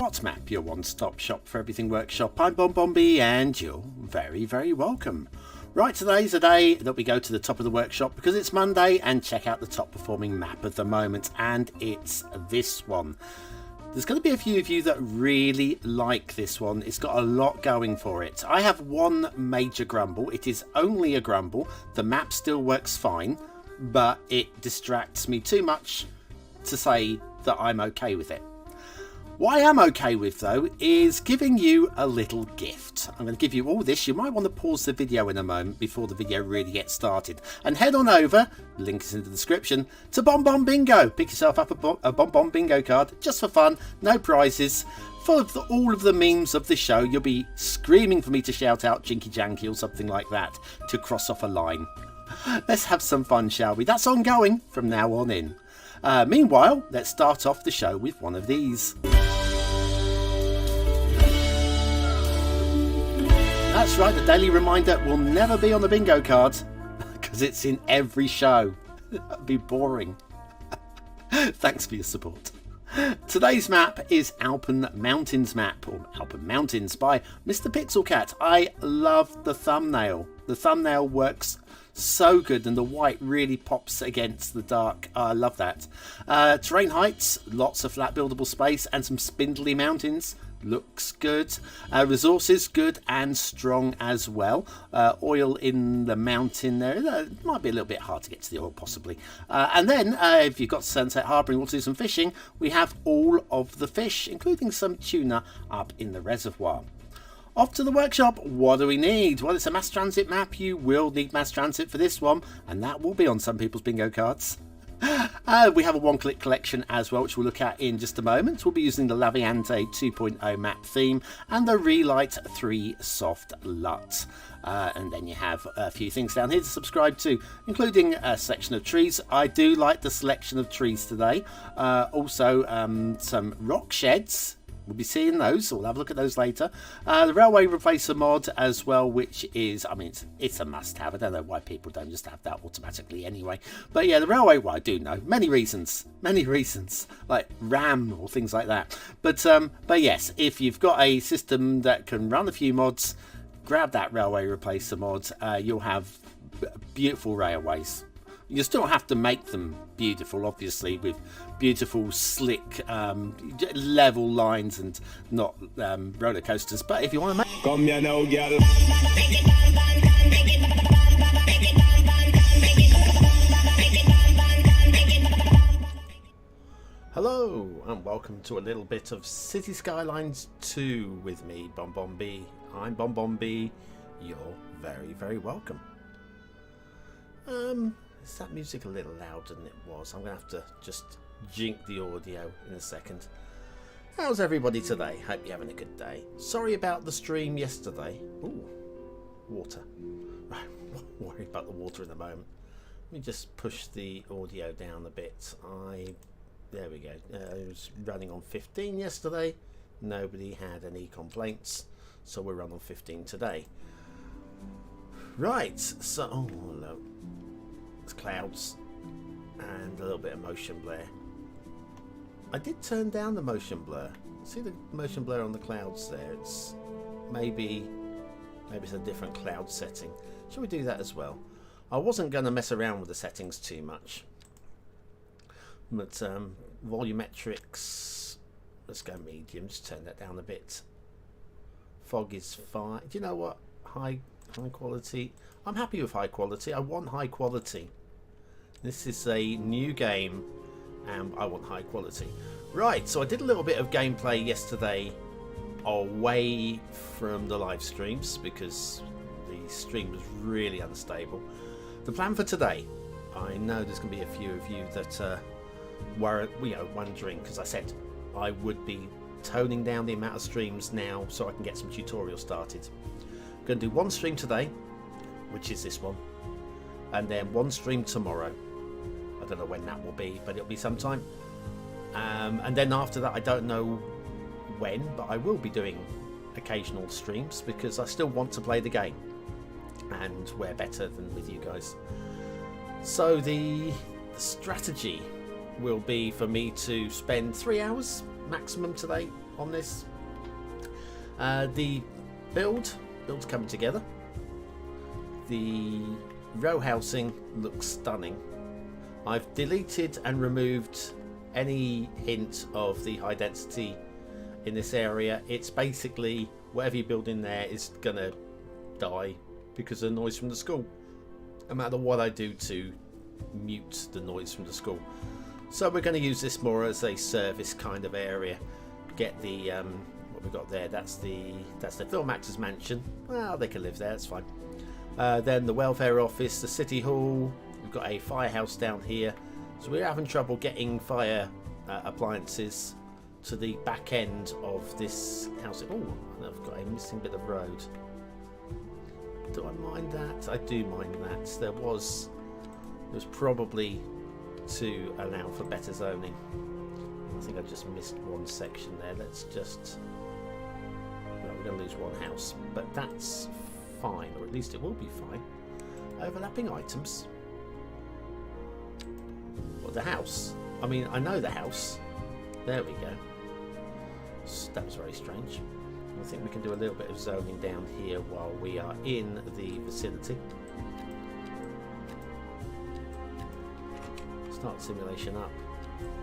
What's Map, your one-stop shop for everything workshop. I'm BonBonB and you're very, very welcome. Right, today's a day that we go to the top of the workshop because it's Monday and check out the top performing map of the moment, and it's this one. There's going to be a few of you that really like this one. It's got a lot going for it. I have one major grumble. It is only a grumble. The map still works fine, but it distracts me too much to say that I'm okay with it. What I am okay with, though, is giving you a little gift. I'm going to give you all this. You might want to pause the video in a moment before the video really gets started. And head on over, link is in the description, to BonBon Bingo. Pick yourself up a BonBon Bingo card, just for fun, no prizes. Full of all of the memes of the show. You'll be screaming for me to shout out Jinky Janky or something like that to cross off a line. Let's have some fun, shall we? That's ongoing from now on in. Meanwhile, let's start off the show with one of these. That's right, the daily reminder will never be on the bingo card because it's in every show. That'd be boring. Thanks for your support. Today's map is Alpen Mountains map, or Alpen Mountains by Mr. Pixel Cat. I love the thumbnail. The thumbnail works so good and the white really pops against the dark. I love that. Terrain heights, lots of flat buildable space and some spindly mountains. Looks good. Resources good and strong as well. Oil in the mountain there. It might be a little bit hard to get to the oil possibly. And then if you've got Sunset Harbour and want to do some fishing, we have all of the fish, including some tuna up in the reservoir. Off to the workshop. What do we need? Well, it's a mass transit map. You will need mass transit for this one, and that will be on some people's bingo cards. We have a one-click collection as well, which we'll look at in just a moment. We'll be using the Laviante 2.0 map theme and the Relight 3 soft LUT. And then you have a few things down here to subscribe to, including a section of trees. I do like the selection of trees today. Also, some rock sheds. We'll be seeing those, so we'll have a look at those later. The Railway Replacer mod as well, which is, I mean, it's a must-have. I don't know why people don't just have that automatically anyway. But yeah, the Railway, well, I do know. Many reasons, like RAM or things like that. But yes, if you've got a system that can run a few mods, grab that Railway Replacer mod. You'll have beautiful railways. You still have to make them beautiful, obviously, with beautiful, slick, level lines and not roller coasters. But if you want to make... Come here now, girl. Hello, and welcome to a little bit of Cities Skylines 2 with me, BonBonB. I'm BonBonB. You're very, very welcome. Is that music a little louder than it was? I'm going to have to just jink the audio in a second. How's everybody today? Hope you're having a good day. Sorry about the stream yesterday. Ooh, water. Right, won't worry about the water in a moment. Let me just push the audio down a bit. There we go. It was running on 15 yesterday. Nobody had any complaints, so we're running on 15 today. Right, so... Oh, hello. It's clouds and a little bit of motion blur. I did turn down the motion blur. See the motion blur on the clouds there? It's maybe it's a different cloud setting. Shall we do that as well? I wasn't going to mess around with the settings too much, but volumetrics, let's go medium. Just turn that down a bit. Fog is fine. Do you know what? High quality. I'm happy with high quality. I want high quality. This is a new game and I want high quality. Right, so I did a little bit of gameplay yesterday away from the live streams because the stream was really unstable. The plan for today, I know there's going to be a few of you that were wondering, because I said I would be toning down the amount of streams now so I can get some tutorials started. I'm going to do one stream today, which is this one, and then one stream tomorrow. I don't know when that will be, but it'll be sometime. And then after that, I don't know when, but I will be doing occasional streams because I still want to play the game, and where better than with you guys. So the strategy will be for me to spend 3 hours maximum today on this. The build's coming together. The row housing looks stunning. I've deleted and removed any hint of the high density in this area. It's basically whatever you build in there is gonna die because of the noise from the school, no matter what I do to mute the noise from the school. So we're going to use this more as a service kind of area. Get the what we got there, that's the film actors mansion. Well, they can live there, that's fine. Then the welfare office, the city hall. We've got a firehouse down here, so we're having trouble getting fire appliances to the back end of this house. Oh, and I've got a missing bit of road. Do I mind that? I do mind that. There was probably to allow for better zoning. I think I just missed one section there. Let's just... well, we're going to lose one house, but that's fine, or at least it will be fine. Overlapping items. Well, the house. I mean, I know the house. There we go. That was very strange. I think we can do a little bit of zoning down here while we are in the vicinity. Start simulation up.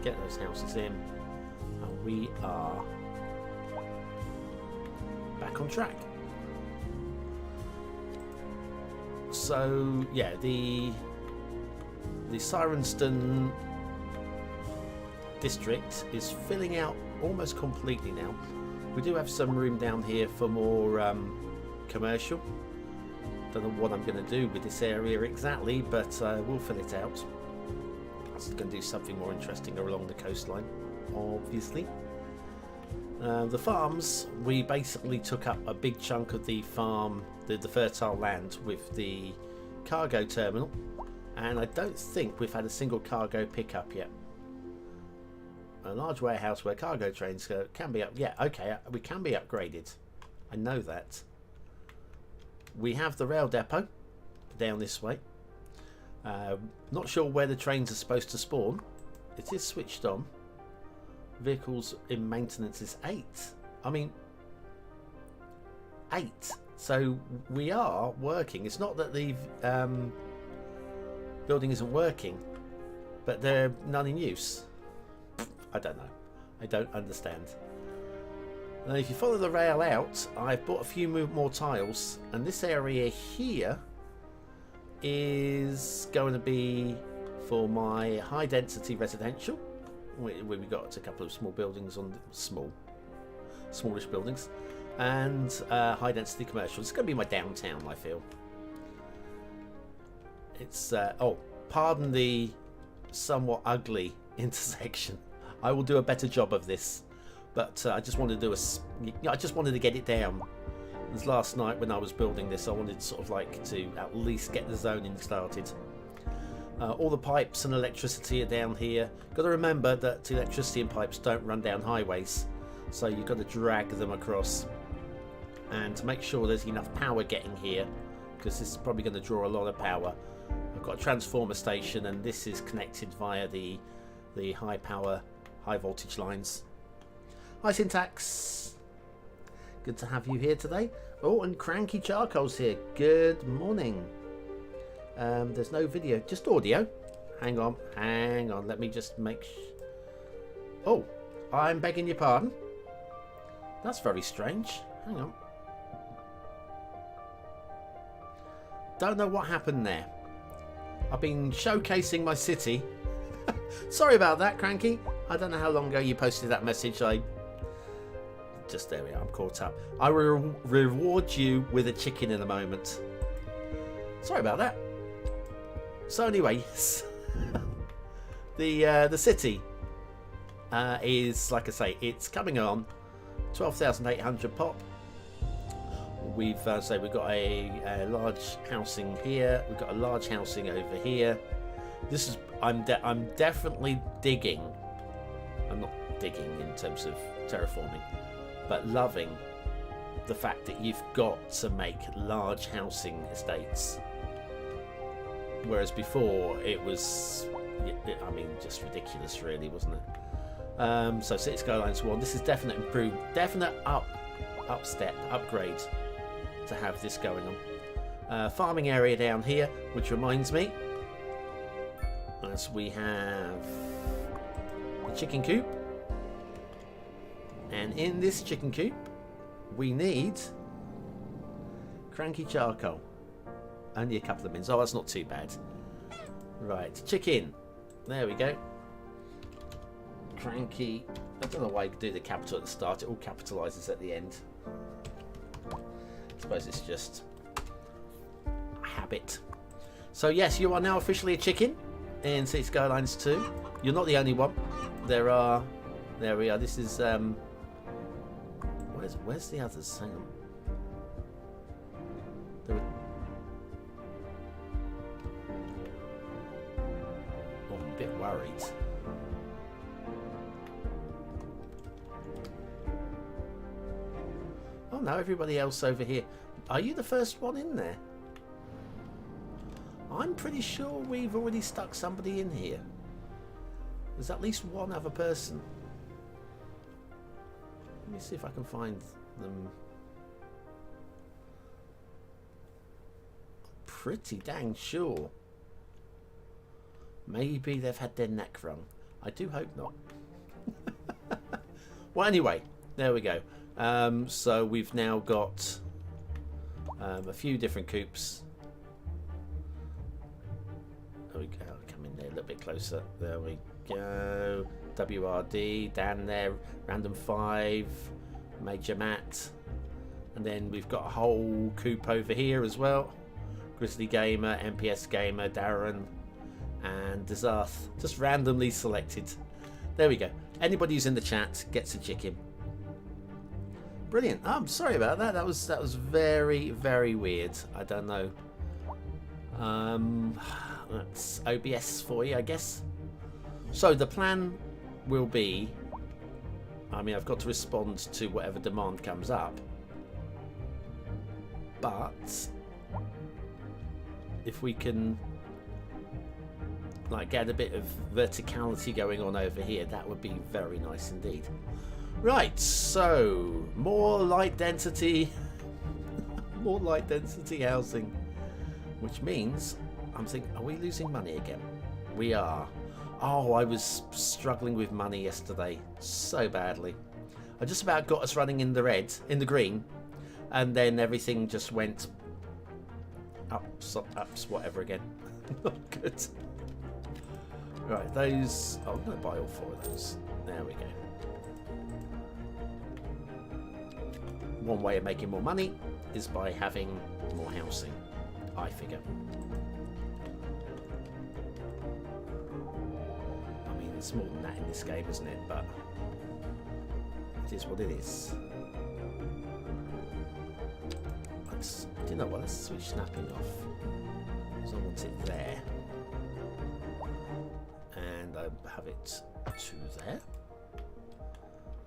Get those houses in. And we are back on track. So, yeah, the Sirenston district is filling out almost completely now. We do have some room down here for more commercial. Don't know what I'm going to do with this area exactly, but we'll fill it out. I'm going to do something more interesting along the coastline, obviously. The farms, we basically took up a big chunk of the farm, the fertile land, with the cargo terminal, and I don't think we've had a single cargo pickup yet. A large warehouse where cargo trains go can be up. Yeah, okay, we can be upgraded. I know that. We have the rail depot down this way. Not sure where the trains are supposed to spawn. It is switched on. Vehicles in maintenance is 8. I mean, 8. So we are working. It's not that the building isn't working, but they're none in use. I don't know. I don't understand. Now, if you follow the rail out, I've bought a few more tiles, and this area here is going to be for my high density residential. We've got a couple of small buildings on smallish buildings, and high density commercial. It's going to be my downtown, I feel. It's oh, pardon the somewhat ugly intersection. I will do a better job of this, but I just wanted to I just wanted to get it down. As last night when I was building this, I wanted sort of like to at least get the zoning started. All the pipes and electricity are down here. Got to remember that electricity and pipes don't run down highways, so you've got to drag them across, and to make sure there's enough power getting here, because this is probably going to draw a lot of power. I've got a transformer station, and this is connected via the high power, high voltage lines. Hi Syntax, good to have you here today. Oh, and Cranky Charcoal's here. Good morning. There's no video, just audio. Hang on, let me just make oh, I'm begging your pardon. That's very strange. Hang on. Don't know what happened there. I've been showcasing my city. Sorry about that, Cranky. I don't know how long ago you posted that message. There we are, I'm caught up. I will reward you with a chicken in a moment. Sorry about that. So anyway, yes. The city is, like I say, it's coming on. 12,800 pop. We've got a large housing here. We've got a large housing over here. This is I'm definitely digging. I'm not digging in terms of terraforming, but loving the fact that you've got to make large housing estates. Whereas before it was, I mean, just ridiculous, really, wasn't it? So Cities Skylines 1. This is definite definite upgrade to have this going on. Farming area down here, which reminds me, as we have the chicken coop, and in this chicken coop we need cranky charcoal. Only a couple of minutes. Oh, that's not too bad. Right, chicken. There we go. Cranky. I don't know why you do the capital at the start. It all capitalizes at the end. I suppose it's just a habit. So yes, you are now officially a chicken in Cities Skylines 2. You're not the only one. There we are. This is where's the others? Hang on. I'm a bit worried. Oh no, everybody else over here. Are you the first one in there? I'm pretty sure we've already stuck somebody in here. There's at least one other person. Let me see if I can find them. Pretty dang sure. Maybe they've had their neck wrung. I do hope not. Well, anyway, there we go. So we've now got a few different coops. There we go. Come in there a little bit closer. There we go. WRD, Dan there, Random 5, Major Matt. And then we've got a whole coop over here as well. Grizzly Gamer, MPS Gamer, Darren, and Desath. Just randomly selected. There we go. Anybody who's in the chat gets a chicken. Brilliant. Oh, I'm sorry about that. That was very, very weird. I don't know. That's OBS for you, I guess. So the plan will be, I mean, I've got to respond to whatever demand comes up, but if we can like get a bit of verticality going on over here, that would be very nice indeed. Right, so more light density more light density housing, which means I'm thinking, are we losing money again? We are. Oh, I was struggling with money yesterday so badly. I just about got us running in the red, in the green, and then everything just went ups, whatever again. Not good. Right, those. Oh, I'm going to buy all 4 of those. There we go. One way of making more money is by having more housing, I figure. It's more than that in this game, isn't it? But it is what it is. Do you know what? Let's switch snapping off. So I want it there. And I have it to there.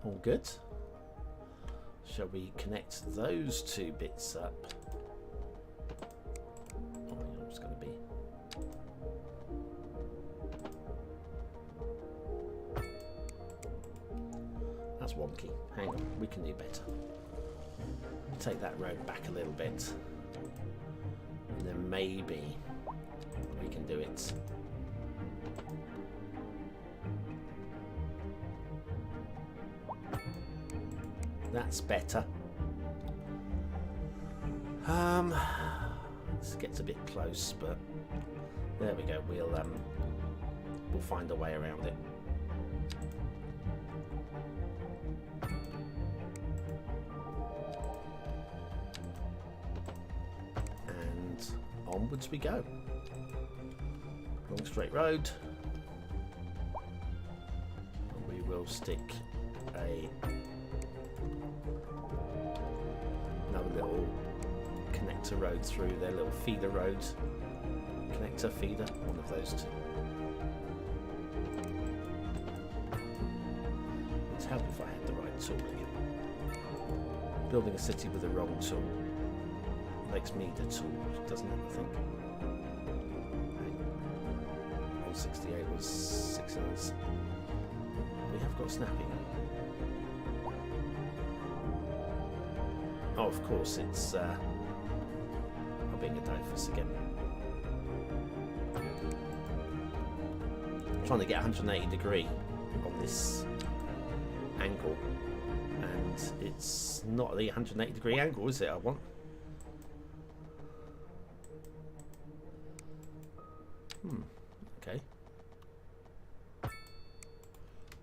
All good. Shall we connect those 2 bits up? Oh, it's going to be. That's wonky. Hang on, we can do better. We'll take that road back a little bit. And then maybe we can do it. That's better. This gets a bit close, but there we go. We'll find a way around it. Onwards we go. Long straight road. We will stick another little connector road through there, little feeder road. Connector, feeder, one of those 2. It'd help if I had the right tool again. Building a city with the wrong tool makes me the tool, doesn't it, I think? 168 was 6 hours. We have got snapping. Oh, of course, it's I'm being a doofus again. I'm trying to get 180 degree on this angle, and it's not the 180 degree angle, is it? I want. Okay.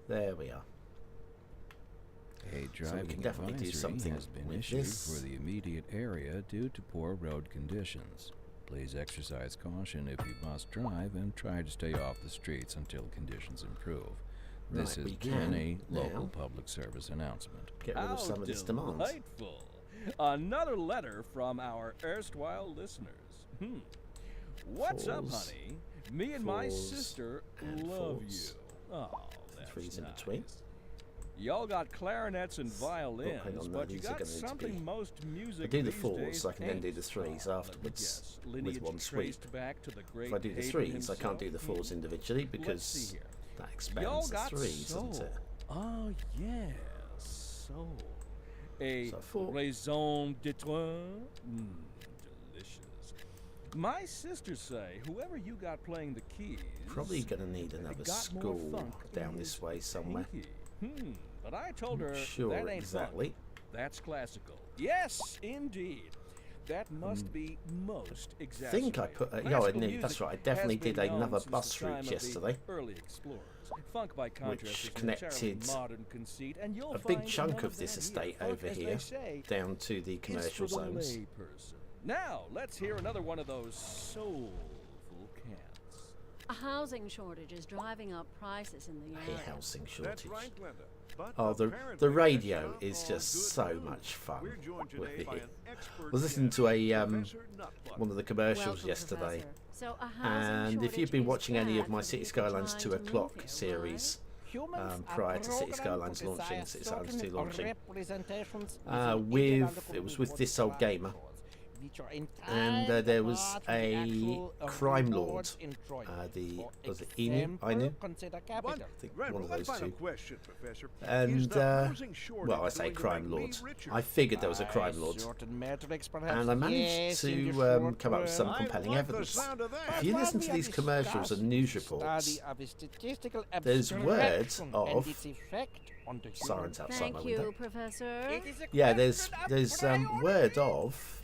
There we are. A So we driving can definitely do advisory something has been with issued this. for the immediate area due to poor road conditions. Please exercise caution if you must drive and try to stay off the streets until conditions improve. This Right, has we been can a local now public service announcement. Get rid of some of this demands. Delightful. Another letter from our erstwhile listeners. What's up, Fours, honey? Me and my fours, sister and love fours. you. Oh, that's Threes in nice. between. Y'all got clarinets and violins, hang on, no, but you these are got gonna need to something be- most music I do the these fours, days so I can then do ain't. the threes Let me afterwards guess, with lineage one sweep. traced back to the great If I do the Haydn threes, I can't do the himself. fours individually Let's because see here. that Y'all expands the got threes, soul. doesn't it? Oh yes, soul. A So four. raison d'être. Delicious. My sisters say whoever you got playing the keys Probably going to need another got more school funk in down his this way somewhere. pinky. But I told her Sure, that ain't exactly. funk. That's classical. Yes, indeed. That must be most I exaggerated. think I put. Yeah, I Classical knew. music That's right. I has definitely been did known another since bus the time route of the yesterday. Early explorers. Funk, by contrast, is connected entirely modern conceit, and you'll A big find chunk none of this that estate Funk, over as they here say, down to the is commercial for the zones. layperson. Now, let's hear another one of those soulful cants. A housing shortage is driving up prices in the A area. housing That's shortage. right, Glenda. But Oh, the apparently radio that's not is all just good so news. much fun We're joined with today by it. an expert I was listening guest, to a Professor Nutbutter. one of the commercials Welcome, yesterday, Professor. So a housing and if you've shortage been is watching any of bad my for Cities people Skylines trying 2 to move o'clock here, series, Humans are prior to Cities programmed Skylines to launching, desire Cities Skylines 2 certain launching, representations it was with this old gamer, and there was a crime lord, was it Inu? I knew. One, think right, one of my those final two. question, Professor. Is And the housing shortage well, I say going to crime make me lord. richer? I figured there was a crime lord, and I managed to come up with some I compelling like the evidence. sound of that. If you listen to these commercials and news reports, there's word of sirens outside my Thank window. you, Professor. Yeah, there's word of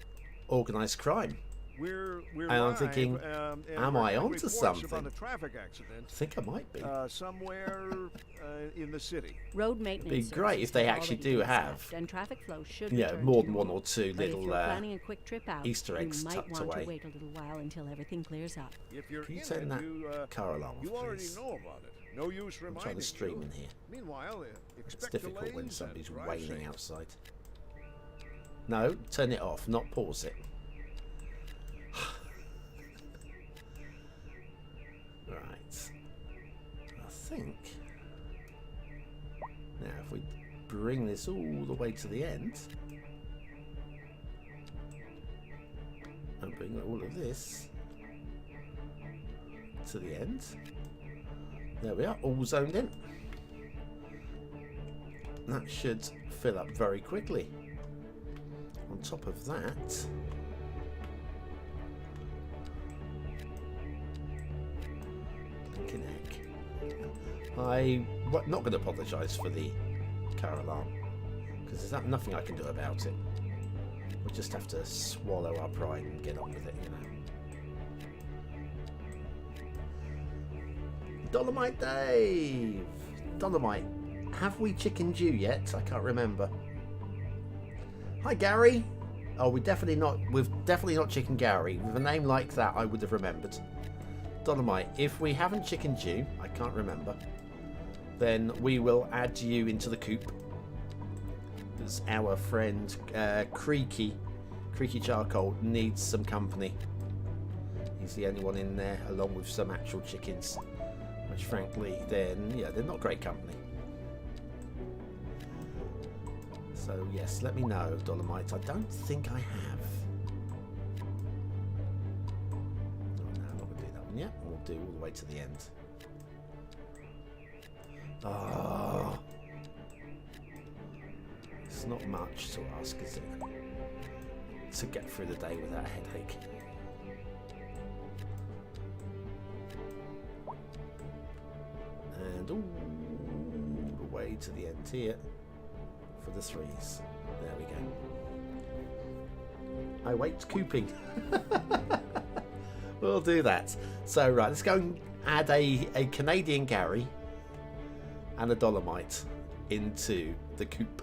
organised crime. We're And I'm live, thinking, and am we're I getting onto reports something? About a traffic accident I think I might be. somewhere in the city. Road maintenance. It'd be great services if they have actually already do been have, staffed, and traffic flow should yeah, return more to than one normal. or two But if little you're planning a quick trip out, Easter eggs you might tucked want away. to wait a little while until everything clears up. If you're Can you in turn it, that you, car alarm you off, already please? know about it. No use I'm reminding trying to stream you. in here. Meanwhile, It's expect difficult when delays somebody's and drive wailing safe. outside. No, turn it off, not pause it. Right. I think. Now, if we bring this all the way to the end, and bring all of this to the end, there we are, all zoned in. That should fill up very quickly. On top of that, blinking heck. I'm not going to apologise for the car alarm because there's nothing I can do about it. We'll just have to swallow our pride and get on with it, you know. Dolomite Dave! Dolomite, have we chicken Jew yet? I can't remember. Hi Gary! Oh, we've definitely not Chicken Gary. With a name like that, I would have remembered. Dolomite, if we haven't Chicken Jew, I can't remember, then we will add you into the coop. Because our friend Creaky Charcoal needs some company. He's the only one in there, along with some actual chickens. Which frankly, they're not great company. So yes, let me know, Dolomite. I don't think I have. Oh, no, I'm not going to do that one yet. We'll do all the way to the end. Oh. It's not much to ask, is it? To get through the day without a headache. And all the way to the end here for the 3s. There we go. I wait cooping. We'll do that. So right, let's go and add a Canadian Gary and a Dolomite into the coop.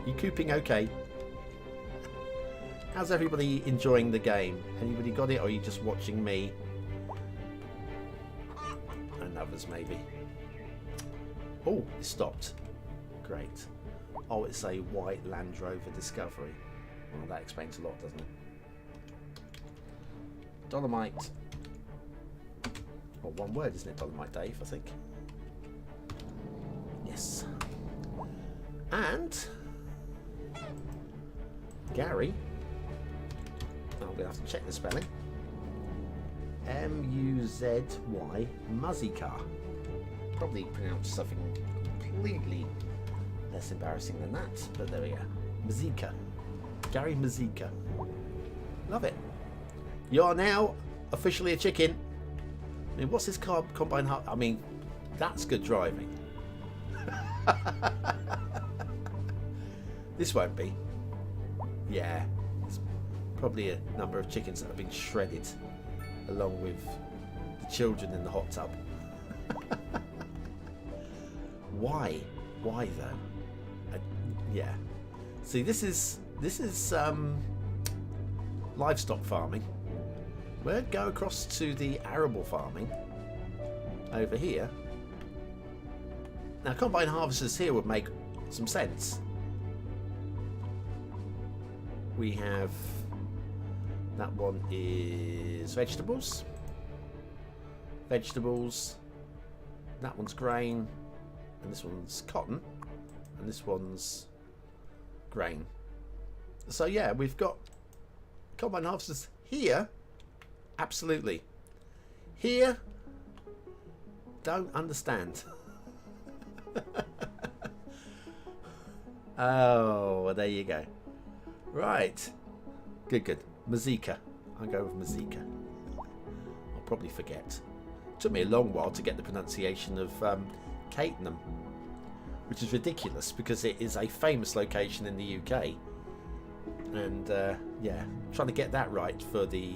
You cooping okay? How's everybody enjoying the game? Anybody got it, or are you just watching me? And others maybe. Oh, it stopped. Great. Oh, it's a white Land Rover Discovery. Well, that explains a lot, doesn't it? Dolomite. Well, one word, isn't it? Dolomite, Dave, I think. Yes. And Gary. I'm going to have to check the spelling. M-U-Z-Y, Muzzy Car. Probably pronounced something completely less embarrassing than that, but there we go. Mazika. Gary Mazika. Love it. You are now officially a chicken. I mean, what's this combine hub? I mean, that's good driving. This won't be. Yeah. There's probably a number of chickens that have been shredded along with the children in the hot tub. Why? Why though? Yeah. See, this is livestock farming. We'll go across to the arable farming over here. Now, combine harvesters here would make some sense. We have that one is vegetables. Vegetables. That one's grain, and this one's cotton, and this one's grain. So yeah, we've got combine harvesters here. Absolutely. Here, don't understand. Oh, well, there you go. Right. Good. Mazika. I'll go with Mazika. I'll probably forget. Took me a long while to get the pronunciation of Catenham, which is ridiculous because it is a famous location in the UK. And yeah, trying to get that right for the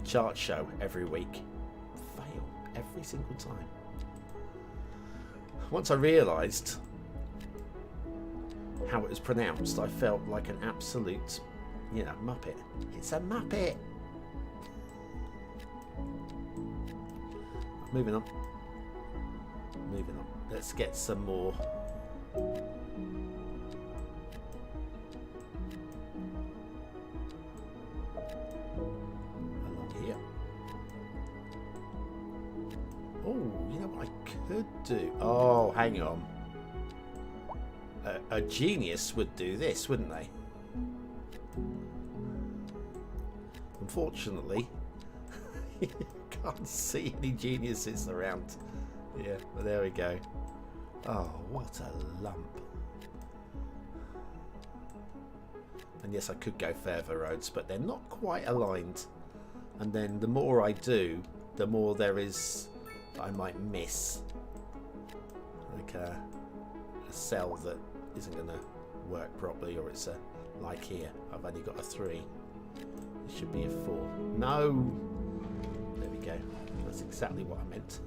chart show every week. Fail every single time. Once I realised how it was pronounced, I felt like an absolute, muppet. It's a muppet. Moving on. Let's get some more. Along here. Oh, you know what I could do? Oh, hang on. A genius would do this, wouldn't they? Unfortunately, can't see any geniuses around. Yeah, but there we go. Oh, what a lump. And yes, I could go further roads, but they're not quite aligned. And then the more I do, the more there is I might miss. Like a cell that isn't going to work properly, or it's like here, I've only got a 3. It should be a 4. No! There we go. That's exactly what I meant.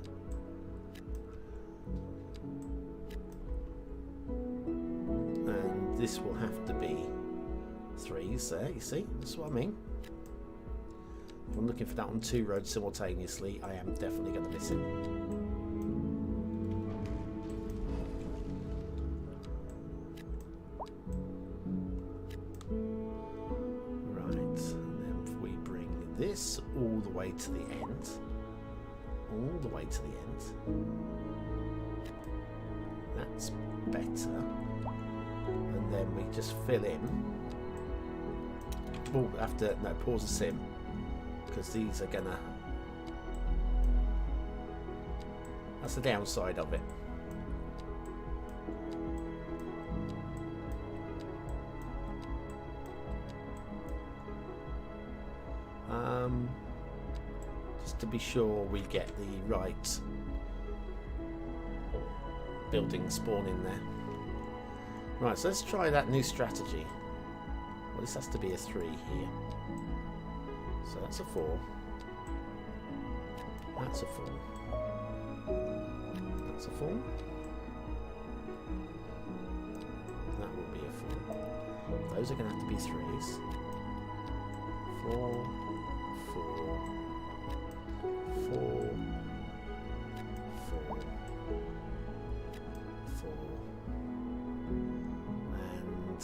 And this will have to be 3s there, you see? That's what I mean. If I'm looking for that on 2 roads simultaneously, I am definitely going to miss it. This all the way to the end. All the way to the end. That's better. And then we just fill in. We'll have to pause the sim, because these are gonna That's the downside of it. Just to be sure we get the right building spawn in there. Right, so let's try that new strategy. Well, this has to be a 3 here. So that's a 4. That's a 4. That's a 4. That will be a 4. Those are going to have to be 3s. 4, 4, 4, 4, 4, and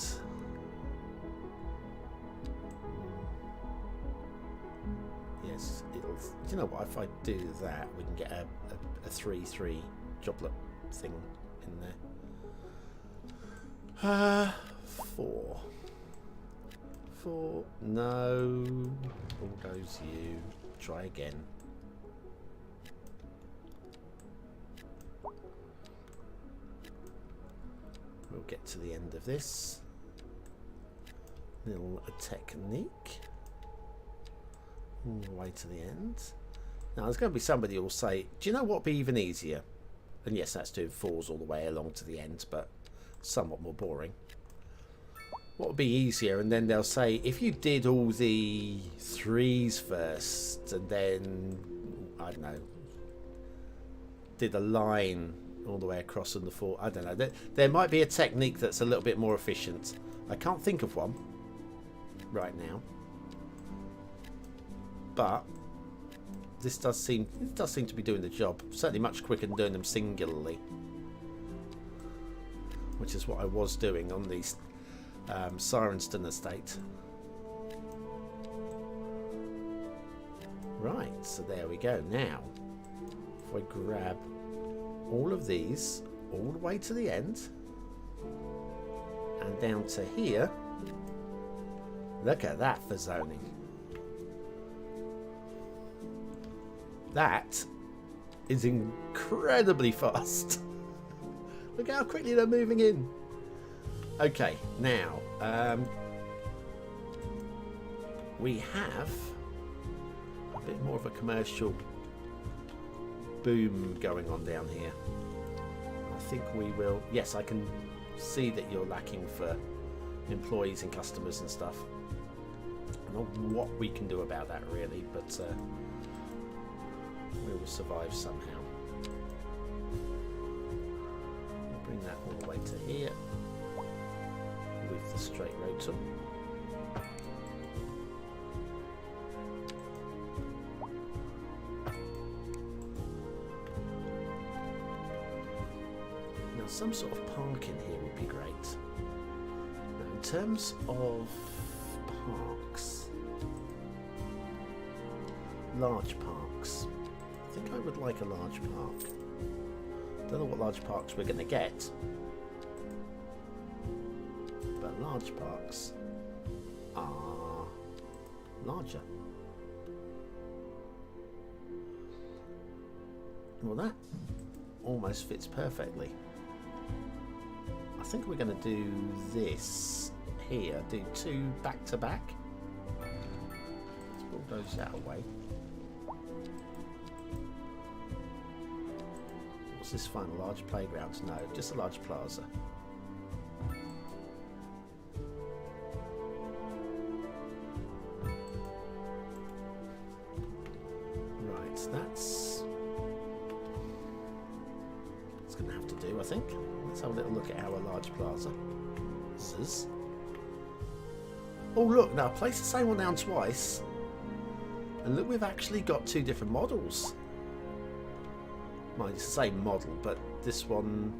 yes, it'll. Do you know what? If I do that, we can get a 3-3 joblet thing in there. 4. 4. No. Bulldoze you. Try again. We'll get to the end of this. Little technique. All the way to the end. Now there's going to be somebody who will say, do you know what would be even easier? And yes, that's doing 4s all the way along to the end, but somewhat more boring. What would be easier? And then they'll say, if you did all the 3s first, and then, I don't know, did a line all the way across on the 4, I don't know. There might be a technique that's a little bit more efficient. I can't think of one right now. But this does seem to be doing the job. Certainly much quicker than doing them singularly, which is what I was doing on these Sirenston estate. Right, so there we go. Now, if I grab all of these all the way to the end and down to here, look at that for zoning. That is incredibly fast. Look how quickly they're moving in. Okay, now we have a bit more of a commercial boom going on down here. I think we will. Yes, I can see that you're lacking for employees and customers and stuff. I don't know what we can do about that really, but we will survive somehow. Bring that all the way to here with the straight road tool. Now some sort of park in here would be great. Now in terms of parks, large parks, I think I would like a large park. Don't know what large parks we're going to get, but large parks are larger. Well, that almost fits perfectly. I think we're going to do this here, do 2 back to back. Let's bulldoze that away. What's this fun? A large playground? No, just a large plaza. Right, that's going to have to do, I think. Let's have a little look at our large plaza. Zzz. Oh look, now I placed the same one down twice. And look, we've actually got 2 different models. Well, it's the same model, but this one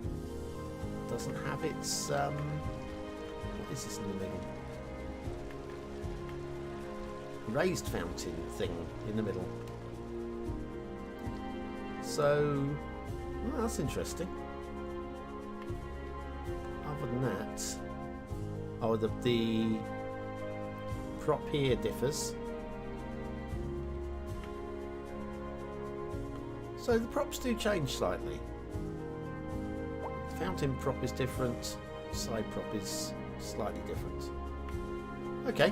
doesn't have its what is this in the middle? Raised fountain thing in the middle. So, well, that's interesting. Other than that, oh, the prop here differs. So the props do change slightly. Fountain prop is different, side prop is slightly different. Okay.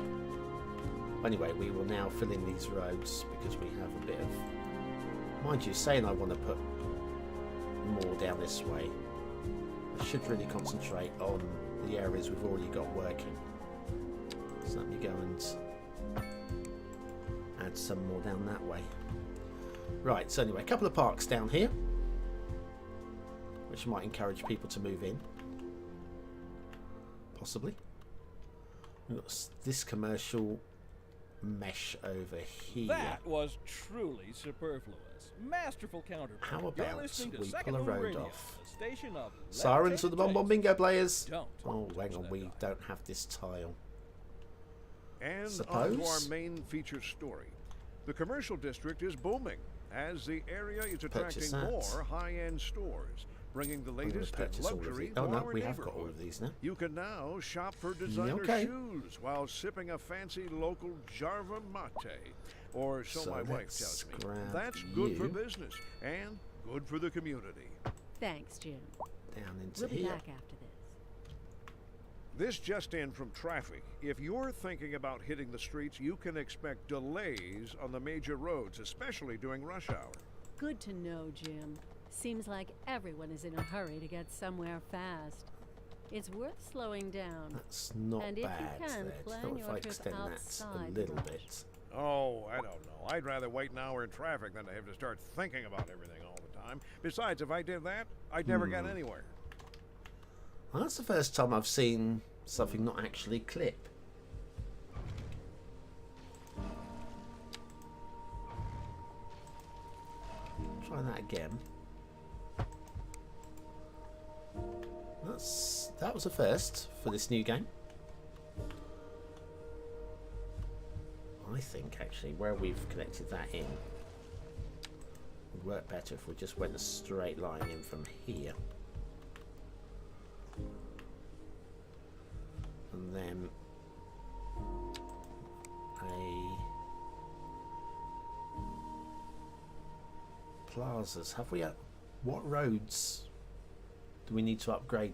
Anyway, we will now fill in these roads because we have a bit of... Mind you, saying I want to put more down this way, I should really concentrate on the areas we've already got working. So let me go and add some more down that way. Right, so anyway, a couple of parks down here, which might encourage people to move in. Possibly. We've got this commercial mesh over here. That was truly superfluous. Masterful counterpoint. How You're about listening to we Second pull a Moon road Radio, off? the station of Sirens for the levitated BonBonB tapes. Bingo players. Don't Oh, hang touch on, that we dial. don't have this tile. And on to Suppose? our main feature story. The commercial district is booming as the area is Purchase attracting that. more high-end stores, bringing the I'm going to latest in purchase all of luxury these. to Oh no, our we have got all neighborhood. of these now. You can now shop for designer Okay. shoes while sipping a fancy local Jarva mate, or so my wife let's tells me. grab That's good for you. business and good for the community. Thanks, Jim. Down into We'll be here. back after this. This just in from traffic. If you're thinking about hitting the streets, you can expect delays on the major roads, especially during rush hour. Good to know, Jim. Seems like everyone is in a hurry to get somewhere fast. It's worth slowing down. That's not And if you bad. can, There. plan Not if your I trip extend that outside a the little rush. bit. Oh, I don't know. I'd rather wait an hour in traffic than to have to start thinking about everything all the time. Besides, if I did that, I'd never get anywhere. Well, that's the first time I've seen something not actually clip. Try that again. That was a first for this new game. I think actually where we've connected that in would work better if we just went a straight line in from here. And then plazas. Have we? What roads do we need to upgrade?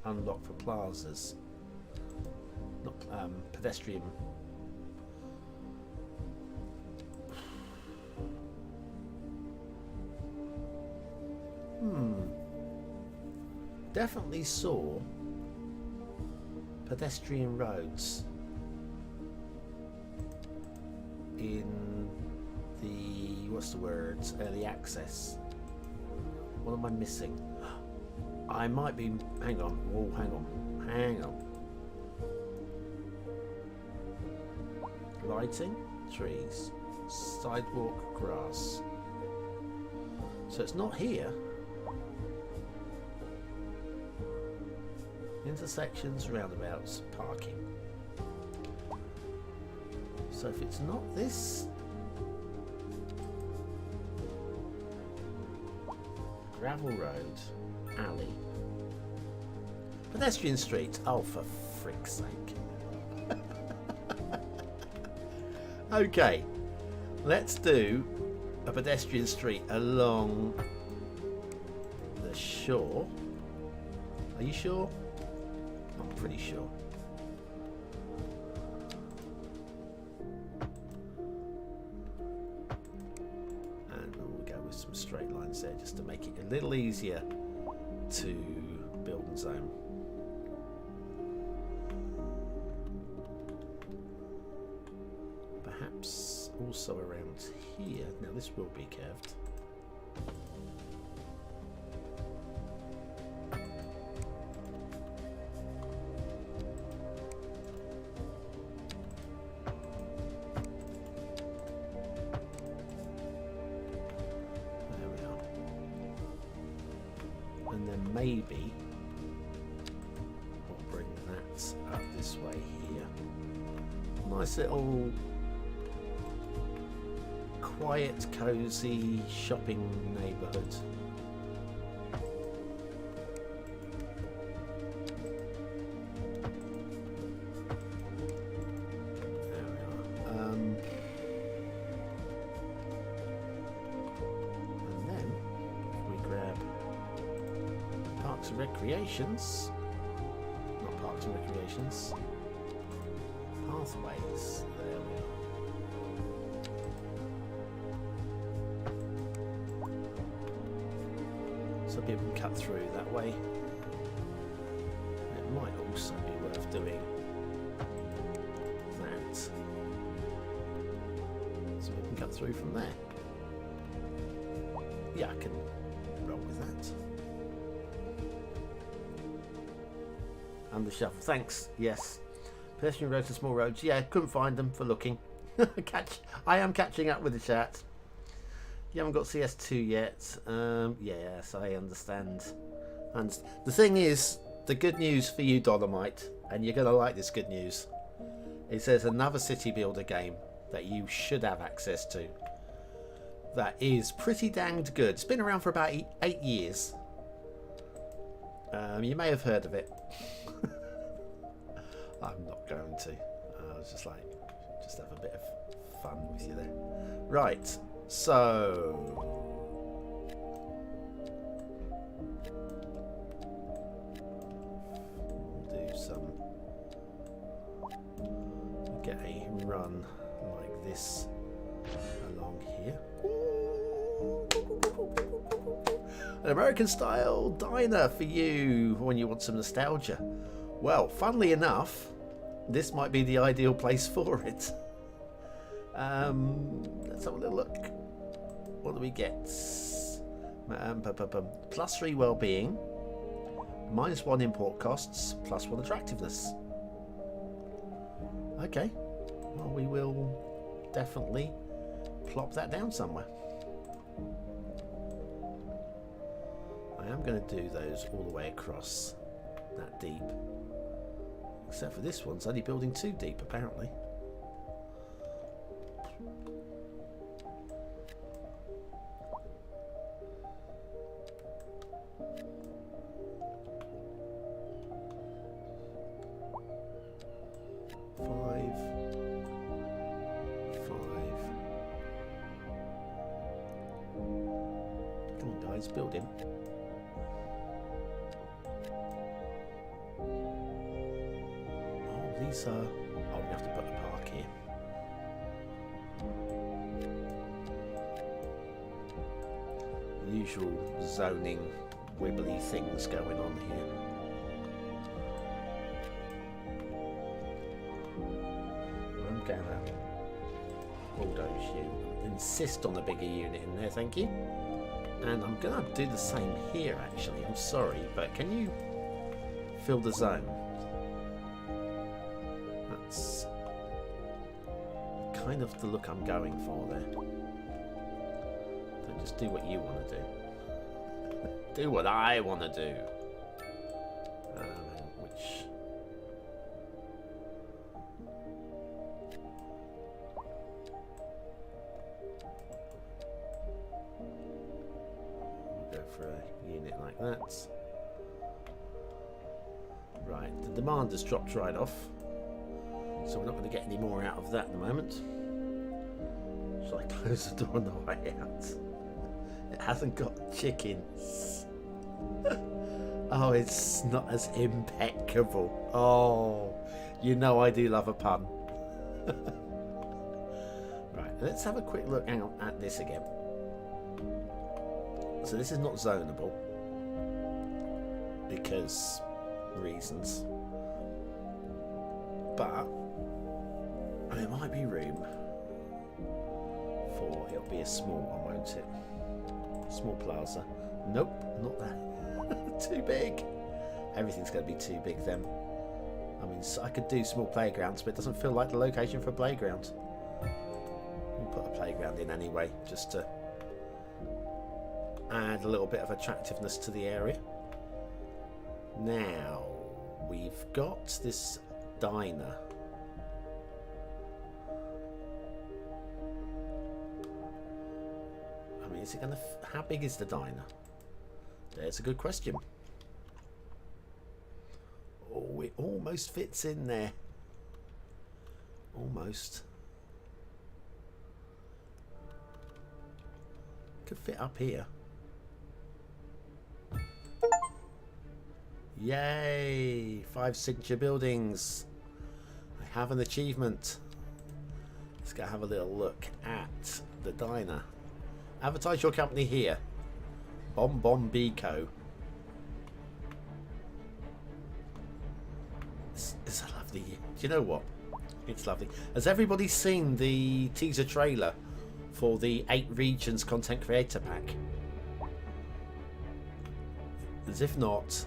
Unlock for plazas, not pedestrian. Definitely saw pedestrian roads in the early access. What am I missing? I might be. Hang on. Oh, hang on. Lighting, trees, sidewalk, grass. So it's not here. Intersections, roundabouts, parking. So if it's not this, gravel road, alley, pedestrian street. Oh, for frick's sake. Okay, let's do a pedestrian street along the shore. Are you sure? I'm pretty sure. And we'll go with some straight lines there just to make it a little easier to build and zone. Perhaps also around here. Now this will be curved. There we are. And then maybe we'll bring that up this way here. Nice little quiet, cozy shopping neighbourhood. There we are. and Recreations. Not Parks and Recreations. Pathways. There we are. So people can cut through that way. It might also be worth doing that. So we can cut through from there. Yeah, I can roll with that. And the shuffle. Thanks. Yes. Pedestrian roads and small roads. Yeah, couldn't find them for looking. I am catching up with the chat. You haven't got CS2 yet. Yes, I understand. And the thing is, the good news for you, Dolomite, and you're going to like this good news, is there's another city builder game that you should have access to. That is pretty danged good. It's been around for about 8 years. You may have heard of it. I'm not going to. I was just like, just have a bit of fun with you there. Right, so we'll do some. Get a run like this along here. An American style diner for you when you want some nostalgia. Well, funnily enough, this might be the ideal place for it. Let's have a little look. What do we get? +3 well-being, -1 import costs, +1 attractiveness. Okay, well, we will definitely plop that down somewhere. I am going to do those all the way across that deep. Except for this one's only building 2 deep, apparently. Come on, guys, build him. These are... Oh, we have to put a park here. The usual zoning wibbly things going on here. I'm gonna bulldoze you. Insist on a bigger unit in there, thank you. And I'm gonna do the same here actually. I'm sorry, but can you fill the zone? That's kind of the look I'm going for there. Don't just do what you want to do. Do what I want to do. Which... We'll go for a unit like that. Right, the demand has dropped right off. So we're not going to get any more out of that at the moment. Shall I close the door on the way out? It hasn't got chickens. Oh, it's not as impeccable. Oh, you know I do love a pun. Right, let's have a quick look at this again. So this is not zonable. Because reasons. But there might be room for... It'll be a small one, won't it? Small plaza. Nope, not that. Too big. Everything's going to be too big then. I mean, I could do small playgrounds, but it doesn't feel like the location for a playground. We'll put a playground in anyway, just to add a little bit of attractiveness to the area. Now, we've got this diner. I mean, is it going to... How big is the diner? There's a good question. Oh, it almost fits in there. Almost. Could fit up here. Yay! 5 signature buildings. I have an achievement. Let's go have a little look at the diner. Advertise your company here. BonBonB Too. It's a lovely... Do you know what? It's lovely. Has everybody seen the teaser trailer for the 8 Regions Content Creator Pack? As if not,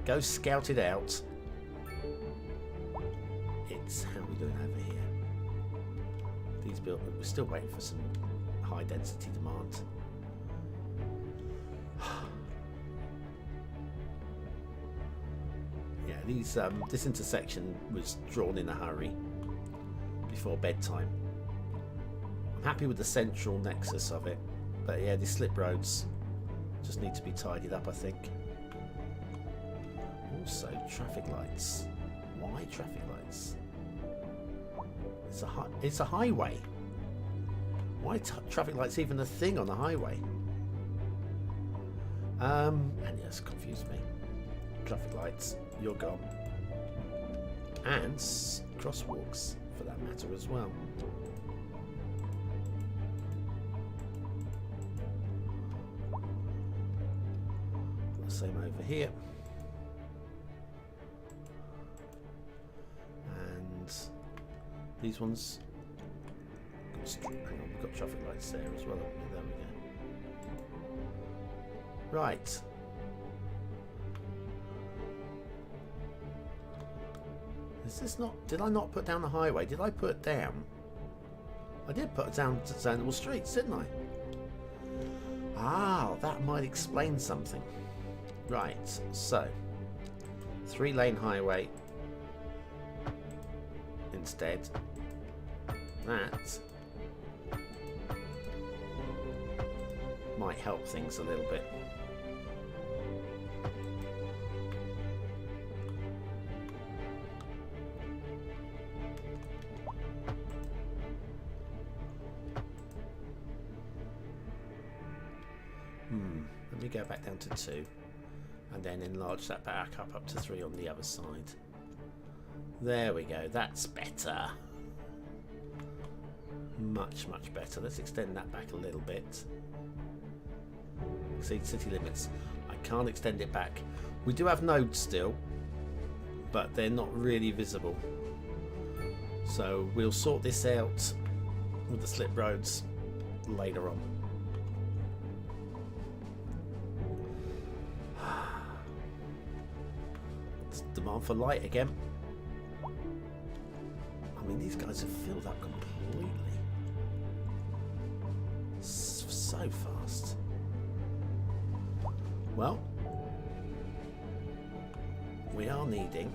go scout it out. It's... How are we doing over here? These buildings... We're still waiting for some high density demand. Yeah, these this intersection was drawn in a hurry before bedtime. I'm happy with the central nexus of it, but yeah, these slip roads just need to be tidied up, I think. Also, traffic lights. Why traffic lights? It's a highway. Why traffic lights even a thing on a highway? And yes, confused me. Traffic lights, you're gone. And crosswalks, for that matter, as well. The same over here. And these ones. Hang on, we've got traffic lights there as well. There we go. Right. Is this not... Did I not put down the highway? Did I put down... I did put down zonable streets, didn't I? Ah, that might explain something. Right, so... 3-lane highway. Instead. That... might help things a little bit. Let me go back down to 2 and then enlarge that back up to 3 on the other side. There we go, that's better. Much better. Let's extend that back a little bit. Exceed city limits. I can't extend it back. We do have nodes still, but they're not really visible. So we'll sort this out with the slip roads later on. It's demand for light again. I mean, these guys have filled up completely. So fast. Well, we are needing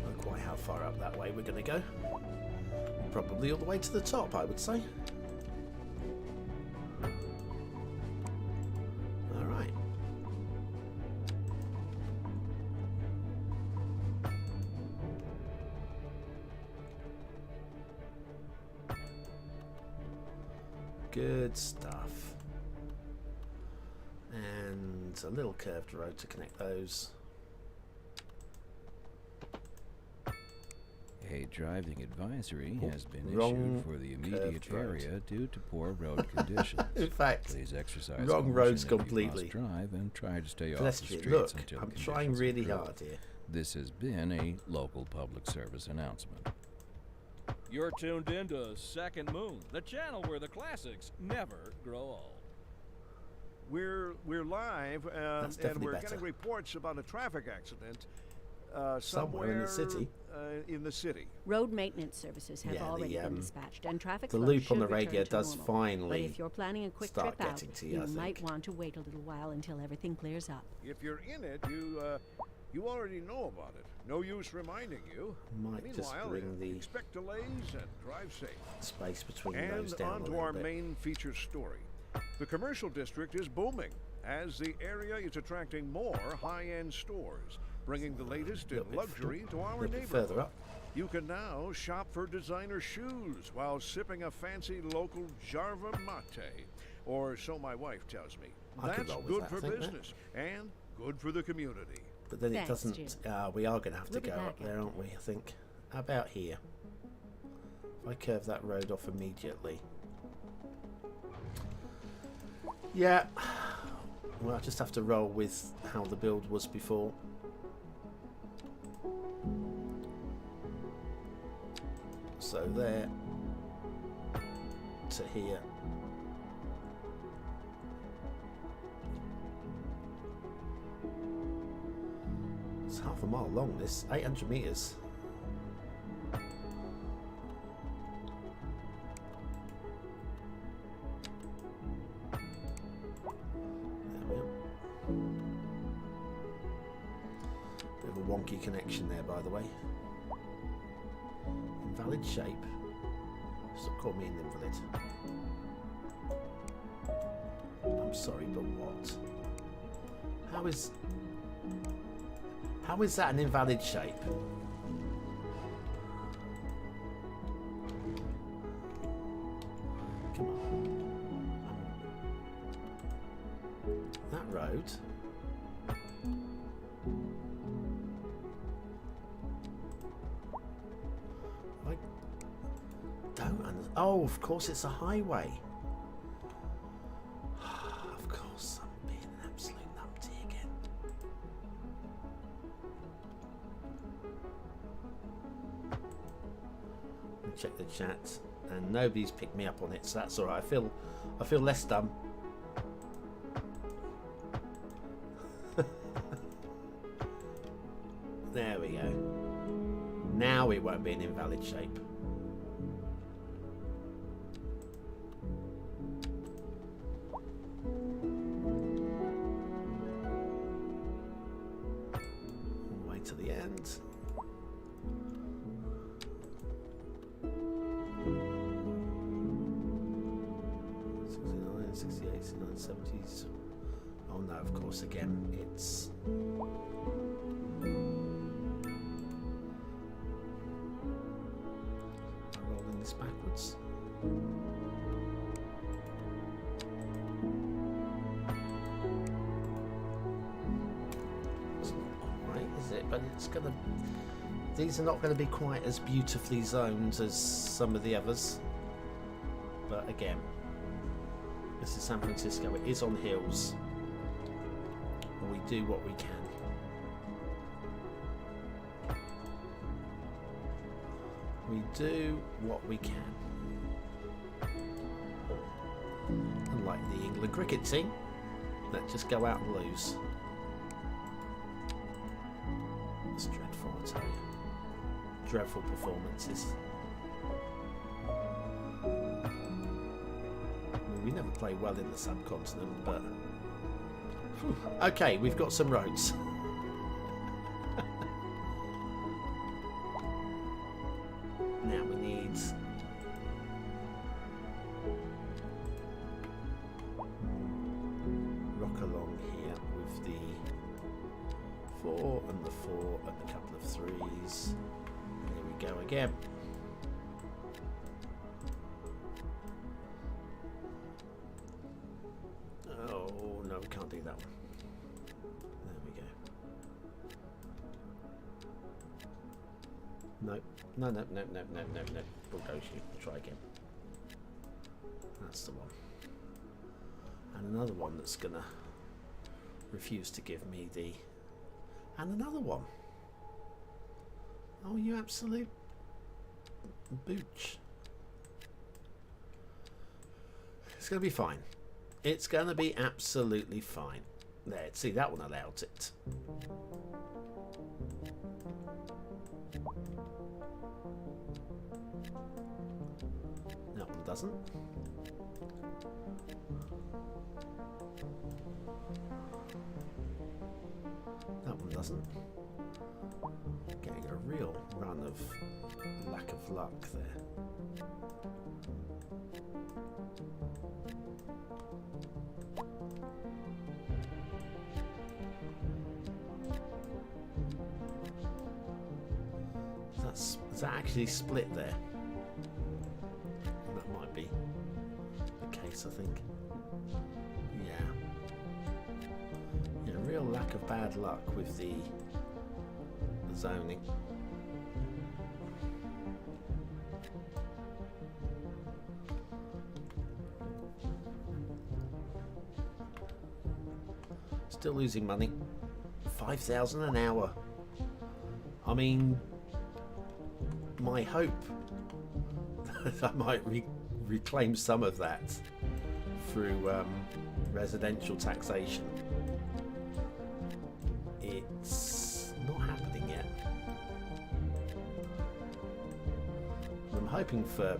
not quite how far up that way we're going to go. Probably all the way to the top, I would say. Good stuff. And a little curved road to connect those. A driving advisory has been wrong issued for the immediate curved road. area due to poor road conditions. In fact, Please exercise wrong caution roads if you completely. must drive and try to stay off the Pedestrian, streets look, until I'm conditions trying really improve. hard here. This has been a local public service announcement. You're tuned into Second Moon, the channel where the classics never grow old. We're live, That's and definitely we're better. getting reports about a traffic accident Somewhere in the city. In the city. Road maintenance services have Yeah, already the, been dispatched, and traffic the flow loop on should the radio return to does normal. finally But if you're planning a quick start trip out, getting to you, I might think. want to wait a little while until everything clears up. If you're in it, you already know about it. No use reminding you. Might just Meanwhile, bring the expect delays and drive safe. space between And those down on a to little our bit. main feature story. The commercial district is booming as the area is attracting more high-end stores, bringing the latest in Little bit luxury to our A little bit neighborhood. further up. You can now shop for designer shoes while sipping a fancy local Jarva mate, or so my wife tells me. I could That's roll with good that, for I think, business and good for the community. But then it Thanks, doesn't. Jim. We are going to have to We'll be go back up there, after aren't we? I think. How about here? If I curve that road off immediately. Yeah. Well, I just have to roll with how the build was before. So there to here. It's half a mile long, this 800 meters. There we are. Bit of a wonky connection there, by the way. Invalid shape. Stop calling me an invalid. I'm sorry, but what? How is that an invalid shape? Come on. That road. I don't understand. Oh, of course it's a highway. Of course, I'm being an absolute numpty again. Check the chat, and nobody's picked me up on it, so that's all right. I feel less dumb. There we go. Now it won't be an invalid shape. All the way to the end. 68, 69, 70s. Oh no, of course, again, it's... I'm rolling this backwards. It's not quite, is it? But it's gonna... These are not going to be quite as beautifully zoned as some of the others. But again, this is San Francisco. It is on hills. And we do what we can. We do what we can. Unlike the England cricket team, that just go out and lose. It's dreadful, I tell you. Dreadful performances. We never play well in the subcontinent, but... Whew. Okay, we've got some roads. Now we need... rock along here with the 4 and the 4 and a couple of 3s. Here we go again. Oh no, we can't do that one. There we go. No, no, no, no, no, no, no, no. Bulldoze you. Try again. That's the one. And another one that's gonna refuse to give me the... And another one. Oh, you absolute booch. It's gonna be fine. It's going to be absolutely fine. There, see, that one allowed it. That one doesn't. That one doesn't. Getting a real run of lack of luck there. Is that actually split there? That might be the case, I think. Yeah, real lack of bad luck with the zoning. Still losing money. 5,000 an hour. I mean, my hope that I might reclaim some of that through residential taxation. It's not happening yet. I'm hoping for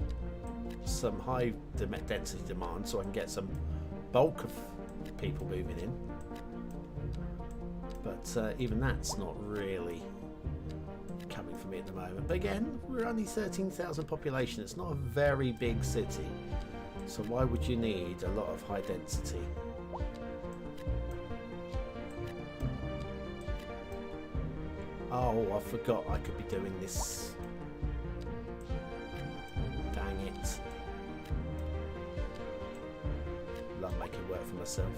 some high density demand so I can get some bulk of people moving in. But even that's not really coming for me at the moment. But again, we're only 13,000 population. It's not a very big city. So why would you need a lot of high density? Oh, I forgot I could be doing this. Dang it. Love making work for myself.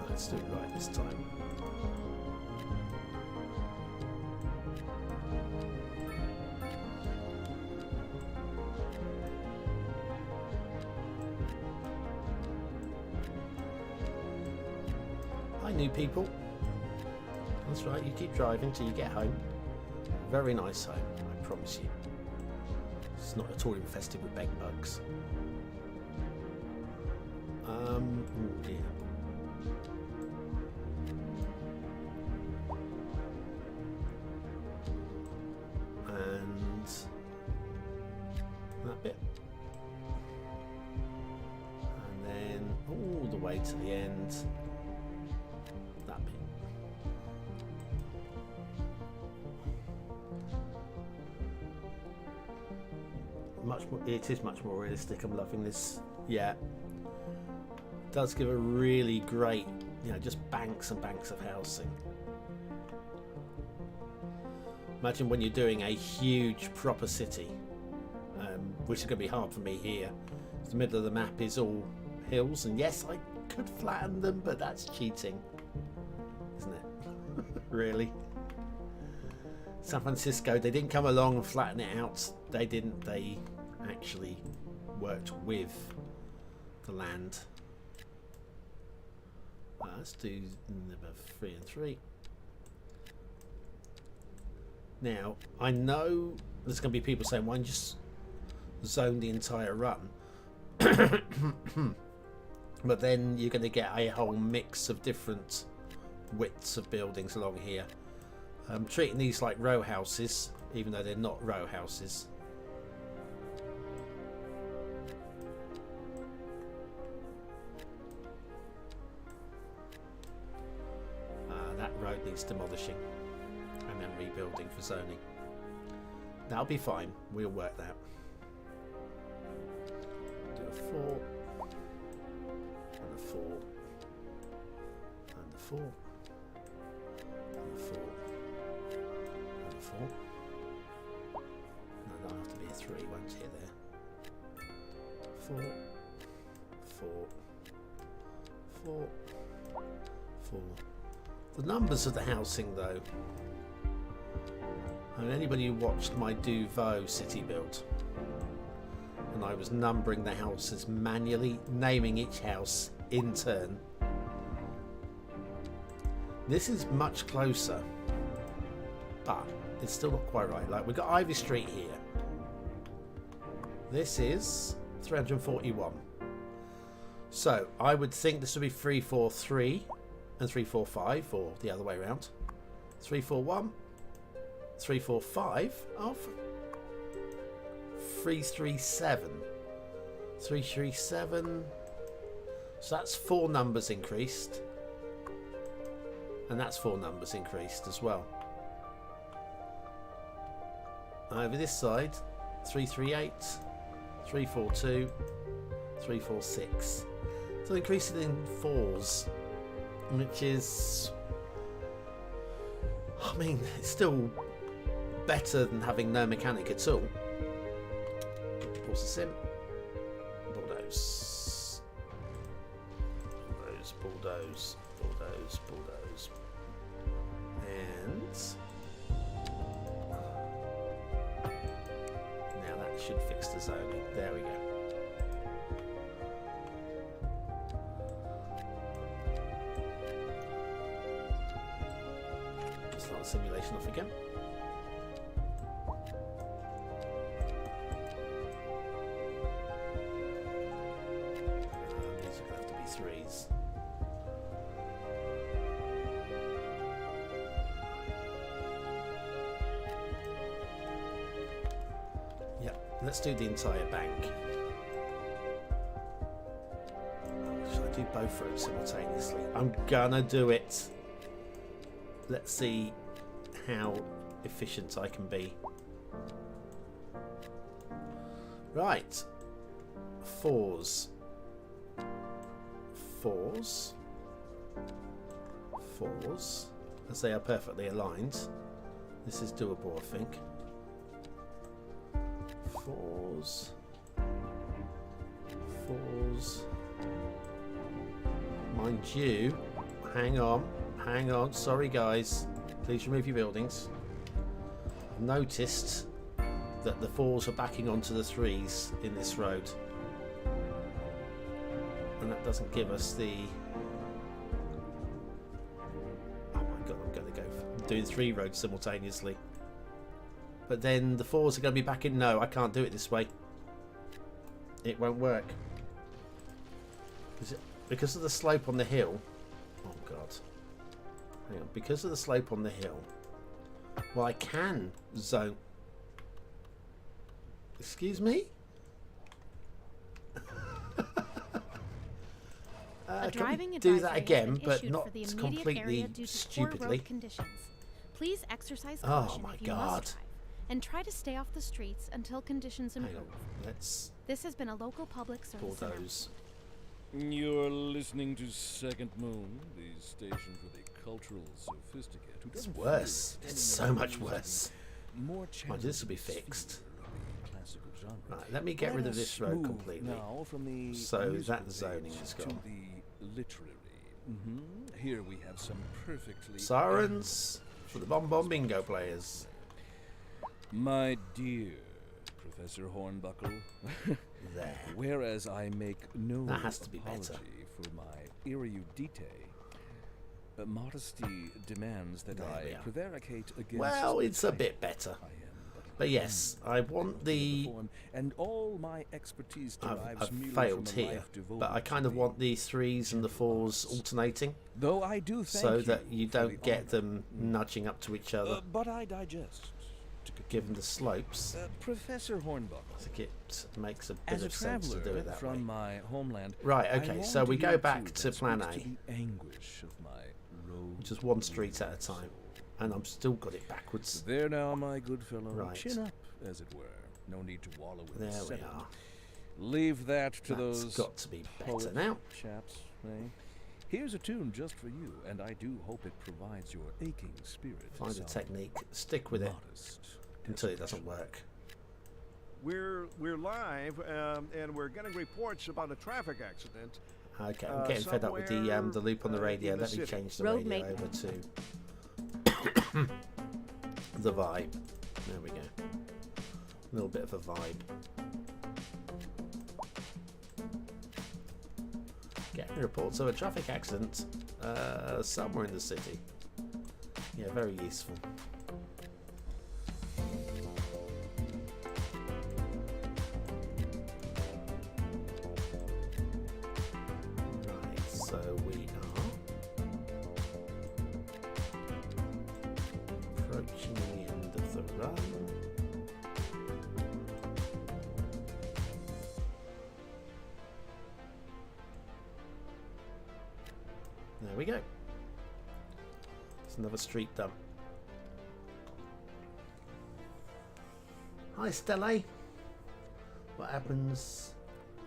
Let's do it right this time. Hi, new people. That's right, you keep driving till you get home. Very nice home, I promise you. It's not at all infested with bed bugs. Oh dear. And that bit. And then all the way to the end. That bit. Much more, it is much more realistic. I'm loving this. Yeah. Does give a really great, just banks and banks of housing. Imagine when you're doing a huge proper city, which is going to be hard for me here. The middle of the map is all hills, and yes, I could flatten them, but that's cheating, isn't it? Really? San Francisco, they didn't come along and flatten it out. They didn't. They actually worked with the land. Let's do number 3 and 3. Now, I know there's going to be people saying, why don't you just zone the entire run? But then you're going to get a whole mix of different widths of buildings along here. I'm treating these like row houses, even though they're not row houses. That road needs demolishing and then rebuilding for zoning. That'll be fine. We'll work that. Do a 4 and a 4 and a 4 and a 4 and a 4. No, that'll have to be a 3, won't it? There. 4, 4, 4, 4. The numbers of the housing, though. And anybody who watched my Duvo city build, and I was numbering the houses manually, naming each house in turn. This is much closer, but it's still not quite right. Like, we've got Ivy Street here. This is 341. So I would think this would be 343 and 345, or the other way around. 341. 345. Oh, 337. 337. So that's 4 numbers increased. And that's 4 numbers increased as well. Over this side, 338, 342, 346. So increase it in 4s, which is, I mean, it's still better than having no mechanic at all. Pause the sim. Bulldoze. Bulldoze, bulldoze, bulldoze, bulldoze. And now that should fix the zoning. There we go. Start the simulation off again. These are going to have to be 3s. Yep, let's do the entire bank. Should I do both roads simultaneously? I'm gonna do it. Let's see how efficient I can be. Right. 4s. 4s. 4s. As they are perfectly aligned. This is doable, I think. 4s. 4s. Mind you, hang on. Hang on, sorry guys. Please remove your buildings. I've noticed that the 4s are backing onto the 3s in this road. And that doesn't give us the... Oh my god, I'm going to go doing 3 roads simultaneously. But then the 4s are going to be backing... No, I can't do it this way. It won't work. Is it because of the slope on the hill? Oh god. Hang on, because of the slope on the hill, well, I can zone. Excuse me? Can we do that again, but not completely stupidly? Please exercise Oh caution my if you god. must drive, and try to stay off the streets until conditions Hang improve. on, let's This has been a local public service bulldoze. announcement. You're listening to Second Moon, the station for the cultural sophisticated. It's worse. It's so much worse. More Mind you, this will be fixed. classical genre. Right, let me get rid of this road completely. Now from the So musical that zoning page is to gone. the literary. Here we have some perfectly Sirens for the BonBonB Bingo players. My dear Professor Hornbuckle, There. whereas I make no That has to be apology better. for my erudite, modesty demands that There we I are. prevaricate against. Well, the it's a title. bit better. I am But yes, I want the... form, and all my expertise derives I've merely failed from a here, life devoted but I kind of to want the 3s and the 4s alternating, Though I do thank so that you for the don't get honor. them nudging up to each other, But I digest. To given the slopes. Professor Hornbuckle, I think it makes a bit as a of sense to traveler do it that from way. my homeland, Right, I okay, long so we to go hear back too to that plan speaks A, to the anguish of my road which is 1 street at a time, and I'm still got it backwards. There now, my good fellow. Right. Chin up, as it were. No need to wallow in There we sediment. are. Leave that to That's those got to be better poet now. chaps, eh? Here's a tune just for you, and I do hope it provides your aching spirit. Find a some technique, stick with it modest until it doesn't work. We're live, and we're getting reports about a traffic accident. Okay, I'm getting fed up with the loop on the somewhere, radio. in the Let me city. change the Road radio over to the vibe. There we go. A little bit of a vibe. Getting reports of a traffic accident somewhere in the city. Yeah, very useful. Right, so we are reaching the end of the run. There we go. It's another street dump. Hi Stella. What happens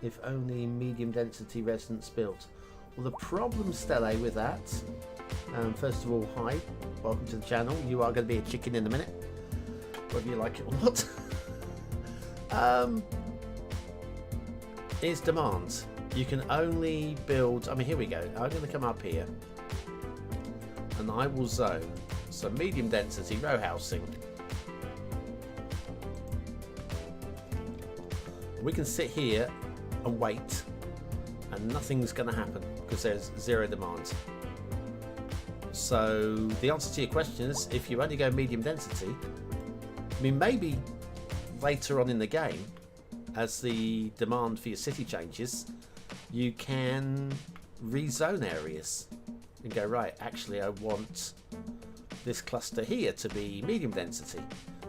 if only medium density residents built? Well, the problem, Stella, with that, first of all, hi, welcome to the channel. You are going to be a chicken in a minute, whether you like it or not. Is demand. You can only build, I mean, here we go. I'm going to come up here and I will zone some medium density row housing. We can sit here and wait and nothing's going to happen because there's zero demand. So the answer to your question is, if you only go medium density, I mean, maybe later on in the game, as the demand for your city changes, you can rezone areas and go, right, actually I want this cluster here to be medium density.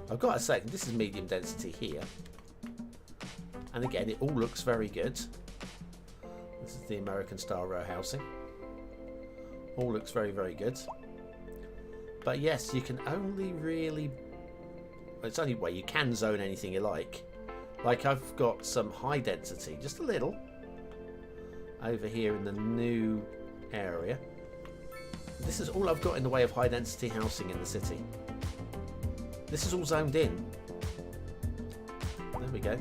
I've got a second, this is medium density here. And again, it all looks very good. This is the American style row housing. All looks very, very good. But yes, you can only really... It's only way you can zone anything you like. Like I've got some high density, just a little, over here in the new area. This is all I've got in the way of high density housing in the city. This is all zoned in. There we go.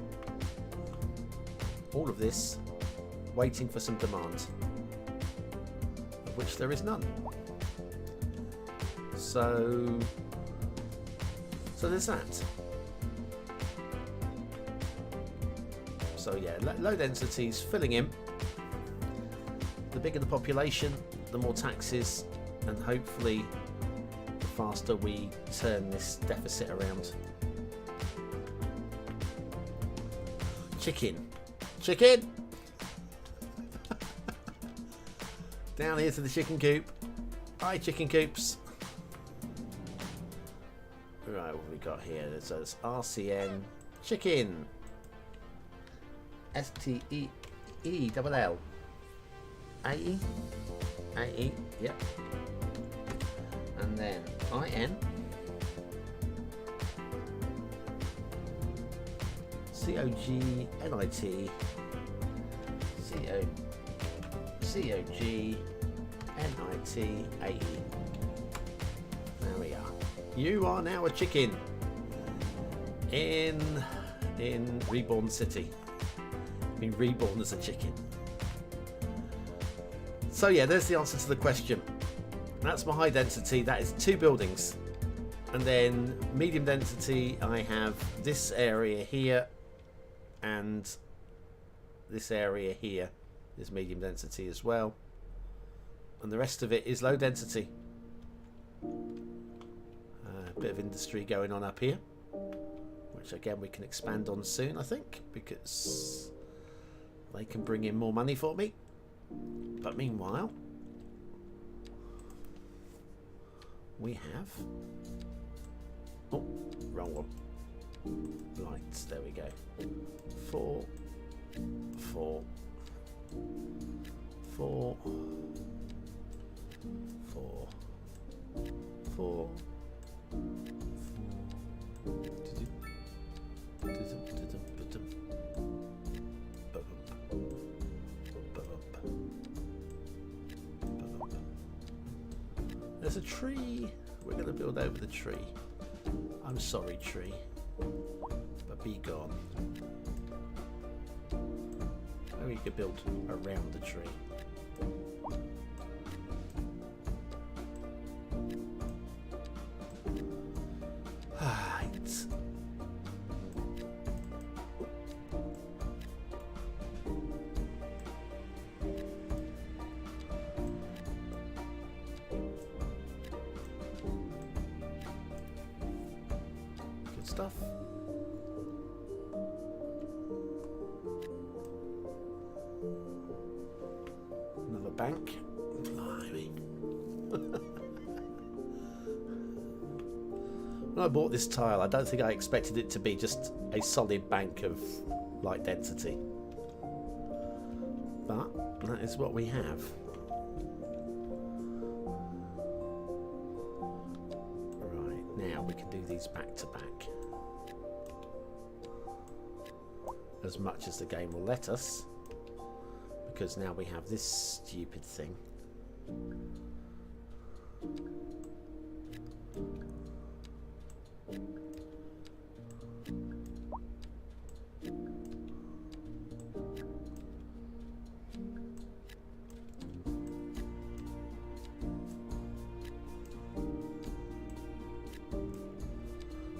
All of this waiting for some demand, of which there is none. So there's that. So yeah, low densities filling in. The bigger the population, the more taxes, and hopefully the faster we turn this deficit around. Chicken. Chicken! Down here to the chicken coop. Hi, chicken coops. Right, what have we got here? So it's RCN chicken. STEELL. AE? AE, yep. And then IN. COGNIT. COGNITAE. There we are. You are now a chicken in Reborn City. Being reborn as a chicken. So yeah, there's the answer to the question. That's my high density. That is 2 buildings. And then medium density, I have this area here and this area here is medium density as well. And the rest of it is low density. A bit of industry going on up here, which again we can expand on soon, I think, because they can bring in more money for me. But meanwhile, we have... Oh, wrong one. Lights, there we go. 4, 4, 4, 4, 4, 4. There's a tree. We're going to build over the tree. I'm sorry, tree, but be gone. Maybe you could build around the tree. Right. Good stuff. Another bank. Blimey. When I bought this tile, I don't think I expected it to be just a solid bank of light density. But that is what we have. Right, now we can do these back to back. As much as the game will let us. Because now we have this stupid thing.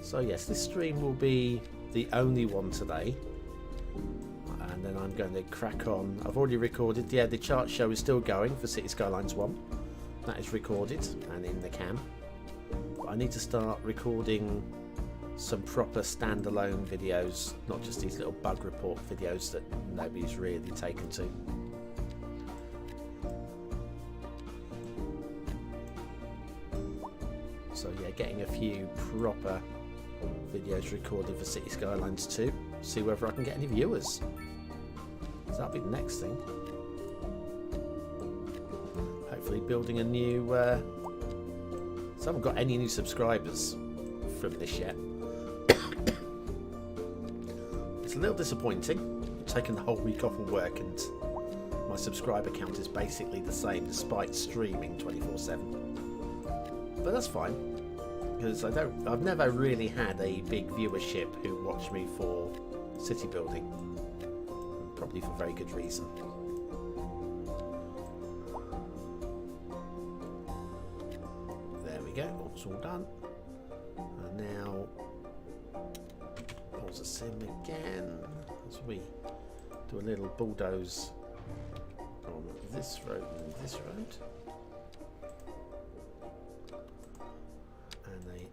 So yes, this stream will be the only one today. And then I'm going to crack on. I've already recorded. Yeah, the chart show is still going for Cities Skylines 1. That is recorded and in the cam. But I need to start recording some proper standalone videos, not just these little bug report videos that nobody's really taken to. So yeah, getting a few proper videos recorded for Cities Skylines 2. See whether I can get any viewers. So that'll be the next thing. Hopefully building a new... So I haven't got any new subscribers from this yet. It's a little disappointing. I've taken the whole week off of work and my subscriber count is basically the same despite streaming 24/7. But that's fine. Because I've never really had a big viewership who watch me for city building. Probably for very good reason. There we go, it's all done. And now pause the sim again as we do a little bulldoze on this road and this road. And they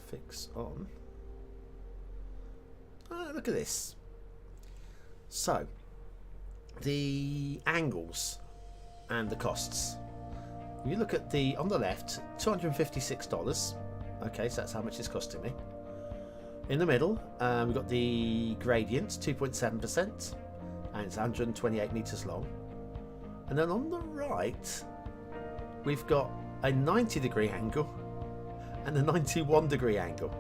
fix on. Oh, look at this. So, the angles and the costs. If you look at the on the left, $256. Okay, so that's how much it's costing me. In the middle, we've got the gradient, 2.7%, and it's 128 meters long. And then on the right, we've got a 90-degree angle and a 91-degree angle.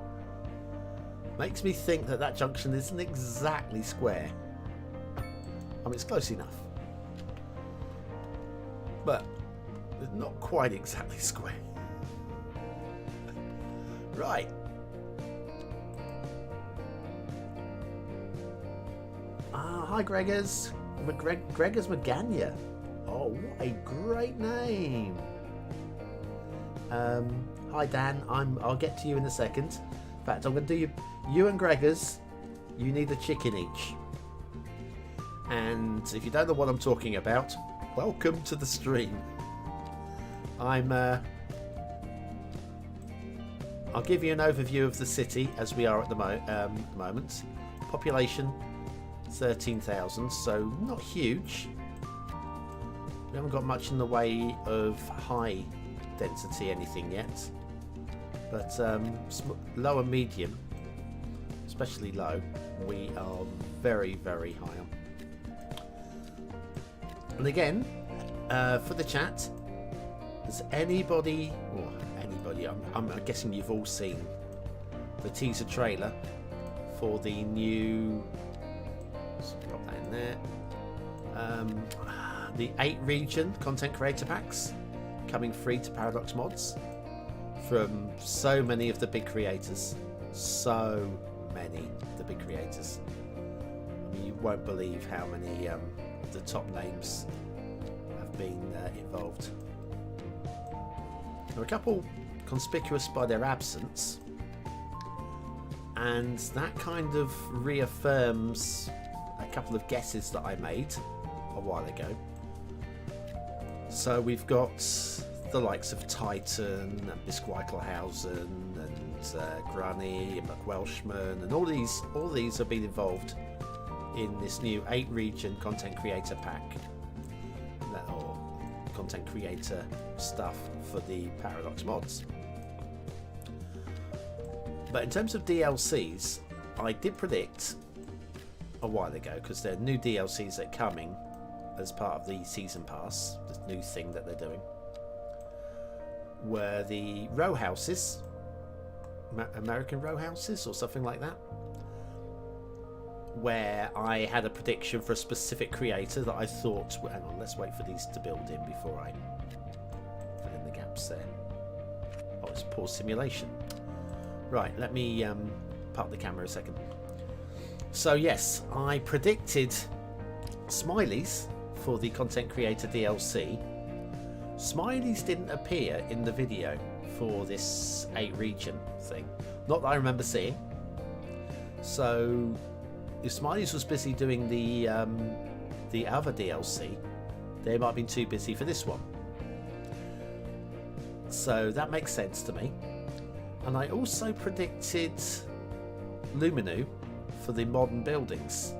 Makes me think that that junction isn't exactly square. I mean, it's close enough, but it's not quite exactly square. Right. Hi, Gregors. Gregors Magania. Oh, what a great name. Hi, Dan. I'll get to you in a second. In fact, I'm going to do you and Gregors. You need a chicken each. And if you don't know what I'm talking about, welcome to the stream. I'll give you an overview of the city as we are at the moment. Population 13,000, so not huge. We haven't got much in the way of high density anything yet, but low and medium, especially low, we are very, very high on. And again, for the chat, does anybody, I'm guessing you've all seen the teaser trailer for the new, let's pop that in there, the 8 region content creator packs coming free to Paradox Mods from so many of the big creators. So many of the big creators. I mean, you won't believe how many of the top names have been involved. There are a couple conspicuous by their absence, and that kind of reaffirms a couple of guesses that I made a while ago. So we've got the likes of Titan and Bisquickelhausen and Granny and McWelshman, and all these have been involved in this new 8 region content creator pack, or content creator stuff for the Paradox Mods. But in terms of DLCs, I did predict a while ago, because there are new DLCs that are coming as part of the season pass, this new thing that they're doing, were the row houses, American row houses or something like that, where I had a prediction for a specific creator that I thought, well, hang on, let's wait for these to build in before I fill in the gaps there. Oh, it's poor simulation. Right, let me park the camera a second. So yes, I predicted Smileys for the content creator DLC. Smileys didn't appear in the video for this 8 region thing, not that I remember seeing. So if Smileys was busy doing the other DLC, they might have been too busy for this one. So that makes sense to me. And I also predicted Luminu for the modern buildings.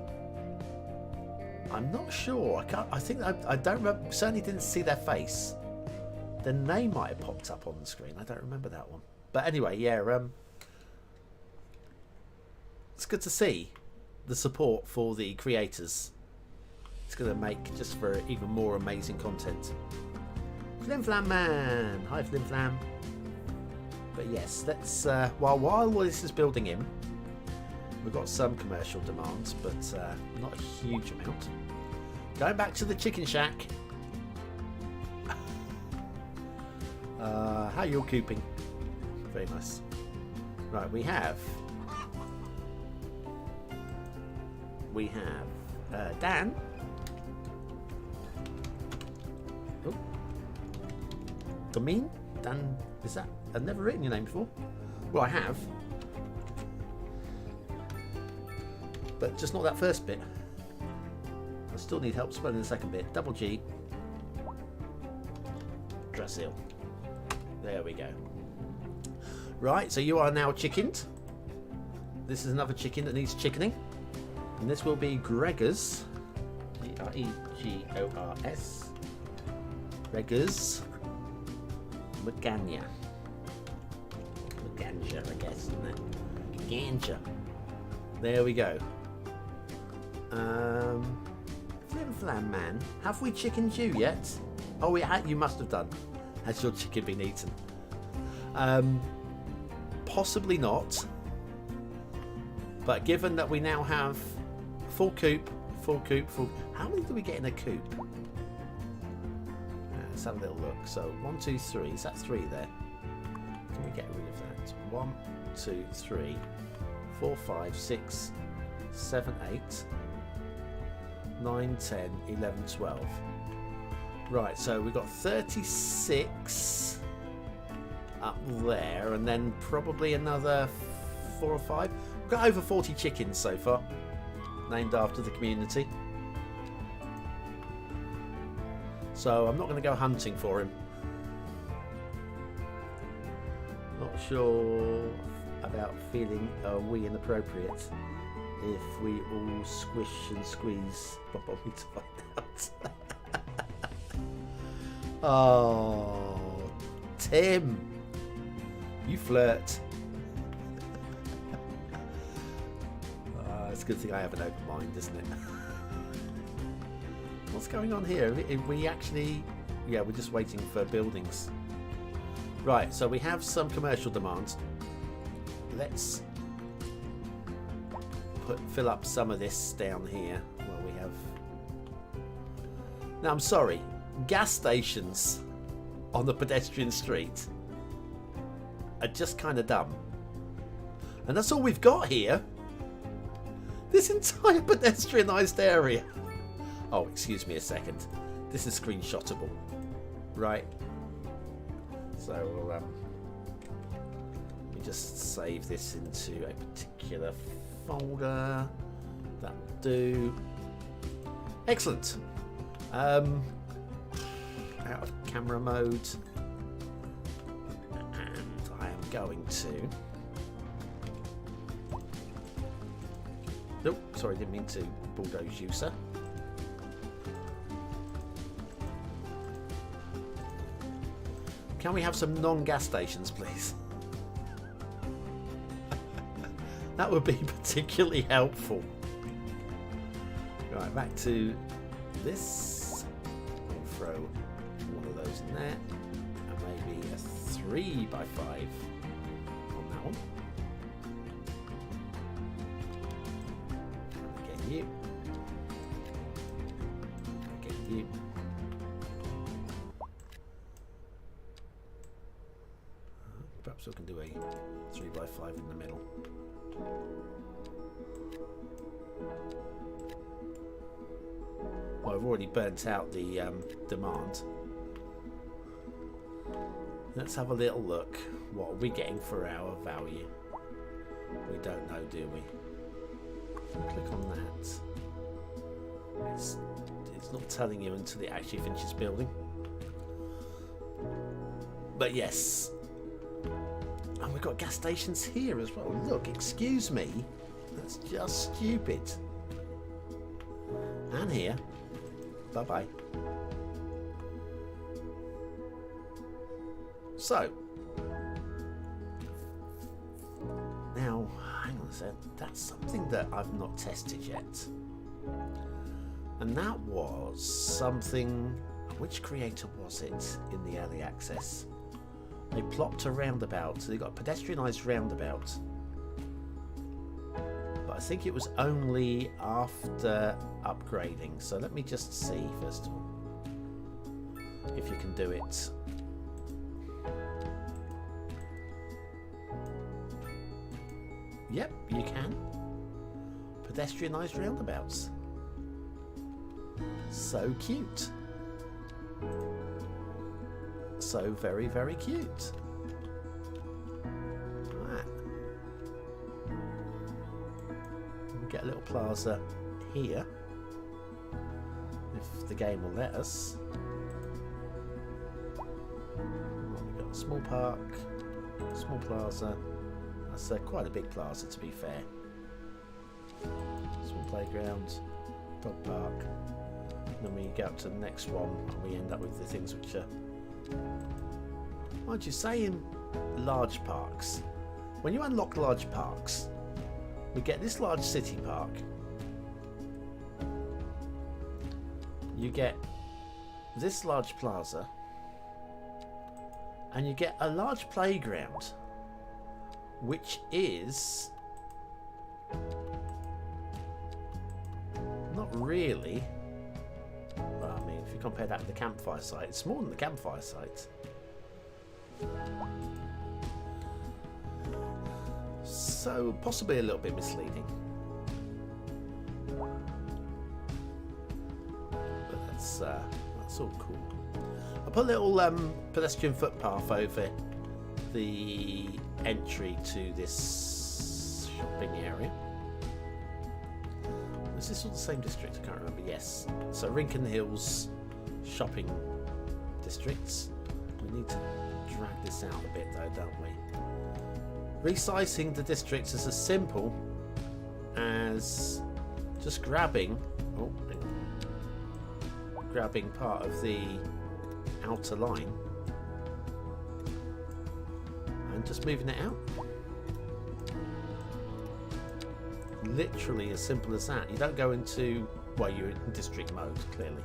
I'm not sure. I don't remember. Certainly didn't see their face. Their name might have popped up on the screen. I don't remember that one. But anyway, yeah. It's good to see the support for the creators. It's going to make just for even more amazing content. Flim Flam Man. Hi, Flim Flam. But yes, let's while this is building in, we've got some commercial demands, but not a huge amount. Going back to the chicken shack. How you're cooping? Very nice. Right, we have Dan. Oh, Damin? Dan, is that? I've never written your name before. Well, I have, but just not that first bit. I still need help spelling the second bit. Double G. Brazil. There we go. Right, so you are now chickened. This is another chicken that needs chickening. And this will be Gregors. Gregors. Gregors. Magania. Ganja, I guess, isn't it? Ganja. There we go. Flim Flam Man, have we chickened you yet? Oh, you must have done. Has your chicken been eaten? Possibly not. But given that we now have full coop. How many do we get in a coop? Let's have a little look. So 1, 2, 3. Is that 3 there? Can we get rid of that? 1, 2, 3, 4, 5, 6, 7, 8, 9, 10, 11, 12. Right, so we've got 36 up there, and then probably another 4 or 5. We've got over 40 chickens so far, named after the community. So I'm not going to go hunting for him. Not sure about feeling we inappropriate if we all squish and squeeze BonBonB to find out. Oh, Tim, you flirt. It's a good thing I have an open mind, isn't it? What's going on here? We actually, yeah, we're just waiting for buildings. Right, so we have some commercial demands. Let's fill up some of this down here. Well, we have. Now, I'm sorry, gas stations on the pedestrian street are just kind of dumb, and that's all we've got here. This entire pedestrianised area. Oh, excuse me a second. This is screenshotable, right? So we'll let me just save this into a particular folder. That'll do. Excellent. Out of camera mode, and I am going to. Nope, sorry, didn't mean to bulldoze you, sir. Can we have some non-gas stations, please? That would be particularly helpful. Right, back to this. We'll throw one of those in there. And maybe a 3 by 5 on that one. Again, you. Again, you. Perhaps we can do a 3 by 5 in the middle. Well, I've already burnt out the demand. Let's have a little look. What are we getting for our value? We don't know, do we? Click on that. It's not telling you until it actually finishes building. But yes. And we've got gas stations here as well. Look, excuse me. That's just stupid. And here. Bye-bye. So. Now, hang on a sec. That's something that I've not tested yet. And that was something... Which creator was it in the early access? They plopped a roundabout. So they got a pedestrianised roundabout. But I think it was only after upgrading. So let me just see first of all if you can do it. Yep, you can. Pedestrianised roundabouts. So cute. So very, very cute. Right. We get a little plaza here, if the game will let us. We've got a small park, small plaza. That's quite a big plaza, to be fair. Small playground, dog park. Then we go up to the next one, and we end up with the things which are. Mind you, say in large parks, when you unlock large parks, we get this large city park. You get this large plaza, and you get a large playground, which is not really. Well, I mean, if you compare that to the campfire site, it's more than the campfire site. So possibly a little bit misleading, but that's all cool. I put a little pedestrian footpath over the entry to this shopping area. Is this all the same district? I can't remember. Yes. So Rincon Hills shopping districts. We need to drag this out a bit though, don't we? Resizing the districts is as simple as just grabbing grabbing part of the outer line and just moving it out. Literally as simple as that. You don't go into, well, you're in district mode clearly.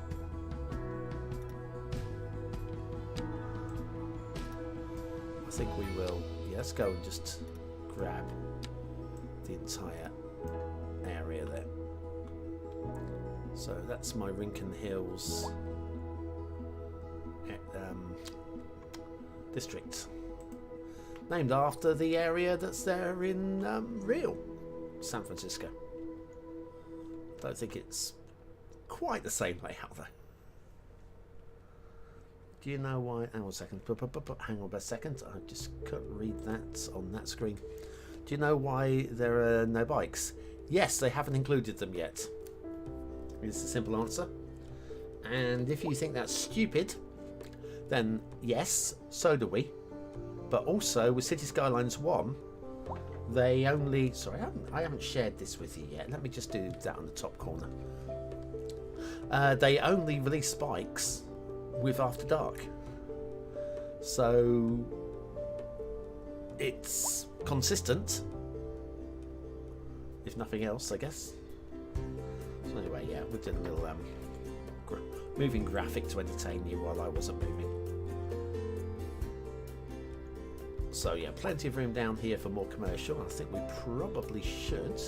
I think we will. Yeah, let's go and just grab the entire area there. So that's my Rincon Hills district, named after the area that's there in real San Francisco. I don't think it's quite the same layout though. Do you know why? Hang on a second. Hang on a second. I just couldn't read that on that screen. Do you know why there are no bikes? Yes, they haven't included them yet. It's a simple answer. And if you think that's stupid, then yes, so do we. But also with Cities Skylines 1, they only... Sorry, I haven't shared this with you yet. Let me just do that on the top corner. They only release bikes with After Dark. So it's consistent, if nothing else, I guess. So anyway, yeah, we did a little moving graphic to entertain you while I wasn't moving. So yeah, plenty of room down here for more commercial. I think we probably should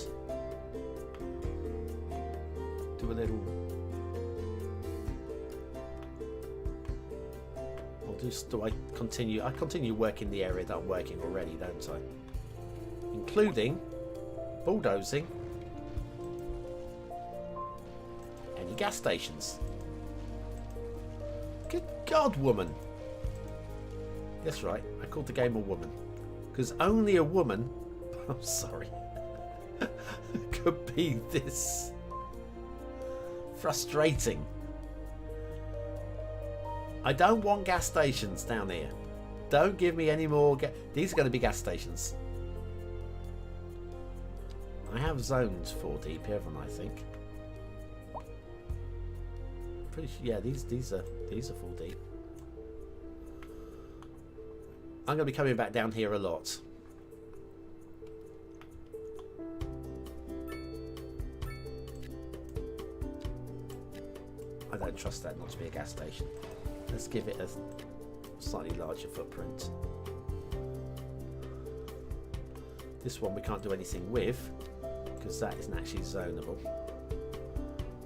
do a little. Do I continue? I continue working the area that I'm working already, don't I? Including bulldozing any gas stations. Good God, woman! That's right. I called the game a woman because only a woman. I'm sorry. Could be this frustrating. I don't want gas stations down here. Don't give me any more. These are going to be gas stations. I have zoned 4 deep, haven't I? Think. Pretty sure. Yeah, these are 4 deep. I'm going to be coming back down here a lot. I don't trust that not to be a gas station. Let's give it a slightly larger footprint. This one we can't do anything with because that isn't actually zonable.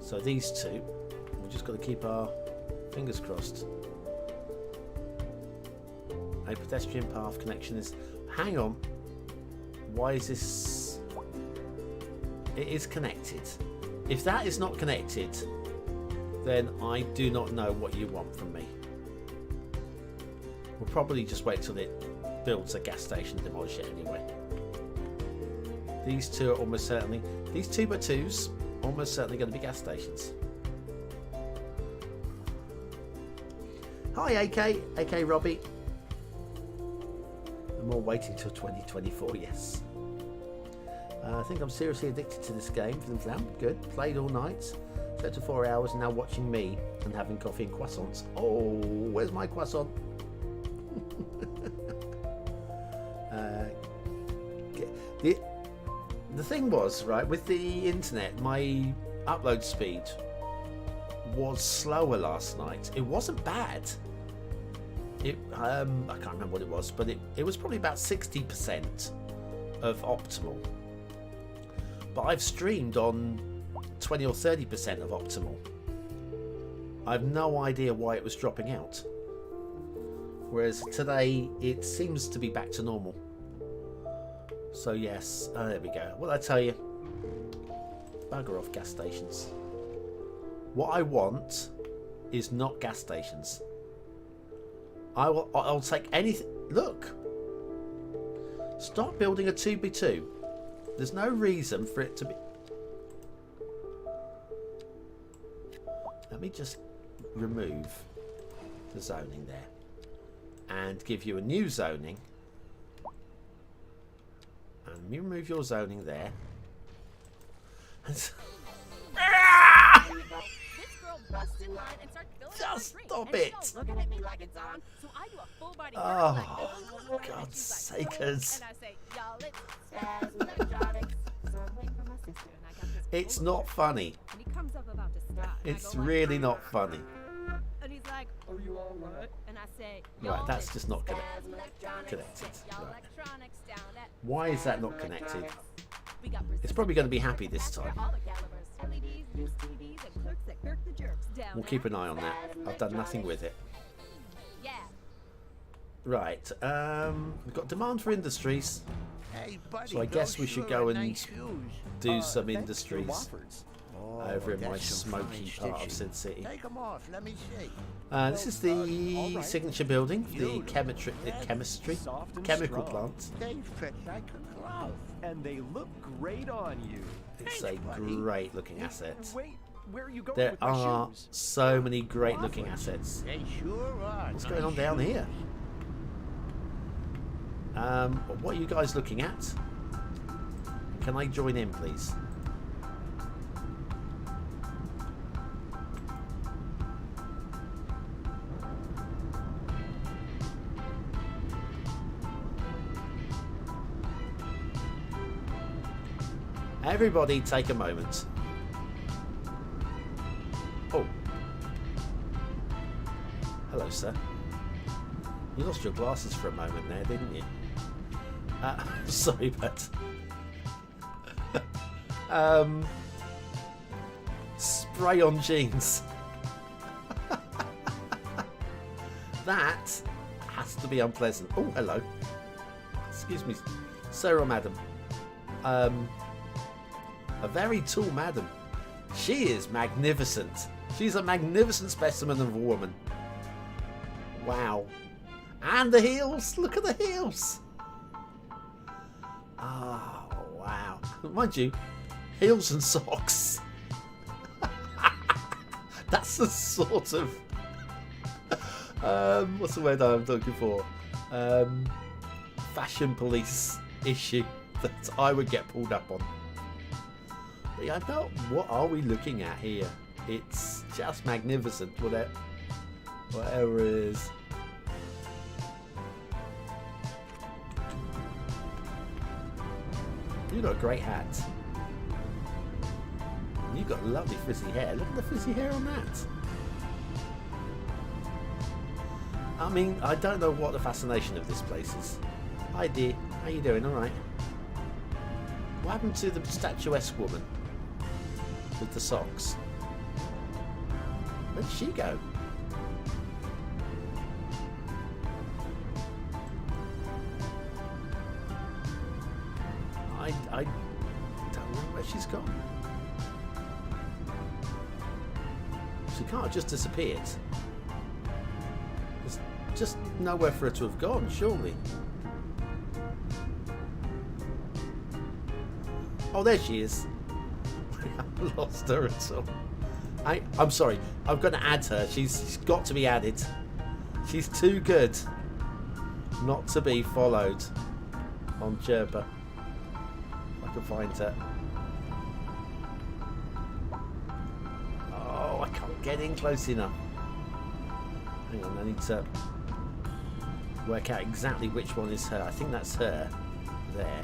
So these two, we've just got to keep our fingers crossed. A pedestrian path connection is... Hang on. Why is this... It is connected. If that is not connected, then I do not know what you want from me. We'll probably just wait till it builds a gas station and demolish it anyway. These two are almost certainly... These 2x2s almost certainly going to be gas stations. Hi AK, AK Robbie. I'm all waiting till 2024, yes. I think I'm seriously addicted to this game. Good. Played all night. Slept for 4 hours and now watching me and having coffee and croissants. Oh, where's my croissant? The thing was, right, with the internet, my upload speed was slower last night. It wasn't bad. I can't remember what it was, but it was probably about 60% of optimal. But I've streamed on 20 or 30% of optimal. I have no idea why it was dropping out. Whereas today it seems to be back to normal. So yes, there we go. What I tell you, bugger off gas stations. What I want is not gas stations. I'll take anything. Look, stop building a 2x2. There's no reason for it to be. Let me just remove the zoning there and give you a new zoning. And you remove your zoning there. And just stop it! Oh, God's sakers. It's not funny. It's really not funny. And he's like, "Are you all right?" And I say, right, that's just not connected. Right. Why is that not connected? It's probably going to be happy this time. We'll keep an eye on that. I've done nothing with it. Right, we've got demand for industries. Hey, buddy, So I guess we should go and nice shoes. do some Thanks for industries Wofford's. over in that's my some smoky fine part of stitching. Sin City. Take 'em off, let me see. This is the signature building for the chemistry, Soft and chemical strong. plant. They fit like a glove. And they look great on you. It's Thanks, a buddy. great looking asset. Wait, where are you going There with my are shoes? so many great looking assets. They sure are. What's nice going on down shoes. here? What are you guys looking at? Can I join in, please? Everybody take a moment. Oh. Hello, sir. You lost your glasses for a moment there, didn't you? Sorry, but... spray on jeans. That has to be unpleasant. Oh, hello. Excuse me, sir or madam. A very tall madam. She is magnificent. She's a magnificent specimen of a woman. Wow. And the heels. Look at the heels. Oh, wow. Mind you, heels and socks. That's the sort of... what's the word I'm looking for? Fashion police issue that I would get pulled up on. But yeah, about what are we looking at here? It's just magnificent, whatever it is. You've got a great hat. You've got lovely frizzy hair. Look at the frizzy hair on that. I mean, I don't know what the fascination of this place is. Hi dear, how you doing? Alright. What happened to the statuesque woman with the socks? Where did she go? I don't know where she's gone. She can't have just disappeared. There's just nowhere for her to have gone, surely. Oh, there she is. I lost her at all. I'm sorry. I'm going to add her. She's got to be added. She's too good not to be followed on Chirper. I can find her. Oh, I can't get in close enough. Hang on, I need to work out exactly which one is her. I think that's her. There.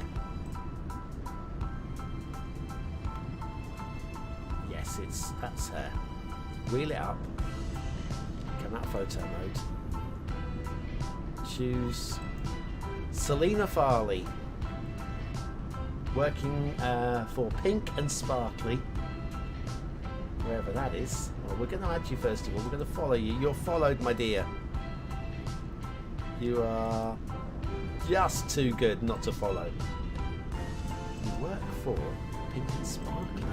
Yes, that's her. Wheel it up. Come out of photo mode. Choose Selena Farley. Working for Pink and Sparkly, wherever that is. Well, we're going to add you first of all. We're going to follow you. You're followed, my dear. You are just too good not to follow. You work for Pink and Sparkly,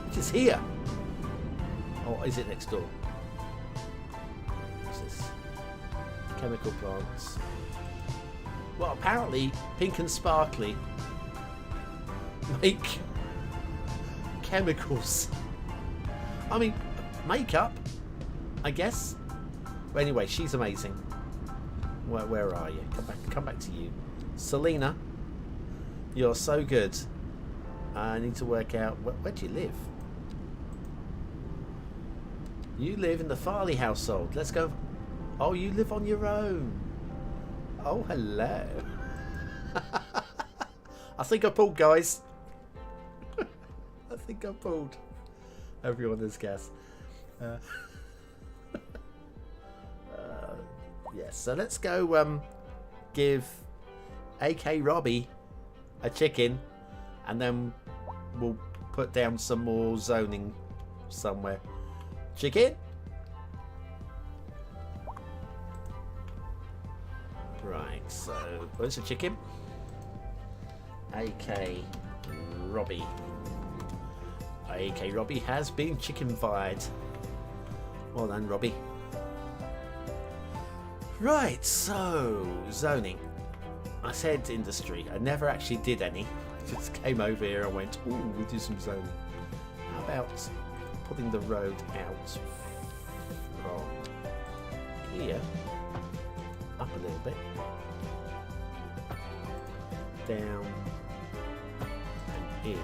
which is here. Or is it next door? What's this? Chemical plants. Well, apparently Pink and Sparkly make chemicals. I mean, makeup, I guess. But anyway, she's amazing. Where are you? Come back to you, Selena. You're so good. I need to work out where do you live. You live in the Farley household. Let's go. Oh, you live on your own. Oh, hello. I think I pulled, guys. I think I pulled. Everyone is gas. Yes, so let's go give AK Robbie a chicken, and then we'll put down some more zoning somewhere. Chicken? Right, so where's the chicken? AK Robbie. AK Robbie has been chicken-fied. Well done, Robbie. Right, so zoning. I said industry. I never actually did any. Just came over here and went, ooh, we'll do some zoning. How about putting the road out from here up a little bit, down and in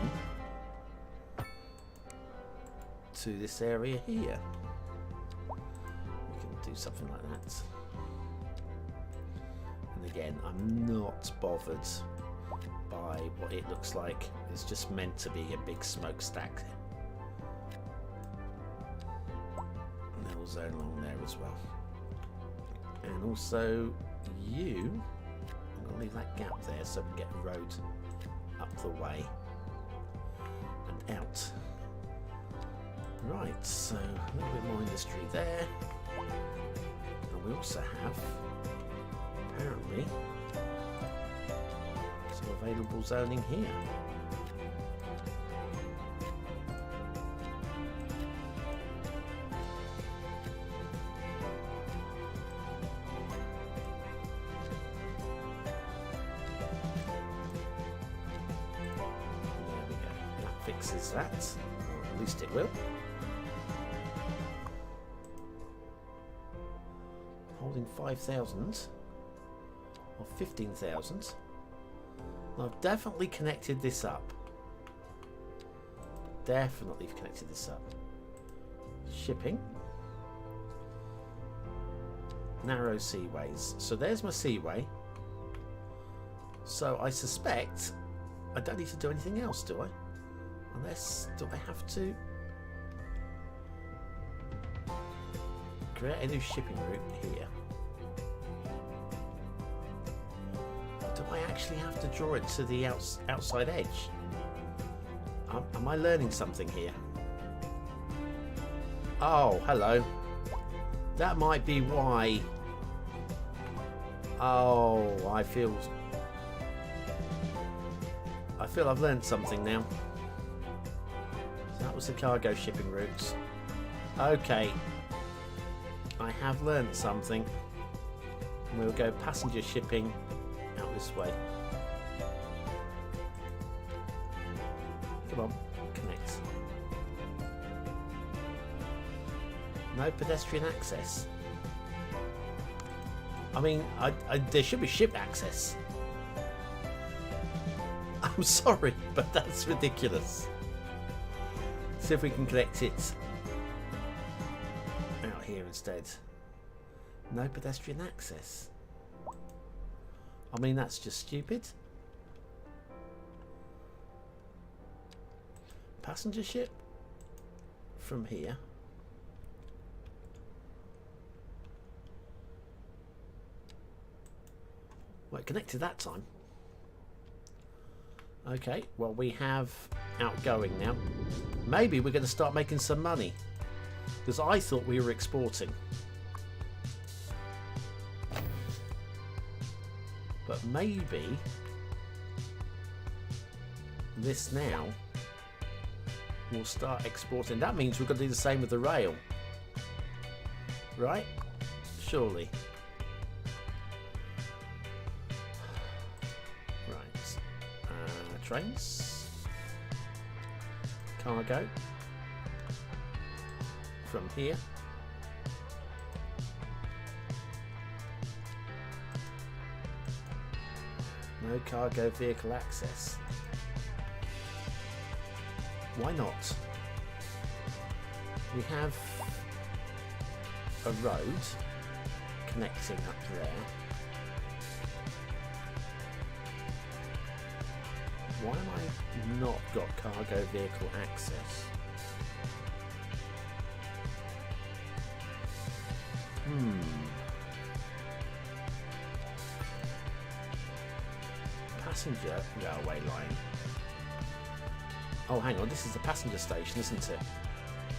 to this area here. We can do something like that. And again, I'm not bothered by by what it looks like. It's just meant to be a big smokestack. Little zone along there as well. And also you, I'm going to leave that gap there so we can get a road up the way and out. Right, so a little bit more industry there. And we also have, apparently, some available zoning here. There we go. That fixes that, or at least it will. Holding 5,000 or 15,000. I've definitely connected this up. Definitely connected this up. Shipping. Narrow seaways. So there's my seaway. So I suspect I don't need to do anything else, do I? Unless, do I have to create a new shipping route here? Do I actually have to draw it to the outside edge? Am I learning something here? Oh, hello. That might be why. Oh, I feel I've learned something now. So that was the cargo shipping routes. Okay. I have learned something. We'll go passenger shipping out this way. Come on, connect. No pedestrian access. I mean, there should be ship access. I'm sorry, but that's ridiculous. See if we can connect it out here instead. No pedestrian access. I mean, that's just stupid. Passenger ship from here. Well, it connected that time. Okay, well, we have outgoing now. Maybe we're going to start making some money, because I thought we were exporting. But maybe this now will start exporting. That means we've got to do the same with the rail. Right? Surely. Right. Trains. Cargo. From here. No cargo vehicle access. Why not? We have a road connecting up there. Why am I not got cargo vehicle access? Passenger railway line. Oh, hang on, this is the passenger station, isn't it?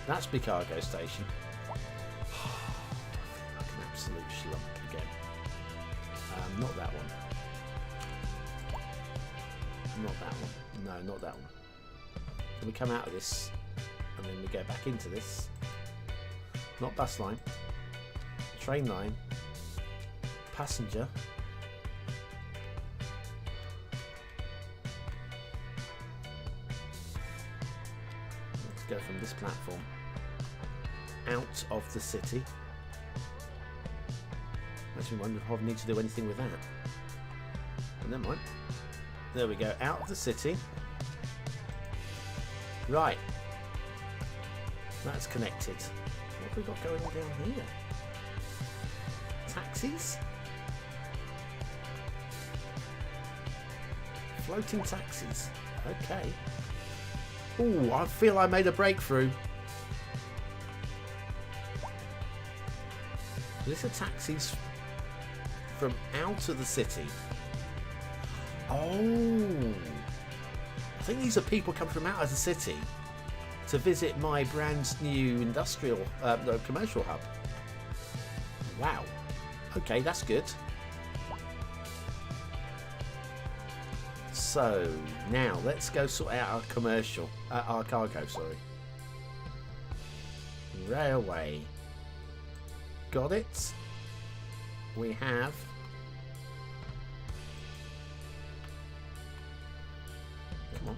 That's the cargo station. Like an absolute schlump again. Not that one. Not that one. No, not that one. Can we come out of this and then we go back into this? Not bus line. Train line. Passenger. Let's go from this platform out of the city. Makes me wonder if I need to do anything with that. But never mind. There we go, out of the city. Right. That's connected. What have we got going on down here? Taxis? Floating taxis. Okay. Ooh, I feel I made a breakthrough. These are taxis from out of the city. Oh. I think these are people coming from out of the city to visit my brand new industrial, commercial hub. Wow. Okay, that's good. So now let's go sort out our commercial, our cargo. Sorry. Railway. Got it. We have. Come on.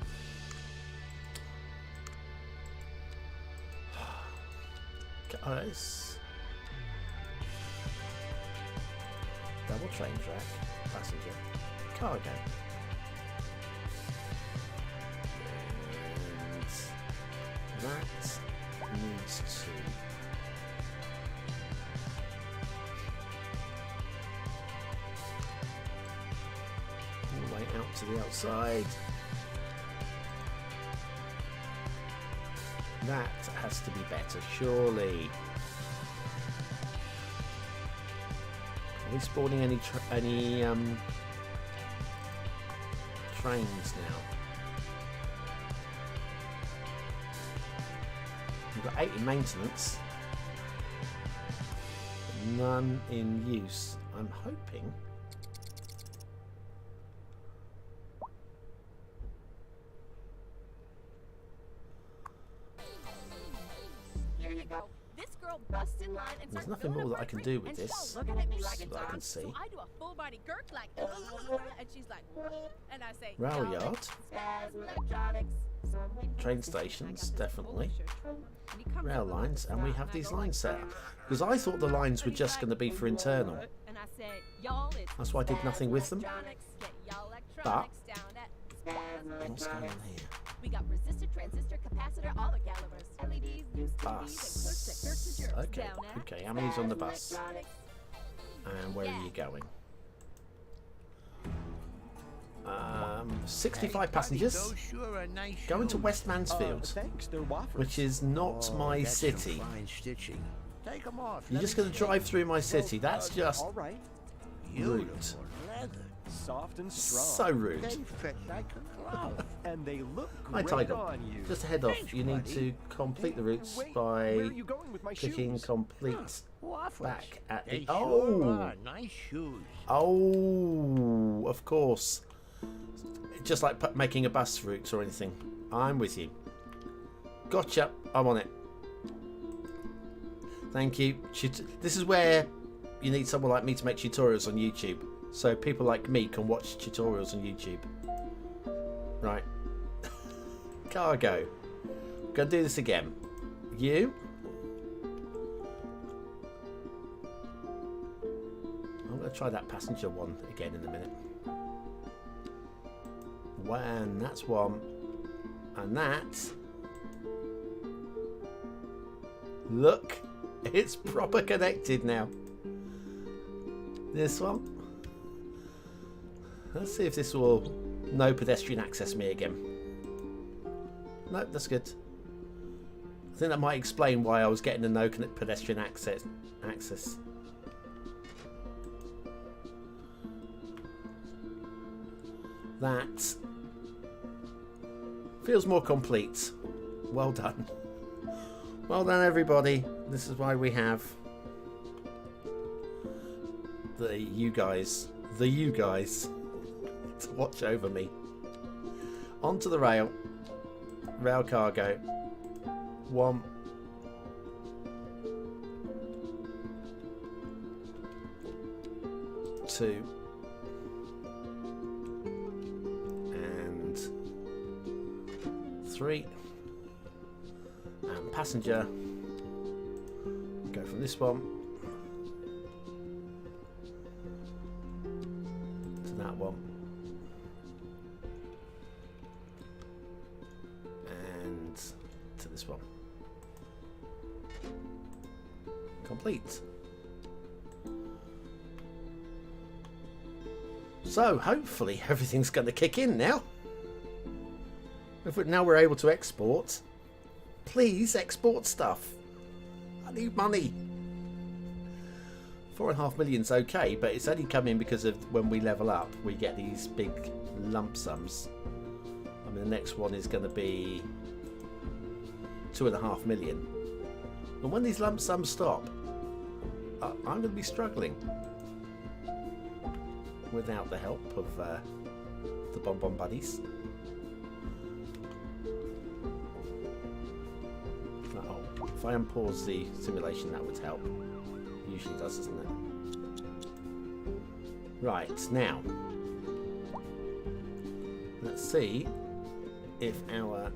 Guys. Double train track. Passenger. Cargo. And that needs to. All the way out to the outside. That has to be better, surely. Are we spawning any trains now? We've got 8 in maintenance, none in use. I'm hoping. There's nothing more that I can do with this that I can see. So I do a full body gurk like, and she's like, and I say, Rail yard, train stations, definitely, rail lines, and we have these lines set up. Because I thought the lines were just going to be for internal. That's why I did nothing with them. But what's going on here? We got resistor, transistor, capacitor, all the calibers, LEDs, new Bus. Okay, okay. How many's on the bus? And where are you going? 65 passengers. Going to West Mansfield, which is not my city. You're just going to drive through my city. That's just rude. Soft and strong. So rude. They fit like a glove. And they look Hi, great Tiger. on you. Just to head off, you need to complete the routes Wait, by where are you going with my clicking shoes? complete Waffles. back at They the. sure Oh! are nice shoes. Oh, of course. Just like making a bus route or anything. I'm with you. Gotcha. I'm on it. Thank you. This is where you need someone like me to make tutorials on YouTube. So people like me can watch tutorials on YouTube. Right. Cargo. Gonna do this again. You. I'm gonna try that passenger one again in a minute. And that's one. And that. Look, it's proper connected now. This one. Let's see if this will no pedestrian access me again. Nope, that's good. I think that might explain why I was getting a no pedestrian access. That feels more complete. Well done. Well done, everybody. This is why we have you guys to watch over me. Onto the rail cargo. 1, 2, and 3, and passenger. Go from this one to that one, and to this one. Complete. So hopefully everything's going to kick in now. Now we're able to export. Please export stuff. I need money. 4.5 million's okay, but it's only coming because of when we level up, we get these big lump sums. I mean, the next one is going to be 2.5 million. And when these lump sums stop, I'm going to be struggling without the help of the BonBon buddies. Oh, if I unpause the simulation, that would help. Usually does, doesn't it? Right, now let's see if our...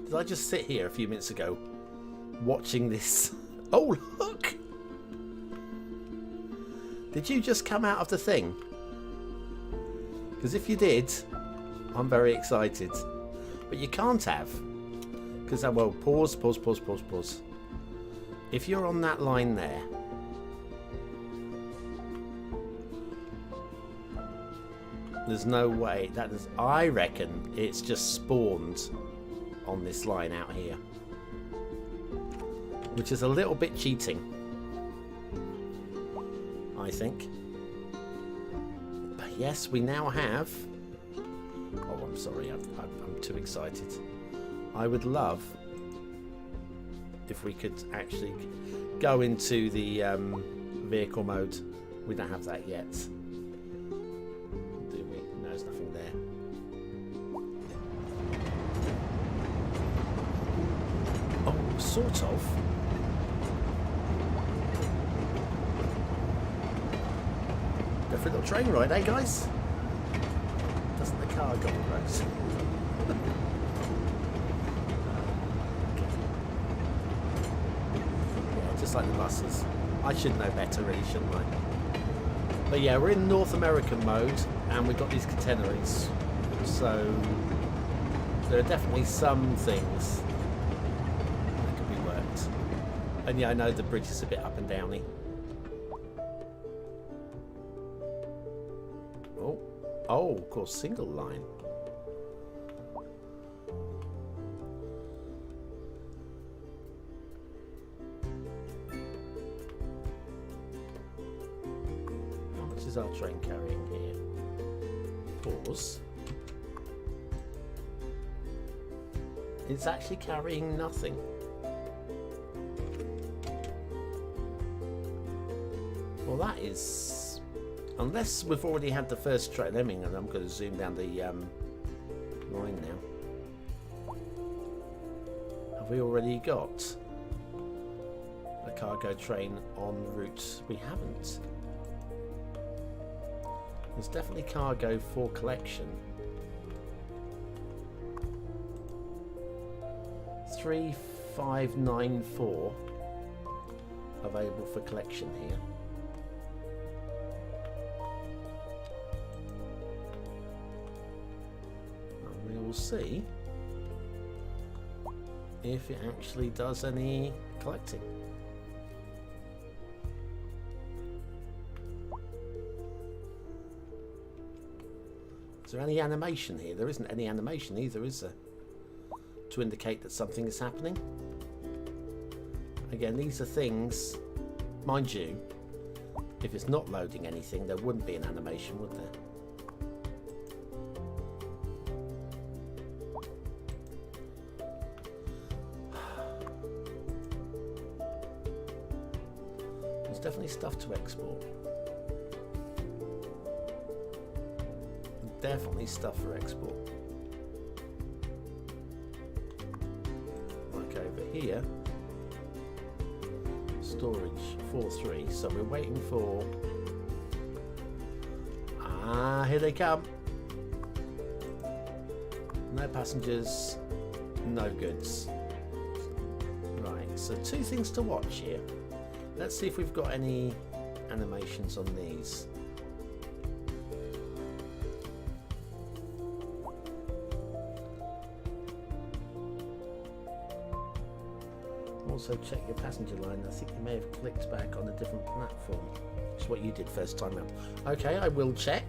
Did I just sit here a few minutes ago watching this? Oh, look! Did you just come out of the thing? Because if you did, I'm very excited. But you can't have. Because, well, pause. If you're on that line there, there's no way. That is, I reckon it's just spawned on this line out here. Which is a little bit cheating, I think. But yes, we now have... Oh, I'm sorry, I'm too excited. I would love if we could actually go into the vehicle mode. We don't have that yet, do we? No, there's nothing there. Oh, sort of. Go for a little train ride, eh, guys? Doesn't the car go on the roads? Just like the buses. I should know better, really, shouldn't I? But yeah, we're in North American mode, and we've got these catenaries. So there are definitely some things that could be worked. And yeah, I know the bridge is a bit up and downy. Oh, of course, single line. Is our train carrying here? Pause. It's actually carrying nothing. Well, that is... Unless we've already had the first train. I mean, and I'm going to zoom down the line now. Have we already got a cargo train en route? We haven't. There's definitely cargo for collection. 3594 available for collection here. And we will see if it actually does any collecting. Is there any animation here? There isn't any animation either, is there? To indicate that something is happening. Again, these are things, mind you, if it's not loading anything, there wouldn't be an animation, would there? There's definitely stuff to export. Definitely stuff for export. Like over here, storage 4.3. So we're waiting for. Ah, here they come. No passengers, no goods. Right, so two things to watch here. Let's see if we've got any animations on these. also check your passenger line. I think you may have clicked back on a different platform. It's what you did first time round. Okay, I will check.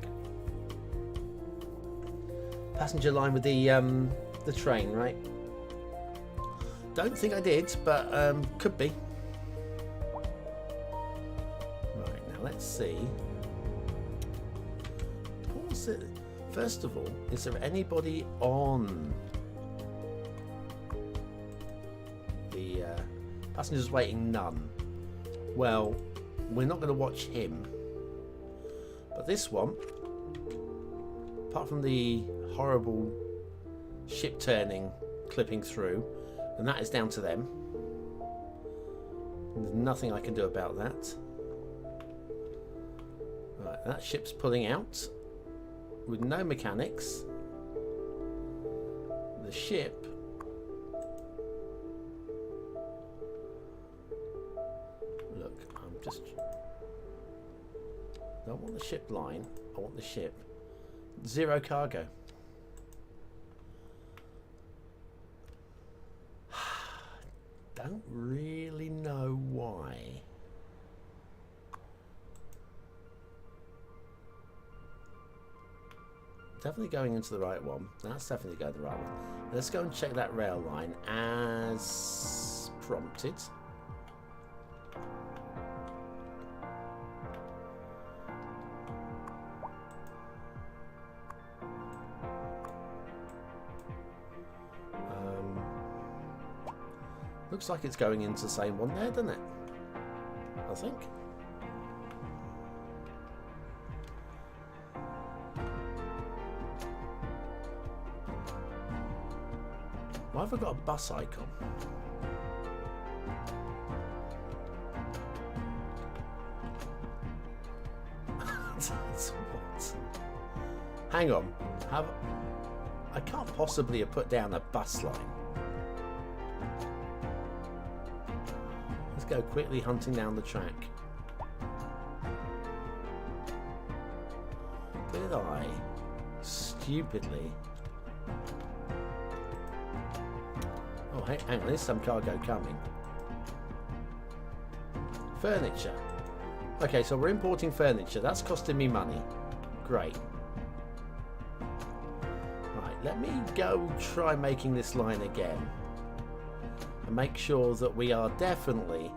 Passenger line with the train, right? Don't think I did, but could be. Right, now let's see. What's it? First of all, is there anybody on the passengers waiting? None. Well, we're not going to watch him. But this one, apart from the horrible ship turning, clipping through, and that is down to them. There's nothing I can do about that. Right, that ship's pulling out with no mechanics. The ship don't want the ship line, I want the ship. Zero cargo. Don't really know why. Definitely going into the right one. That's definitely going to the right one. Let's go and check that rail line as prompted. Looks like it's going into the same one there, doesn't it? I think. Why have I got a bus icon? That's what? Hang on. I can't possibly have put down a bus line. Let's go quickly hunting down the track. Did I stupidly? Oh, hang on, there's some cargo coming. Furniture. Okay, so we're importing furniture. That's costing me money. Great. Right, let me go try making this line again. And make sure that we are definitely...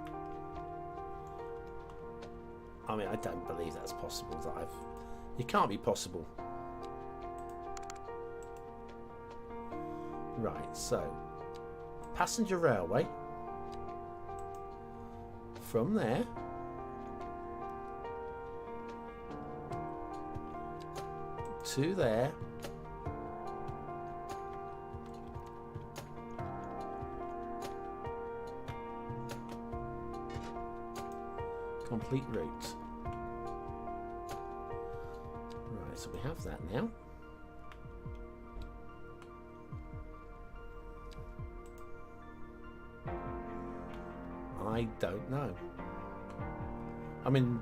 I mean, I don't believe that's possible. It can't be possible. Right, so... passenger railway. From there... to there. Complete route. Right, so we have that now. I don't know. I mean,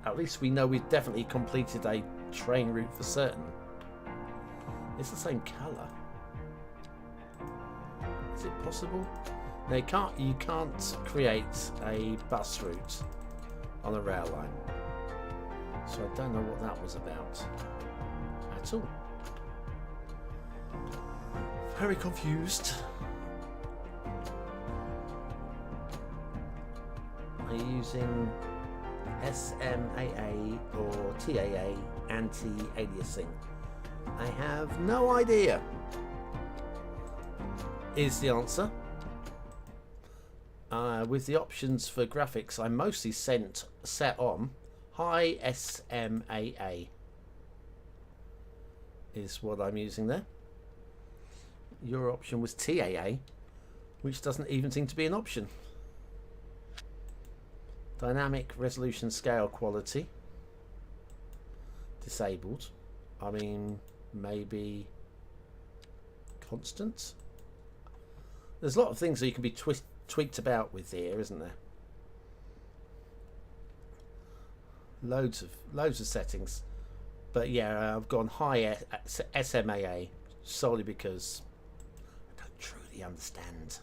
at least we know we've definitely completed a train route for certain. It's the same colour. Is it possible? No, you can't create a bus route on a rail line. So I don't know what that was about at all. Very confused. Are you using SMAA or TAA anti-aliasing? I have no idea, is the answer. With the options for graphics, I mostly set on high SMAA is what I'm using there. Your option was TAA, which doesn't even seem to be an option. Dynamic resolution scale quality disabled. I mean, maybe constant. There's a lot of things that you can be tweaked about with here, isn't there? Loads of settings, but yeah, I've gone high SMAA solely because I don't truly understand.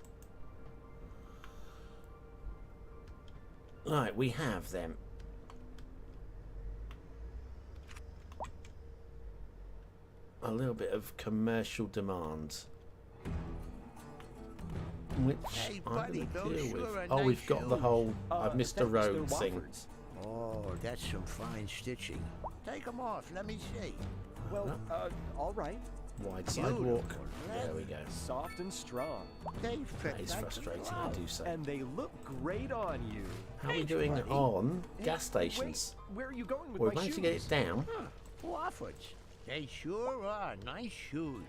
Right, we have them. A little bit of commercial demand. Which Hey, I'm buddy, going to those deal with. sure are Oh, nice we've got the shoes. whole I've missed a thanks, they're road thing. Wofford's. Oh, that's some fine stitching. Take them off, let me see. Well, all right. Wide sidewalk. Beautiful. There we go. Soft and strong. They fit That is like a frustrating, I glove. do say. And they look great on you. How are we doing buddy. on gas stations? Wait, where are you going with Well, my we managed shoes? to get it down. Huh, Wofford's. They sure are nice shoes.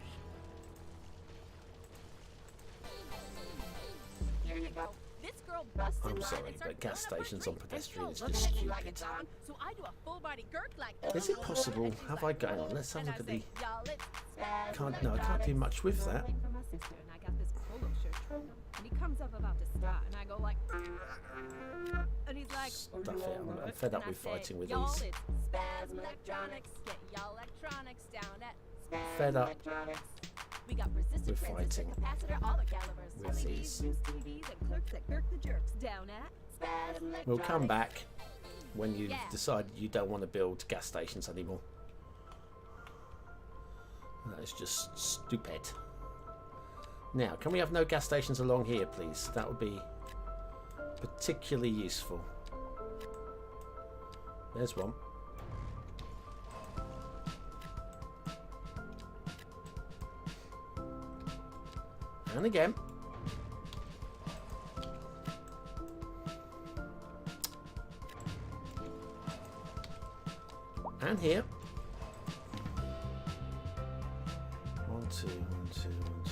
Here you go. This girl busts I'm in line sorry, and but starts gas filling up my stations on drink, and pedestrians still is just looking at me like stupid. it's on, so I do a full body gurk like. Is it possible? And she's Have I like, got? Hang on, let's have a and look I at say, the. y'all, it's Can't no, I can't do much with that. From my sister, and I got this polo shirt turned on, and he comes up about to start, and I go like, and he's like, Stuff it. I'm fed up and I with say, fighting with y'all, these. it's Spasm Electronics. Get y'all electronics down at Spasm Fed up Electronics. We got resistor, with transistor, fighting capacitor, all the calibers, with LEDs, these. loose TVs, and clerks that Kirk the Jerks down at Spasm Electronics. We'll come back when you Yeah. decide you don't want to build gas stations anymore. That is just stupid. Now, can we have no gas stations along here, please? That would be particularly useful. There's one. And again. And here. 1, 2, 1, 2, 1, 2.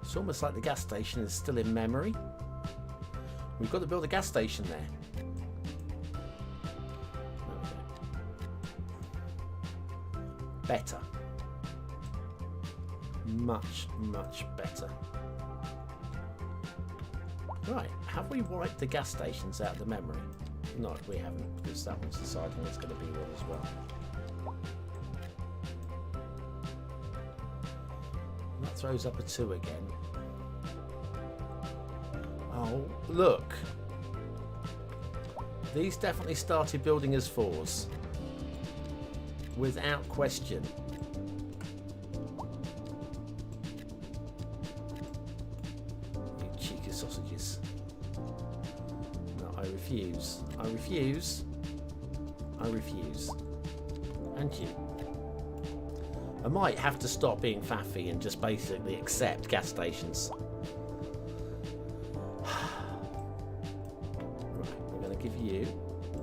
It's almost like the gas station is still in memory. We've got to build a gas station there. Better. Much, much better. Right, have we wiped the gas stations out of the memory? No, we haven't, because that one's deciding it's going to be one as well. That throws up a 2 again. Oh, look. These definitely started building as 4s. Without question. You cheeky sausages. No, I refuse. I refuse. I refuse. And you. I might have to stop being faffy and just basically accept gas stations. Right, we're going to give you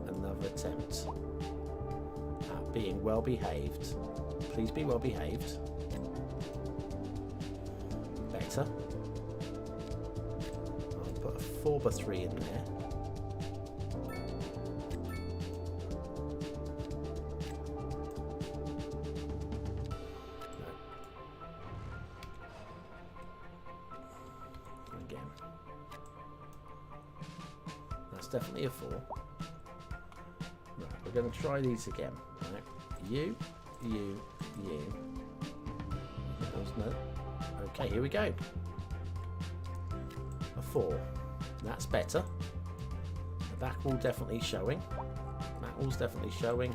another attempt at being well behaved. Please be well behaved. Better. I'll put a 4x3 in there. Again. That's definitely a 4. Right, we're going to try these again. Right. You. No. Okay, here we go. A 4. That's better. The back wall definitely showing. Back wall's definitely showing.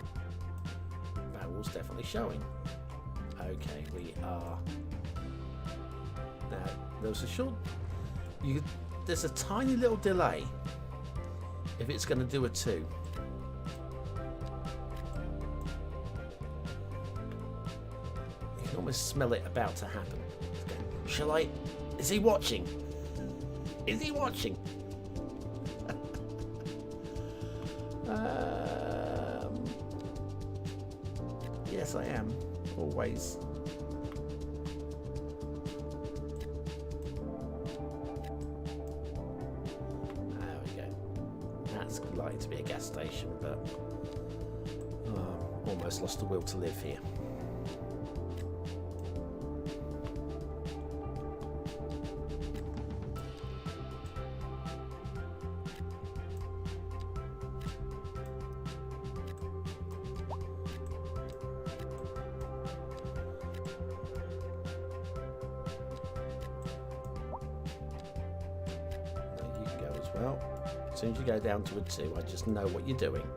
Back wall's definitely showing. Okay, we are. Now, there was a short. There's a tiny little delay if it's going to do a 2. You can almost smell it about to happen. Shall I? Is he watching? Is he watching? Yes, I am. Always. There we go. That's likely to be a gas station, but almost lost the will to live here. Well, as soon as you go down to a 2, I just know what you're doing.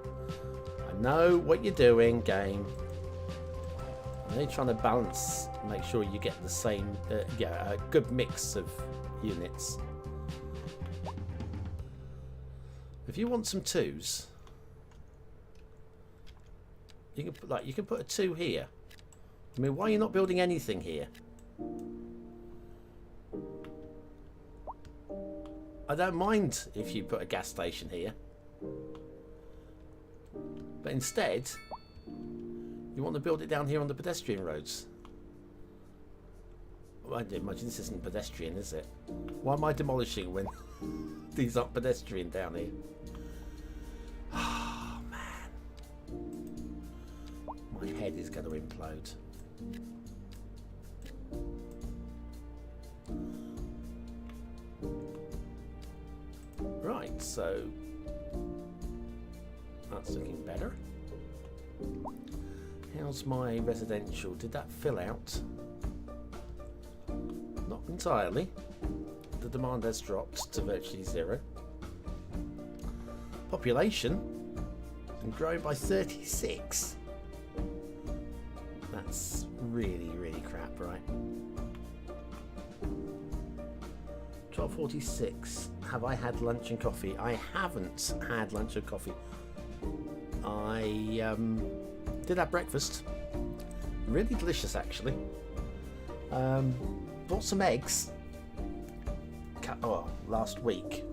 I know what you're doing, game. I'm only trying to balance, make sure you get the same, a good mix of units. If you want some 2s, you can put you can put a 2 here. I mean, why are you not building anything here? I don't mind if you put a gas station here, but instead you want to build it down here on the pedestrian roads. Well, I do imagine this isn't pedestrian, is it? Why am I demolishing when these aren't pedestrian down here? Oh man, my head is going to implode. Right, so that's looking better. How's my residential? Did that fill out? Not entirely. The demand has dropped to virtually 0. Population and grown by 36. That's really, really crap, right? 12:46. Have I had lunch and coffee? I haven't had lunch and coffee. I did have breakfast. Really delicious, actually. Bought some eggs. Last week.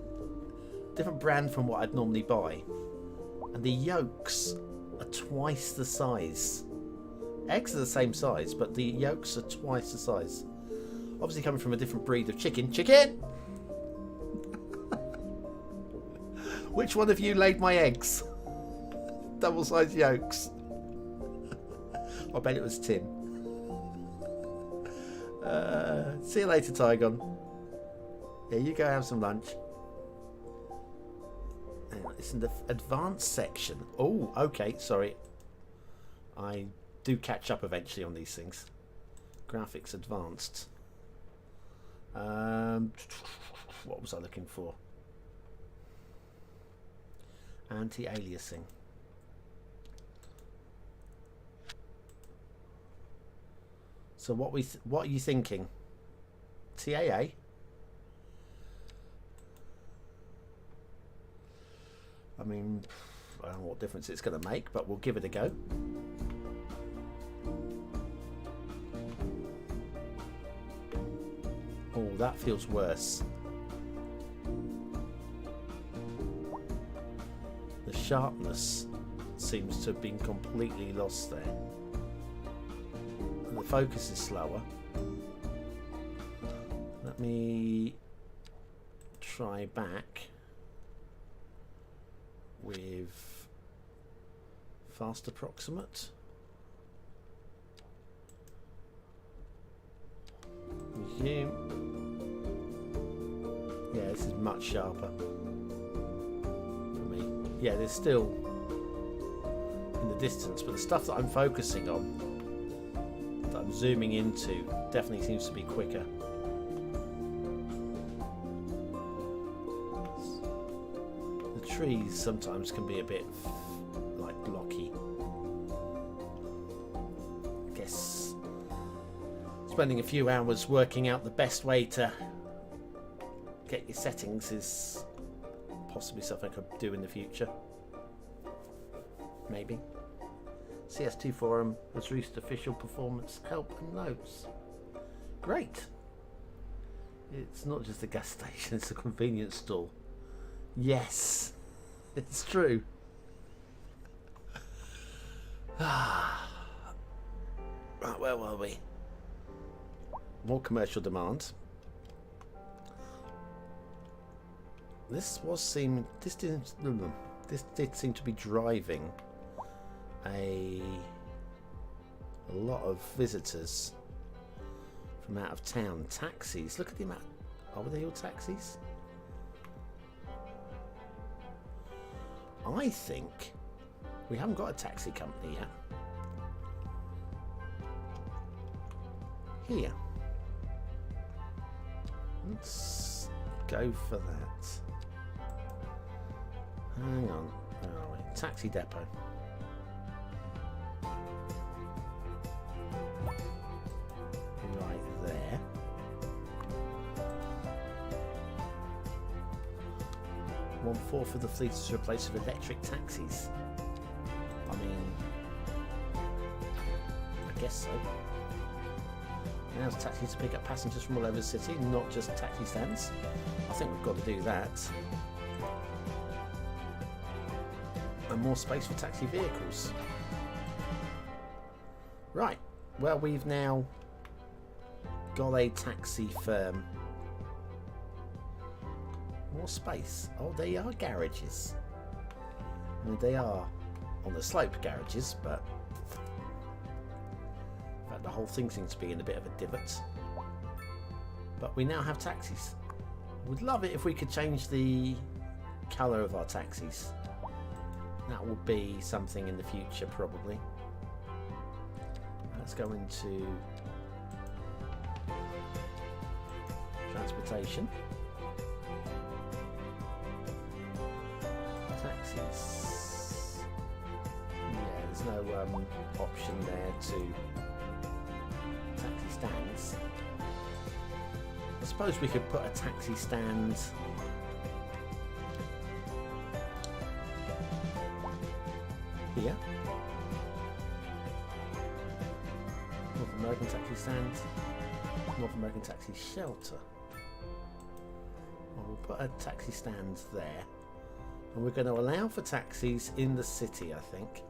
Different brand from what I'd normally buy. And the yolks are twice the size. Eggs are the same size, but the yolks are twice the size. Obviously coming from a different breed of chicken. Chicken! Which one of you laid my eggs? Double sized yolks. I bet it was Tim. See you later, Tygon. Yeah, you go have some lunch. Hang on, it's in the advanced section. Oh, okay, sorry. I do catch up eventually on these things. Graphics advanced. What was I looking for? Anti-aliasing. So what are you thinking? TAA? I mean, I don't know what difference it's going to make, but we'll give it a go. Oh, that feels worse. The sharpness seems to have been completely lost there. And the focus is slower. Let me try back with fast approximate. Resume. Yeah, this is much sharper for me. Yeah, there's still in the distance, but the stuff that I'm focusing on, that I'm zooming into, definitely seems to be quicker. The trees sometimes can be a bit like blocky. I guess spending a few hours working out the best way to get your settings is possibly something I could do in the future. Maybe. CS2 forum has released official performance help and notes. Great. It's not just a gas station, it's a convenience store. Yes, it's true. Right, where were we? More commercial demand. This did seem to be driving a lot of visitors from out of town. Taxis. Look at the amount. Were they all taxis? I think we haven't got a taxi company yet. Here. Let's go for that. Hang on. Where are we? Taxi depot. Right there. One-fourth of the fleet is replaced with electric taxis. I mean, I guess so. Now it's taxis to pick up passengers from all over the city, not just taxi stands. I think we've got to do that. And more space for taxi vehicles. Right. Well, we've now got a taxi firm. More space. Oh, they are garages. I mean, they are on the slope garages, but in fact, the whole thing seems to be in a bit of a divot. But we now have taxis. Would love it if we could change the colour of our taxis. That will be something in the future, probably. Let's go into transportation. Taxis. Yeah, there's no option there to taxi stands. I suppose we could put a taxi stand here. North American taxi stand. North American taxi shelter. Well, we'll put a taxi stand there. And we're going to allow for taxis in the city, I think.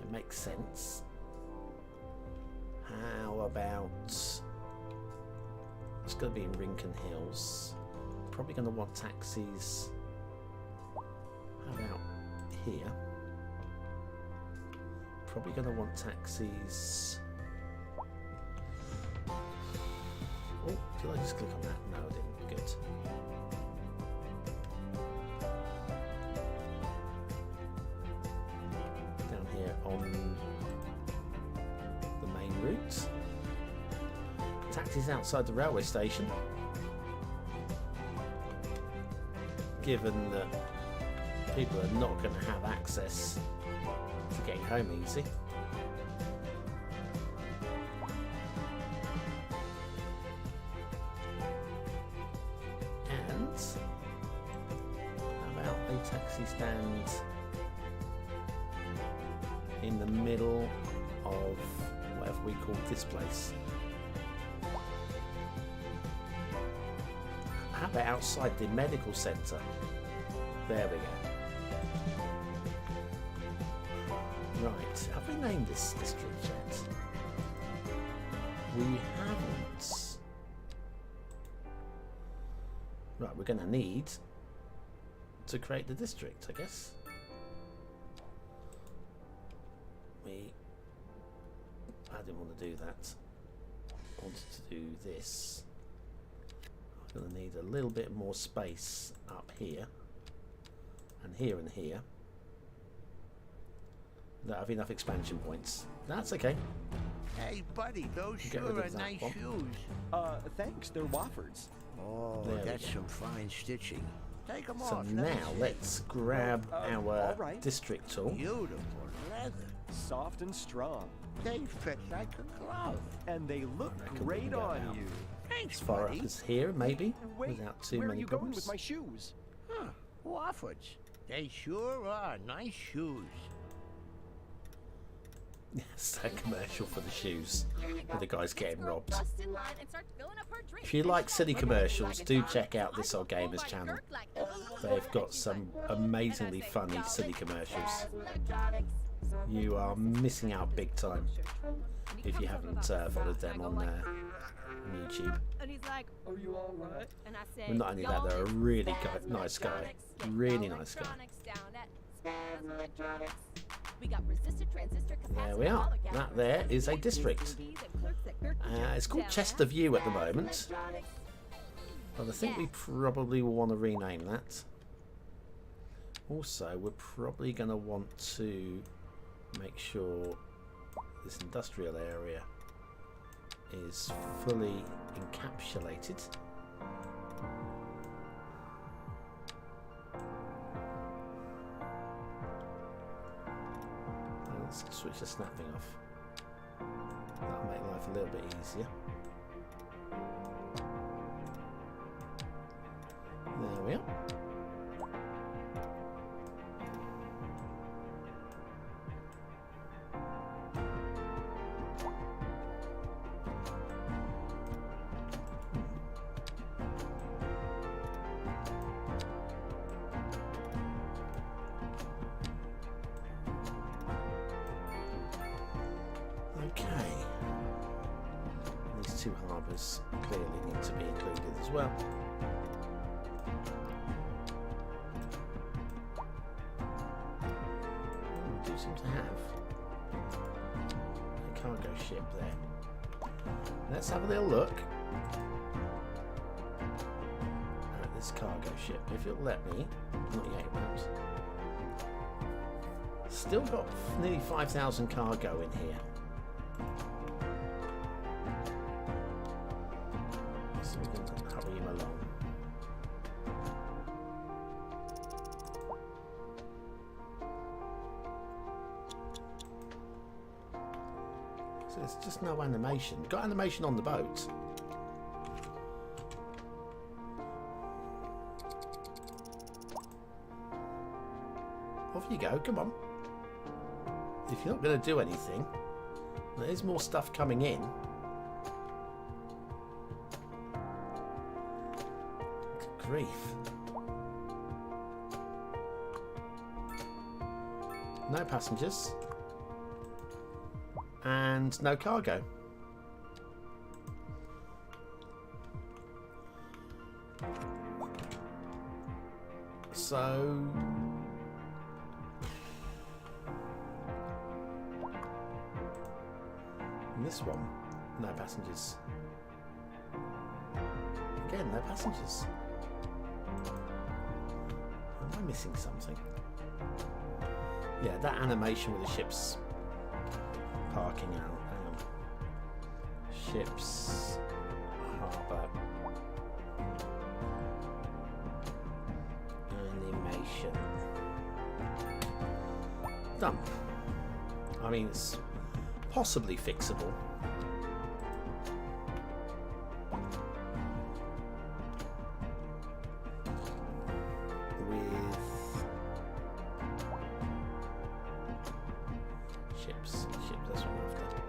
It makes sense. How about... It's going to be in Rincon Hills. Probably going to want taxis... How about here? Probably going to want taxis... Oh, did I just click on that? No, I didn't. Good. Down here on the main route. Taxis outside the railway station. Given that people are not going to have access to getting home easy. And how about a taxi stand in the middle of whatever we call this place? How about outside the medical centre? There we go. Right, have we named this district yet? We haven't. Right, we're going to need to create the district, I guess. I didn't want to do that. I wanted to do this. I'm going to need a little bit more space up here. And here and here. Don't have enough expansion points. That's okay. Hey, buddy, those Get rid sure of are that nice one. shoes. Thanks, they're Woffords. Oh, There we that's go. some fine stitching. Take them So off. let me now see. let's grab our all right. district tool. Beautiful leather. Soft and strong. They fit like a glove. And they look I reckon we great can go on about you. Thanks, As far up buddy. as here, maybe, Wait, without too where many are you going problems. with my shoes? Huh, Woffords. They sure are nice shoes. Yes, that commercial for the shoes, where the guy's getting robbed. Bust in line and start filling up her drink. If you like silly commercials, do check out This Old Gamer's channel. They've got some amazingly funny silly commercials. You are missing out big time if you haven't followed them on YouTube. And he's like, Are you all right? and I said, Well, not only that, they're a really nice guy. Really nice guy. We got resistor, transistor, There we are. That there is a district. It's called Chester View at the moment. But I think we probably will want to rename that. Also, we're probably going to want to make sure this industrial area is fully encapsulated. Let's switch the snapping off. That'll make life a little bit easier. There we are. Okay. These two harbours clearly need to be included as well. We do seem to have a cargo ship there. Let's have a little look at this cargo ship. If it'll let me, not yet, it won't. Still got nearly 5,000 cargo in here. So we can hurry him along. So there's just no animation. Got animation on the boat. Off you go, come on. If you're not going to do anything, there's more stuff coming in. Good grief. No passengers. And no cargo. So... this one, no passengers. Again, no passengers. Am I missing something? Yeah, that animation with the ships parking out. Ships harbour animation. Done. I mean, it's possibly fixable. With ships, that's what I'm after.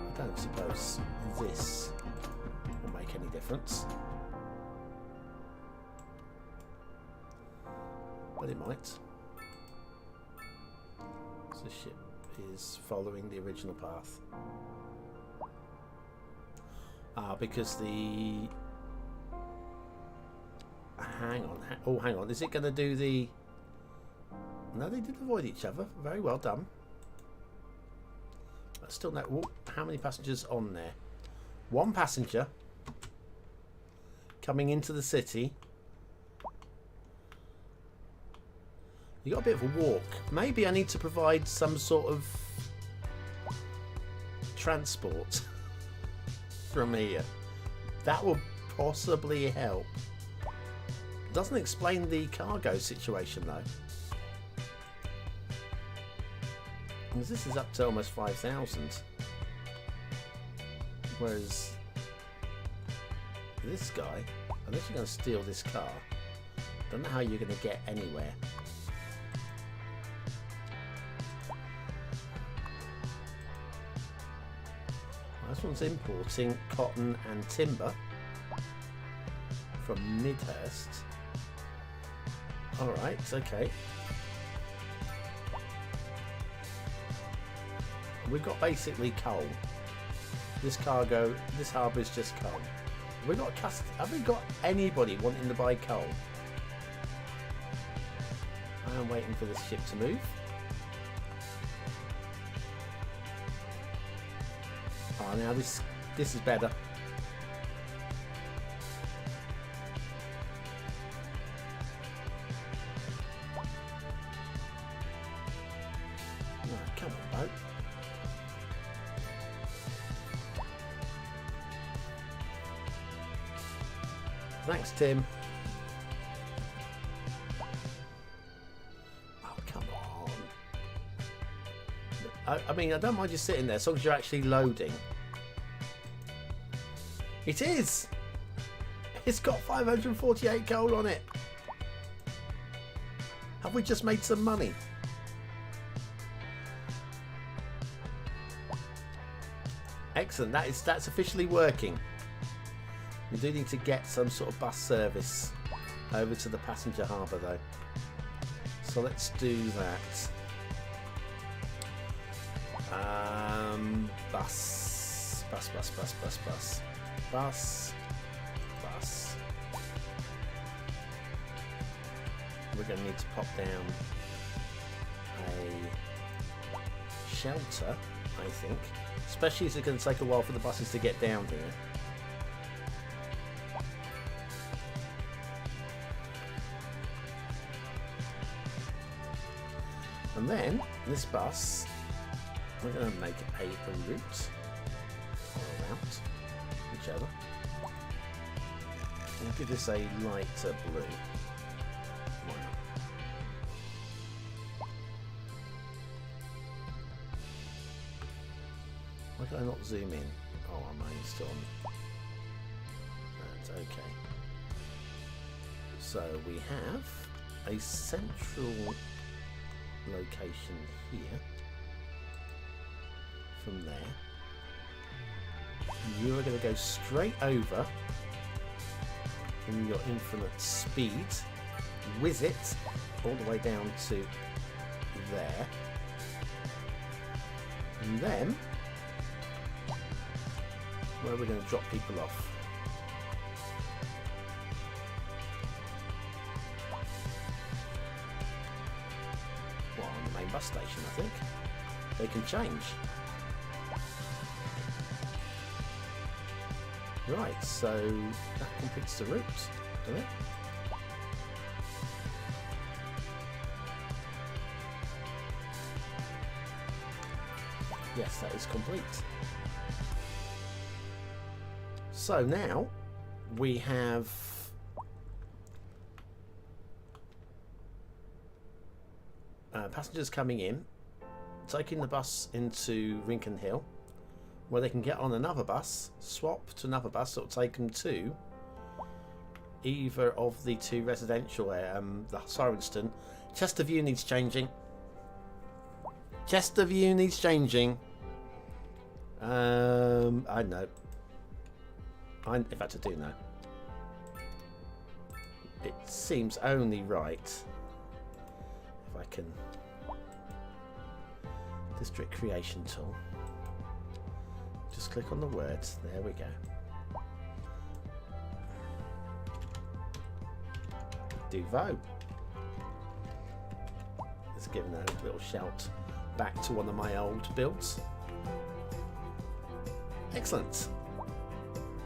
I don't suppose this will make any difference. But it might. So the ship is following the original path. Because the... Hang on. Oh, hang on. Is it going to do the... No, they did avoid each other. Very well done. But still no... Oh, how many passengers on there? One passenger coming into the city. You got a bit of a walk. Maybe I need to provide some sort of transport from here. That will possibly help. Doesn't explain the cargo situation though. Because this is up to almost 5,000. Whereas this guy, unless you're going to steal this car, don't know how you're going to get anywhere. This one's importing cotton and timber from Midhurst. Alright, okay. We've got basically coal. This cargo, this harbour is just coal. Have we got anybody wanting to buy coal? I am waiting for this ship to move. Oh, now this is better. Oh, come on, boat. Thanks, Tim. Oh, come on. I mean, I don't mind you sitting there as long as you're actually loading. It is! It's got 548 gold on it. Have we just made some money? Excellent. That's officially working. We do need to get some sort of bus service over to the passenger harbour though. So let's do that. Bus. We're going to need to pop down a shelter, I think. Especially as it's going to take a while for the buses to get down here. And then, this bus, we're going to make a route, or a route, whichever. We'll give this a lighter blue. Why not? Why can I not zoom in? Oh, I'm only still on. That's okay. So we have a central location here. From there. You are going to go straight over in your infinite speed. Whiz it all the way down to there. And then where we're going to drop people off. Well, on the main bus station, I think. They can change. Right, so that completes the route, doesn't it? Yes, that is complete. So now we have passengers coming in, taking the bus into Rincon Hill, where they can get on another bus, swap to another bus that will take them to either of the two residential, the Sirenston. Chesterview needs changing. Chesterview needs changing. I know. In fact, I do know. It seems only right if I can. District creation tool. Just click on the words. There we go. Duvo. Let's give a little shout back to one of my old builds. Excellent.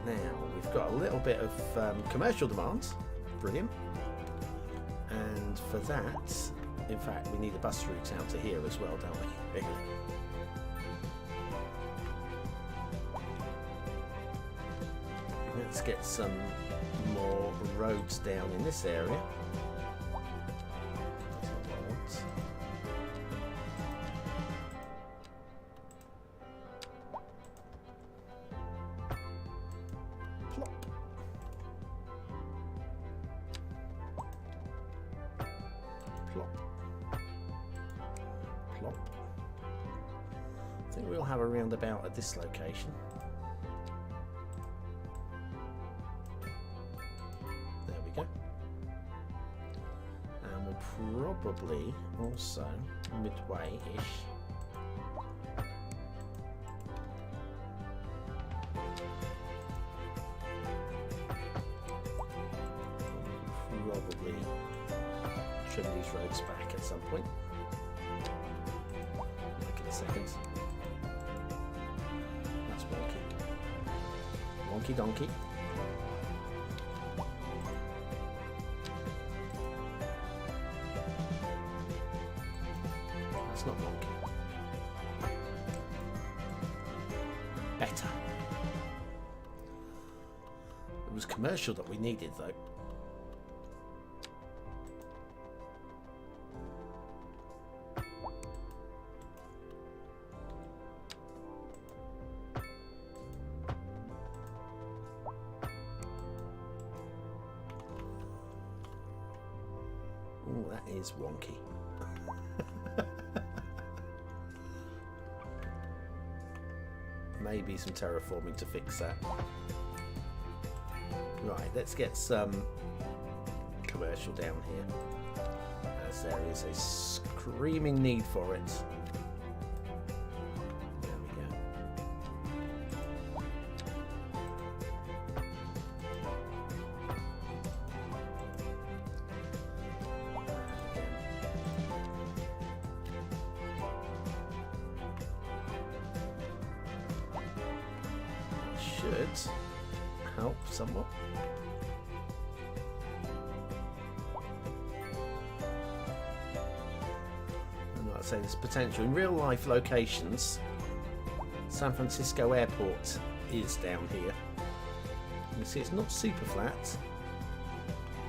Now we've got a little bit of commercial demands. Brilliant. And for that, in fact, we need a bus route out to here as well, don't we? Let's get some more roads down in this area. Plop. Plop. Plop. I think we'll have a roundabout at this location. Probably also midway-ish. Probably trim these roads back at some point. Like in a second. That's wonky. Wonky donkey. Not wonky. Better. It was commercial that we needed, though. Oh, that is wonky. Maybe some terraforming to fix that. Right, let's get some commercial down here, as there is a screaming need for it. There we go. Should help somewhat. And like I say, there's potential in real life locations. San Francisco Airport is down here. You can see it's not super flat,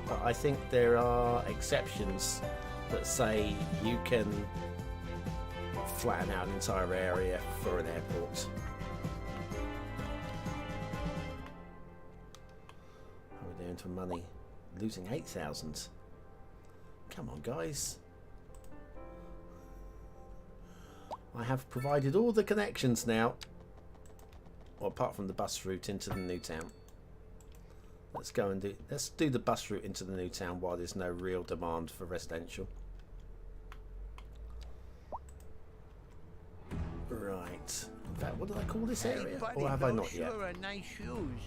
but I think there are exceptions that say you can flatten out an entire area for an airport. For money, losing 8,000. Come on, guys. I have provided all the connections now, well, apart from the bus route into the new town. Let's do the bus route into the new town while there's no real demand for residential. Right. In fact, what did I call this area? Or have I not yet? Sure are nice shoes.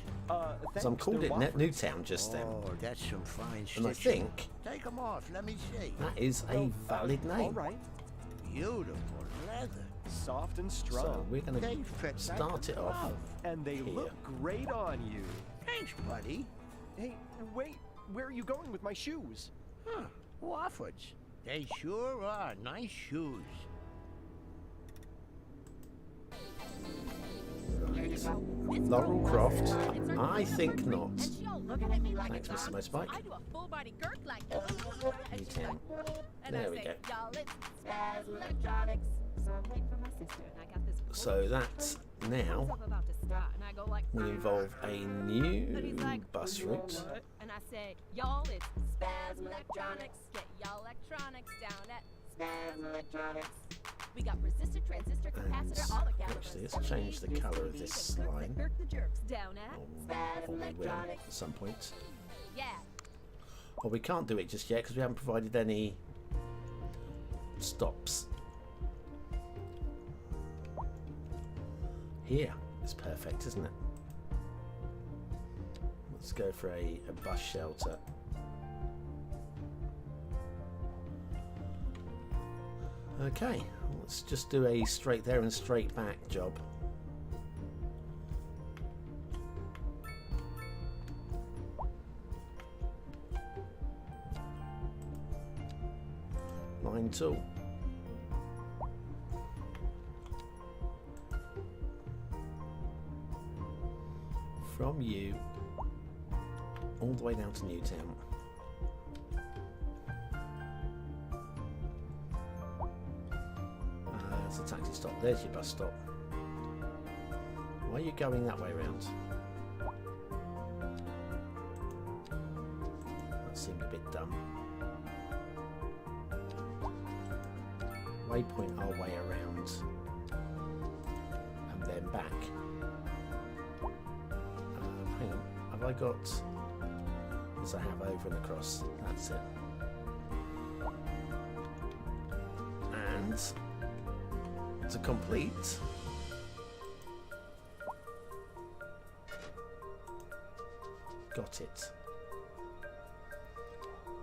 So I'm called it Newtown just then. Oh, that's some fine stitching. And I think Take them off, let me see. that is a valid name. All right. Beautiful leather. Soft and strong. So we're going They to fit start like a it off. glove. And they here. look great on you. Thanks, buddy. Hey, wait. Where are you going with my shoes? Huh, Wofford's. They sure are nice shoes. Laurel Croft? I think not. And she'll look at me like Thanks, it's Mr. obvious. Motorbike. I do a full body Gert like and she's Newtown. like, and There I we say, go. y'all, it's Spaz Electronics. So I'm waiting for my sister, and I got this. So that now Stuff about to start, and I go like, will involve a and he's new like, bus route. and I say, y'all, it's Spaz Electronics. Get y'all electronics down at Spaz Electronics. We got resistor, transistor, capacitor, all the calibers. Actually, let's change the colour of this line. The jerks down at Spaz Or we will Electronics. at some point. Yeah. Well, we can't do it just yet because we haven't provided any stops. Here is perfect, isn't it? Let's go for a bus shelter. Okay, let's just do a straight there and straight back job. Line 2. From you all the way down to Newtown. There's a taxi stop. There's your bus stop. Why are you going that way round? That seemed a bit dumb. Waypoint our way around and then back. Hang on, have I got... Yes, I have over and across. That's it. And to complete, got it.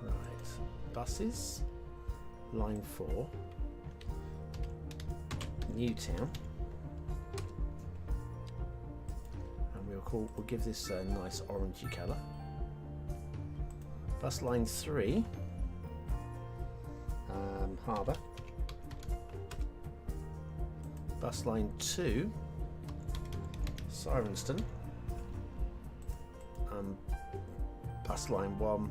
Right, buses, line 4, Newtown, and we'll give this a nice orangey colour. Bus line 3, Harbour. Bus line 2, Sirenston. Bus line 1.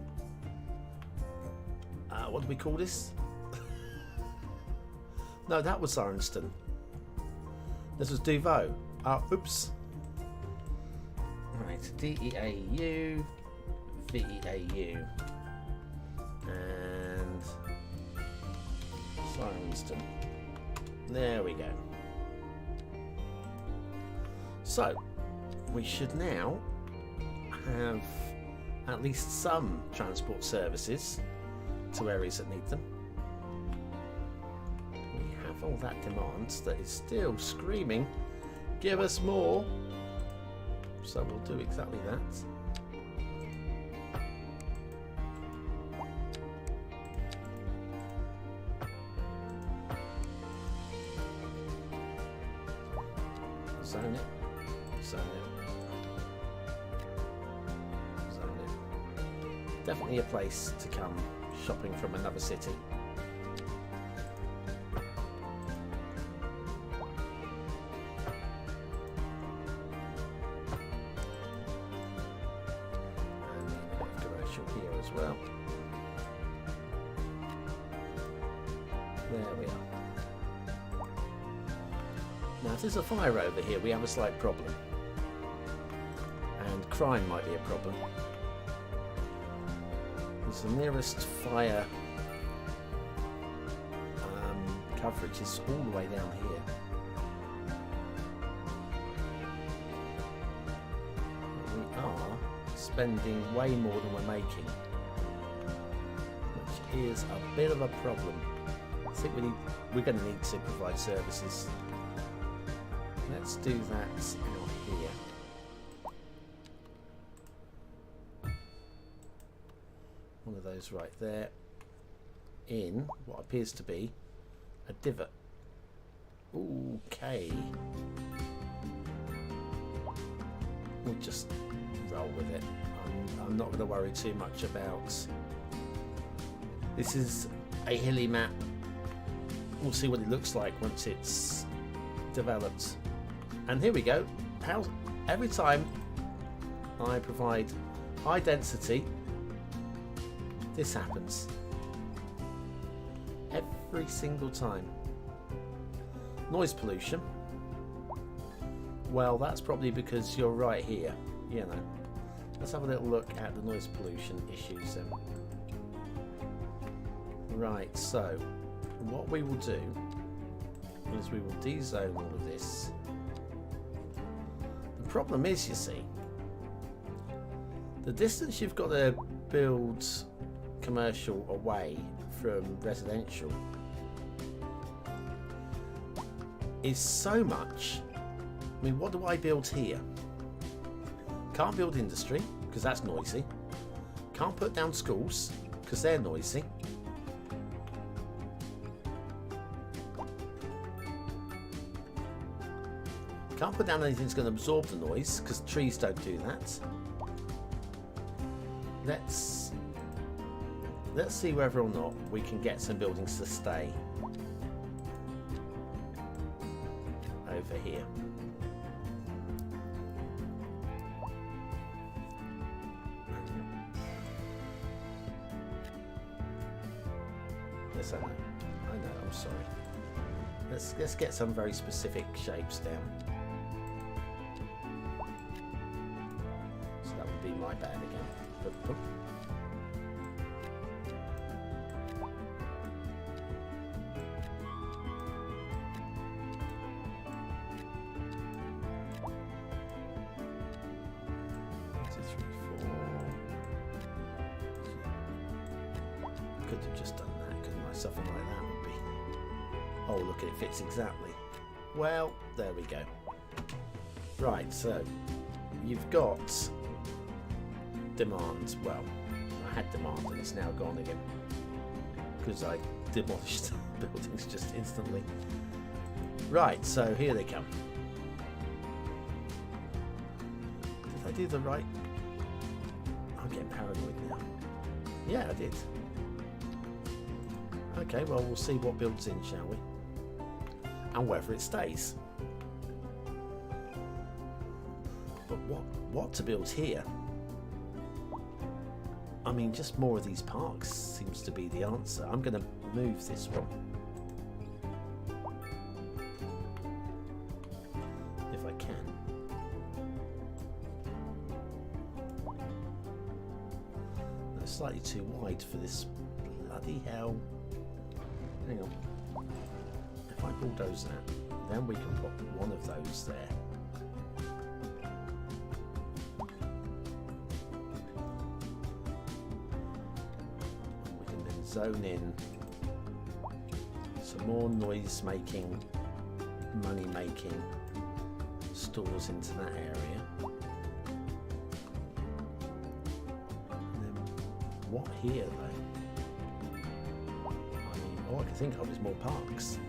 What do we call this? No, that was Arnston. This was Duveau. Oops. Right, DEAU, VEAU, and Sirenston. There we go. So, we should now have at least some transport services to areas that need them. We have all that demand that is still screaming, give us more. So we'll do exactly that. Zone it. Zone it. Zone it. Definitely a place to come shopping from another city. Here as well. There we are. Now if there's a fire over here, we have a slight problem. And crime might be a problem. Because the nearest fire coverage is all the way down here. We are spending way more than we're making, which is a bit of a problem. I think we're going to need to provide services. Let's do that out here. One of those right there in what appears to be a divot. Okay. We'll just roll with it. I'm not going to worry too much about. This is a hilly map. We'll see what it looks like once it's developed. And here we go. Every time I provide high density, this happens. Every single time. Noise pollution. Well, that's probably because you're right here. You know. Let's have a little look at the noise pollution issues then. Right, so what we will do is we will dezone all of this. The problem is, you see, the distance you've got to build commercial away from residential is so much. I mean, what do I build here? Can't build industry because that's noisy. Can't put down schools because they're noisy. Can't put down anything that's going to absorb the noise because trees don't do that. Let's see whether or not we can get some buildings to stay over here. Yes, I know, I'm sorry. Let's get some very specific shapes down. So that would be my bad again. Boop. Could have just done that, couldn't I? Something like that would be. Oh, look at it, fits exactly. Well, there we go. Right, so you've got demand. Well, I had demand and it's now gone again because I demolished buildings just instantly. Right, so here they come. Did I do the right? I'm getting paranoid now. Yeah, I did. Okay, well, we'll see what builds in, shall we? And whether it stays. But what to build here? mean, just more of these parks seems to be the answer. I'm going to move this one. If I can. That's slightly too wide for this. Bloody hell. Hang on. If I bulldoze that, then we can put one of those there. Zone in some more noise making, money making stores into that area. And then what here though? I mean, all I can think of is more parks.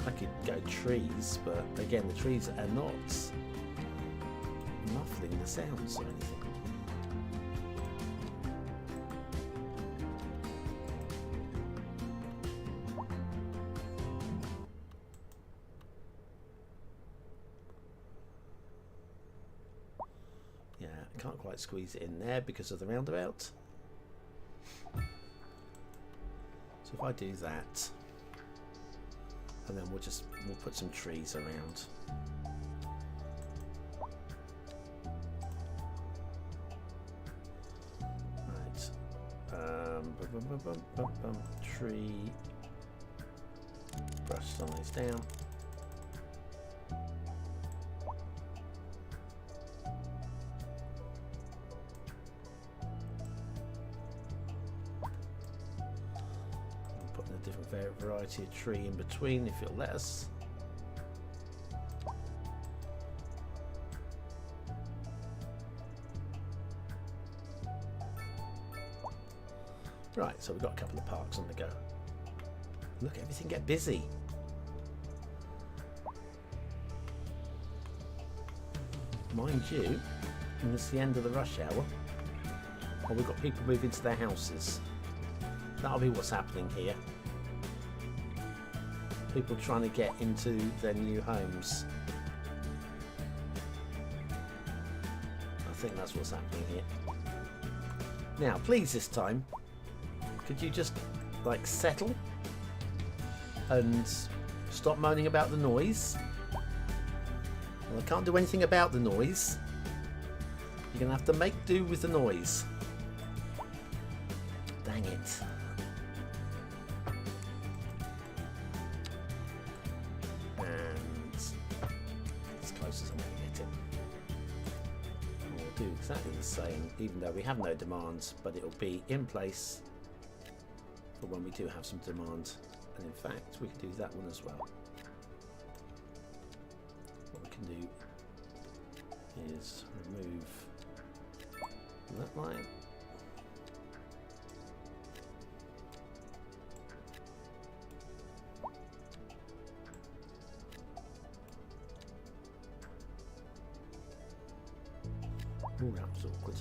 I could go trees, but again the trees are not muffling the sounds or anything. Yeah, I can't quite squeeze it in there because of the roundabout. So if I do that, and then we'll put some trees around. Tree, brush some of these down. Putting a different variety of tree in between if it'll let us. Right, so we've got a couple of parks on the go. Look, everything get busy. Mind you, and it's the end of the rush hour. Oh, we've got people moving to their houses. That'll be what's happening here. People trying to get into their new homes. I think that's what's happening here. Now, please, this time, could you just, like, settle and stop moaning about the noise? Well, I can't do anything about the noise. You're going to have to make do with the noise. Dang it. And as close as I'm going to get it. We'll do exactly the same, even though we have no demands, but it'll be in place for when we do have some demand. And in fact, we can do that one as well. What we can do is remove that line. Oh, that was awkward.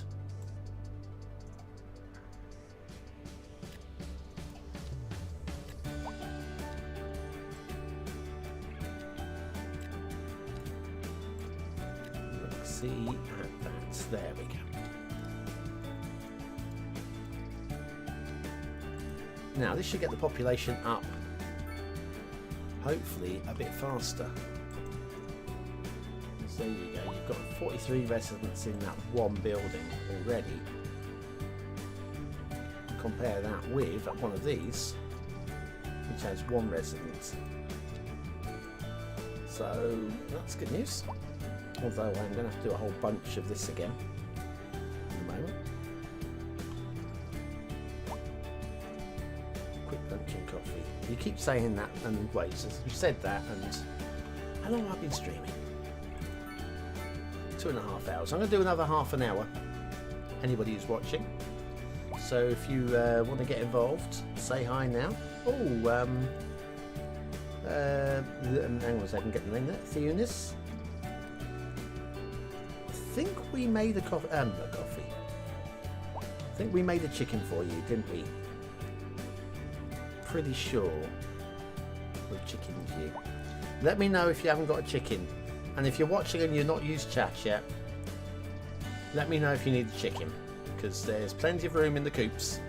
See at that. There we go. Now this should get the population up, hopefully a bit faster. So there you go. You've got 43 residents in that one building already. Compare that with one of these, which has one resident. So that's good news. Although I'm going to have to do a whole bunch of this again in a moment. Quick lunch and coffee. You keep saying that, and wait, so you said that, and how long have I been streaming? 2.5 hours. I'm going to do another half an hour. Anybody who's watching. So if you want to get involved, say hi now. Oh, hang on a second, get the name there. Theonis. I think we made a coffee. I think we made a chicken for you, didn't we? Pretty sure we chickened you. Let me know if you haven't got a chicken, And if you're watching and you're not used chat yet, let me know if you need a chicken, because there's plenty of room in the coops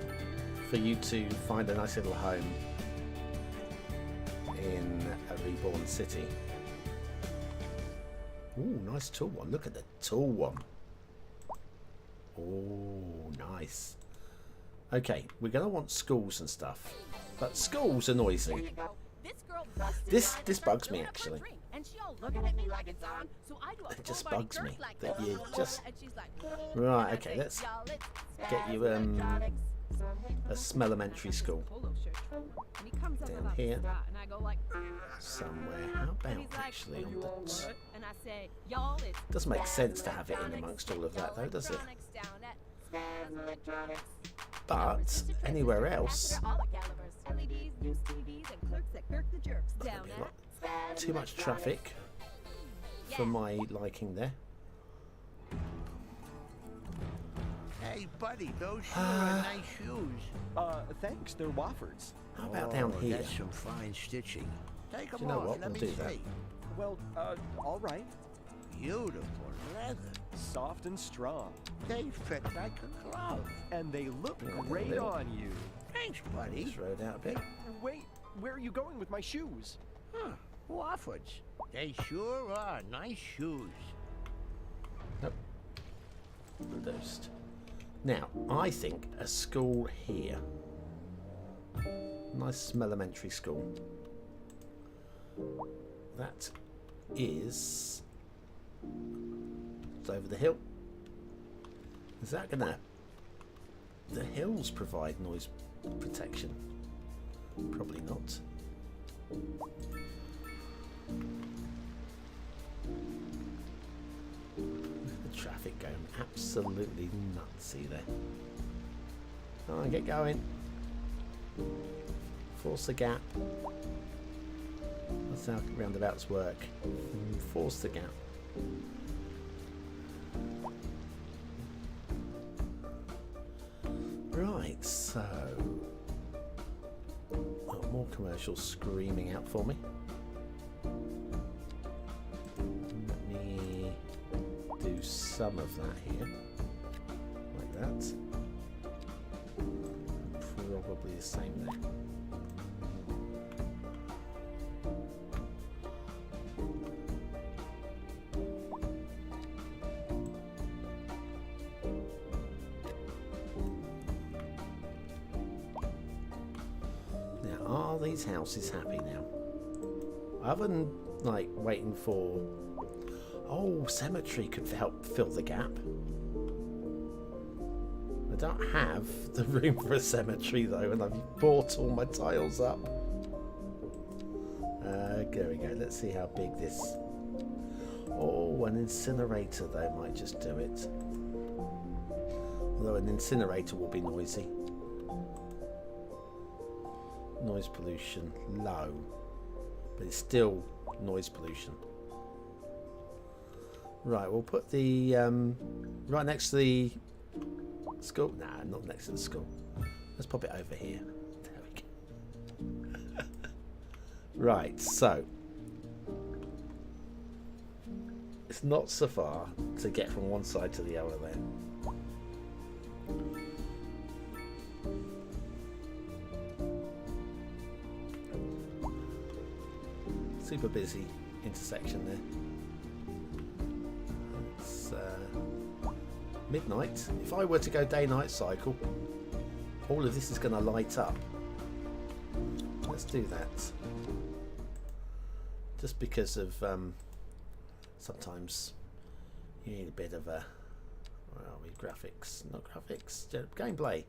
for you to find a nice little home in a reborn city. Ooh, nice tall one. Look at the tall one. Oh, nice. Okay, we're going to want schools and stuff. But schools are noisy. This bugs me, actually. It just bugs me that you just... Right, okay, let's get you a smellementary school. Down here. Somewhere. How about actually on the... Doesn't make sense to have it in amongst all of that though, does it? But anywhere else, too much traffic for my liking there. Hey, buddy, those are nice shoes. Thanks, they're Woffords. How about down here? That's some fine stitching. Take them Do you know off, what? let We'll me do that. see. Well, all right. Beautiful leather. Soft and strong. They fit like a glove. And they look Yeah, great they will. on you. Thanks, buddy. Just rode out a bit. Wait, where are you going with my shoes? Huh, Woffords. They sure are nice shoes. Nope. Reduced. Now, I think a school here. Nice elementary school. That is... It's over the hill. Is that gonna... The hills provide noise protection? Probably not. The traffic going absolutely nutsy there. Come on, get going. Force the gap. That's how roundabouts work. Force the gap. Right, so more commercials screaming out for me. Let me do some of that here, like that. Probably the same there. Are these houses happy now? Other than like waiting for... Oh, cemetery could help fill the gap. I don't have the room for a cemetery though, and I've bought all my tiles up. There we go. Let's see how big this... Oh, an incinerator though might just do it. Although an incinerator will be noisy. Noise pollution low, but it's still noise pollution. Right, we'll put the right next to the school. Nah, not next to the school. Let's pop it over here. There we go. Right, so it's not so far to get from one side to the other there. Super busy intersection there. It's midnight. If I were to go day-night cycle, all of this is going to light up. Let's do that. Just because of sometimes you need a bit of a... Where are we? Graphics. Not graphics. Gameplay.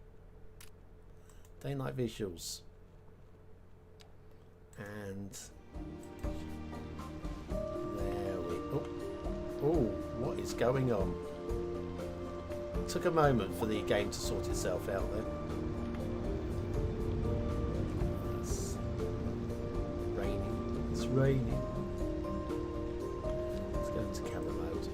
Day-night visuals. And... There we... Oh, what is going on? It took a moment for the game to sort itself out there. It's raining. It's raining. Let's go into camera mode.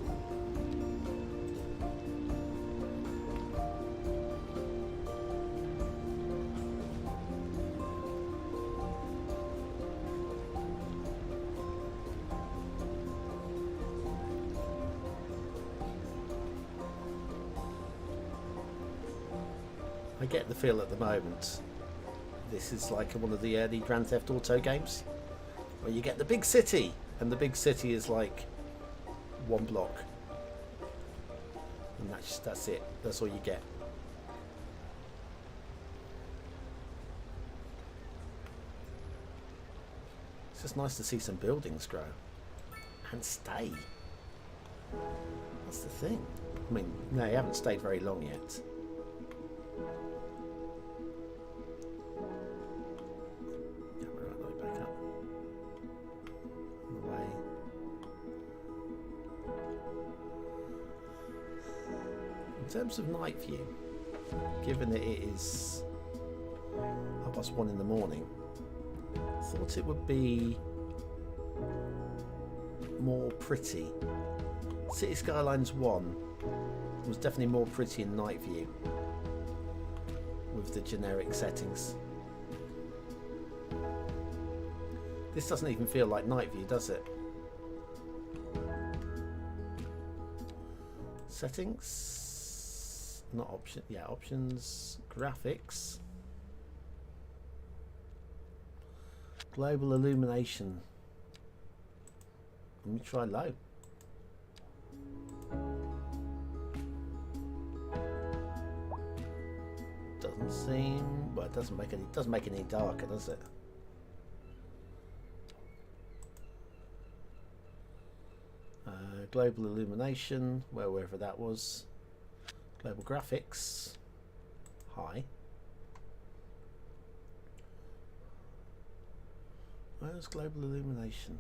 I get the feel at the moment this is like one of the early Grand Theft Auto games where you get the big city, and the big city is like one block, and that's it. That's all you get. It's just nice to see some buildings grow and stay. That's the thing. I mean, no, they haven't stayed very long yet. Yeah, we're right the way back up. On the way. In terms of night view, given that it is 1:30 in the morning, I thought it would be more pretty. Cities Skylines 1 was definitely more pretty in night view with the generic settings. This doesn't even feel like night view, does it? Settings, not option, yeah, options, graphics, global illumination. Let me try low. Doesn't seem, well, it doesn't make it any darker, does it? Global illumination, wherever that was. Global graphics, high. Where's global illumination?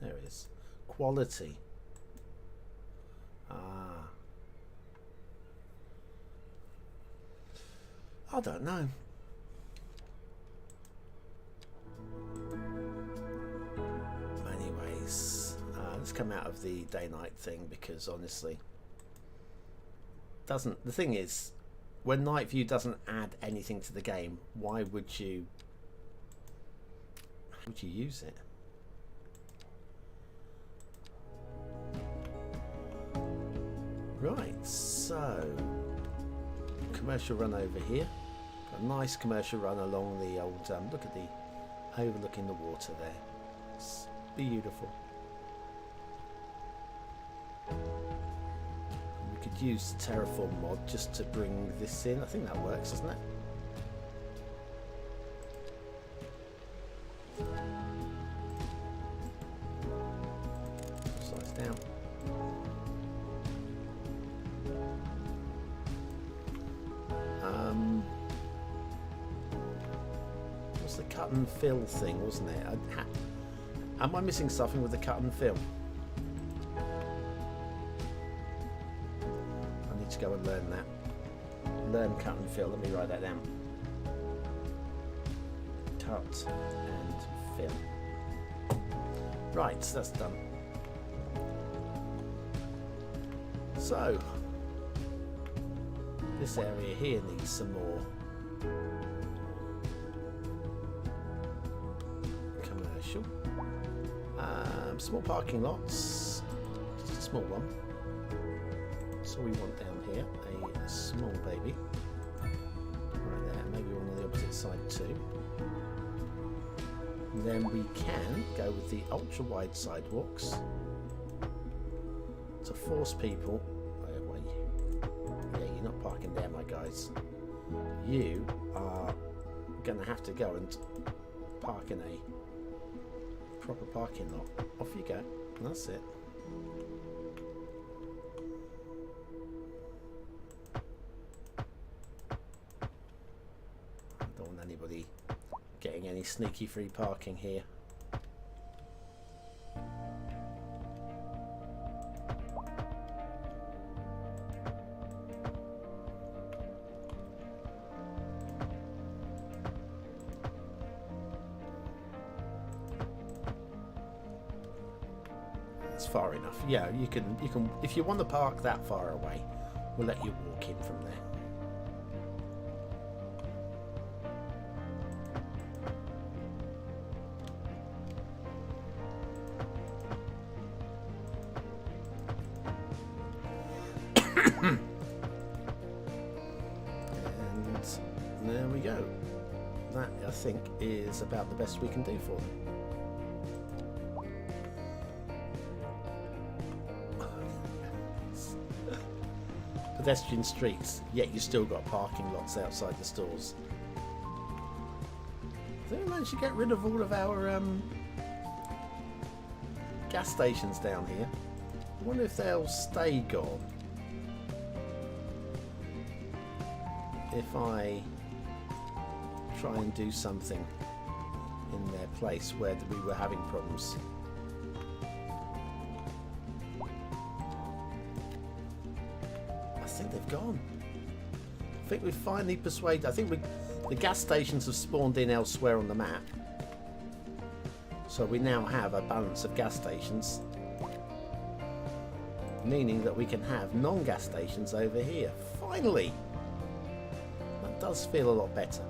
There it is. Quality. Ah. I don't know. Anyways, let's come out of the day-night thing, because honestly, the thing is, when night view doesn't add anything to the game, why would you use it? Right, so commercial run over here. Got a nice commercial run along the old look at the overlooking the water there. It's beautiful. And we could use the Terraform mod just to bring this in. I think that works, doesn't it? Size down. Was the cut and fill thing, wasn't it? Am I missing something with the cut and fill? I need to go and learn that. Learn cut and fill. Let me write that down. Cut and fill. Right, so that's done. So this area here needs some more commercial. Small parking lots, just a small one. So we want down here a small baby. Right there, maybe one on the opposite side too. And then we can go with the ultra wide sidewalks to force people. Yeah, you're not parking there, my guys. You are gonna have to go and park in a proper parking lot. Off you go. And that's it. I don't want anybody getting any sneaky free parking here. Far enough. Yeah, you can if you want to park that far away, we'll let you walk in from there. that, I think, is about the best we can do for them. Pedestrian streets, yet you still got parking lots outside the stores. I think we managed to get rid of all of our gas stations down here. I wonder if they'll stay gone if I try and do something in their place where we were having problems. I think they've gone. I think we've finally persuaded. I think the gas stations have spawned in elsewhere on the map, so we now have a balance of gas stations, meaning that we can have non-gas stations over here. Finally, that does feel a lot better.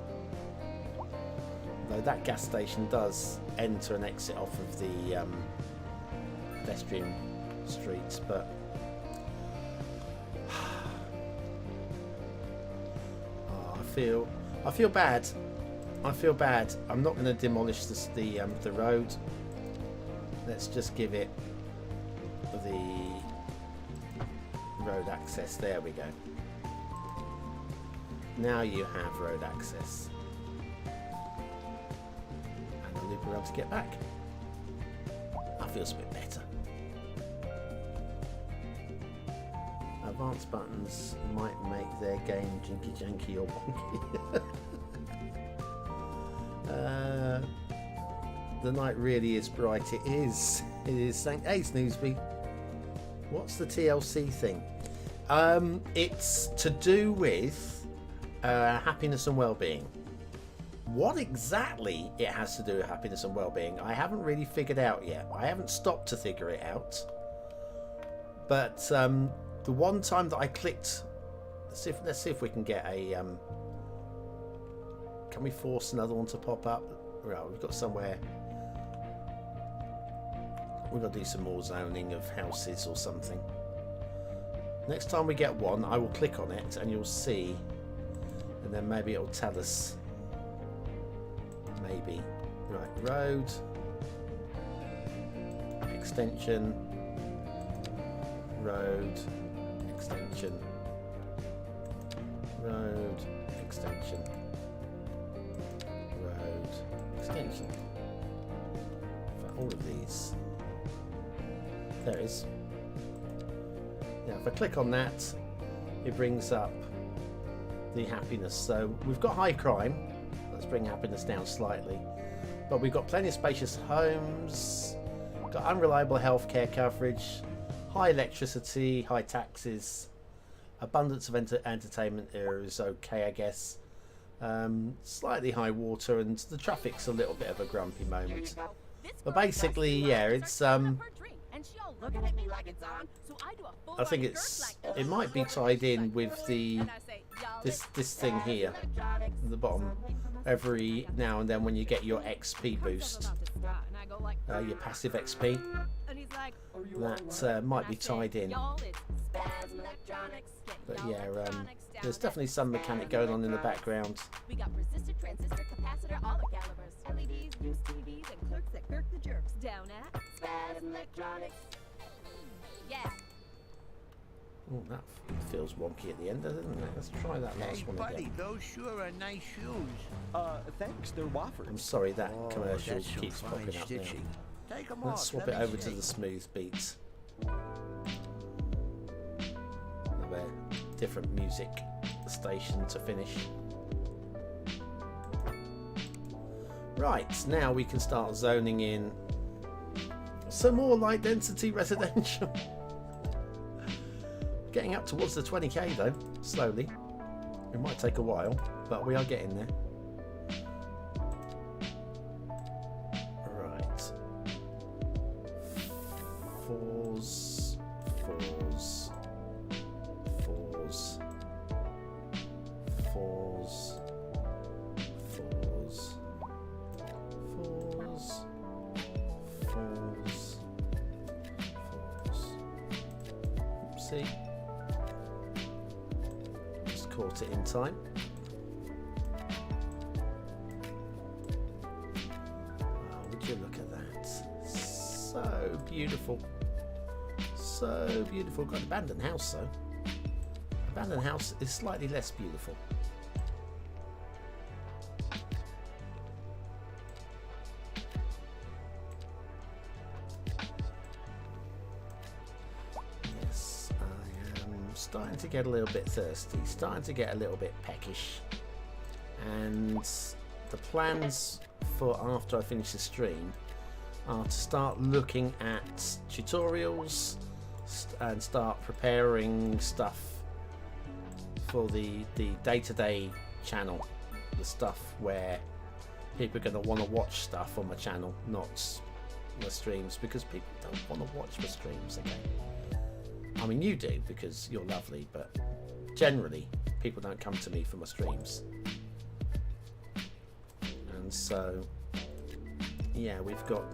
Though that gas station does enter and exit off of the pedestrian streets, but I feel bad. I feel bad. I'm not going to demolish the road. Let's just give it the road access. There we go. Now you have road access. And the loop around to get back. That feels a bit better. Advanced buttons might make their game jinky janky or wonky. The night really is bright. It is. It is. Hey, Snoosby. What's the TLC thing? It's to do with happiness and well-being. What exactly it has to do with happiness and well-being, I haven't really figured out yet. I haven't stopped to figure it out. But the one time that I clicked, let's see if we can get a. Can we force another one to pop up? Right, we've got somewhere. We've got to do some more zoning of houses or something. Next time we get one, I will click on it and you'll see, and then maybe it'll tell us. Maybe. Right, road, extension, road, extension, road, extension, road, extension. For all of these. There it is. Now if I click on that, it brings up the happiness. So we've got high crime. Let's bring happiness down slightly. But we've got plenty of spacious homes, got unreliable healthcare coverage, high electricity, high taxes, abundance of entertainment is okay, I guess. Slightly high water, and the traffic's a little bit of a grumpy moment. But basically, yeah, it's I think it might be tied in with the this thing here at the bottom. Every now and then when you get your XP boost, your passive XP, that might be tied in. But yeah, there's definitely some mechanic going on in the background. We got resistor, transistor, capacitor, all the calibers. LEDs, use TVs, and clerks that kirk the jerks. Down at Spasm Electronics. Yeah. Oh, that feels wonky at the end, doesn't it? Let's try that last one buddy, again. those sure are nice shoes. Thanks, they're Wofford. I'm sorry that commercial That's some keeps fine popping up stitching. Take them now. Let's off. swap let it me over to see. the smooth beats. Another different music station to finish. Right, now we can start zoning in some more light density residential. Getting up towards the 20k though, slowly. It might take a while, but we are getting there. Right. Fours, fours, fours, fours, fours, fours, fours, fours. Oopsie. Just caught it in time. beautiful. So beautiful. Got an abandoned house though. Abandoned house is slightly less beautiful. Yes, I am starting to get a little bit thirsty, starting to get a little bit peckish. And the plans for after I finish the stream are to start looking at tutorials and start preparing stuff for the day-to-day channel, the stuff where people are going to want to watch stuff on my channel, not my streams, because people don't want to watch my streams again. I mean, you do because you're lovely, but generally people don't come to me for my streams. And so yeah, we've got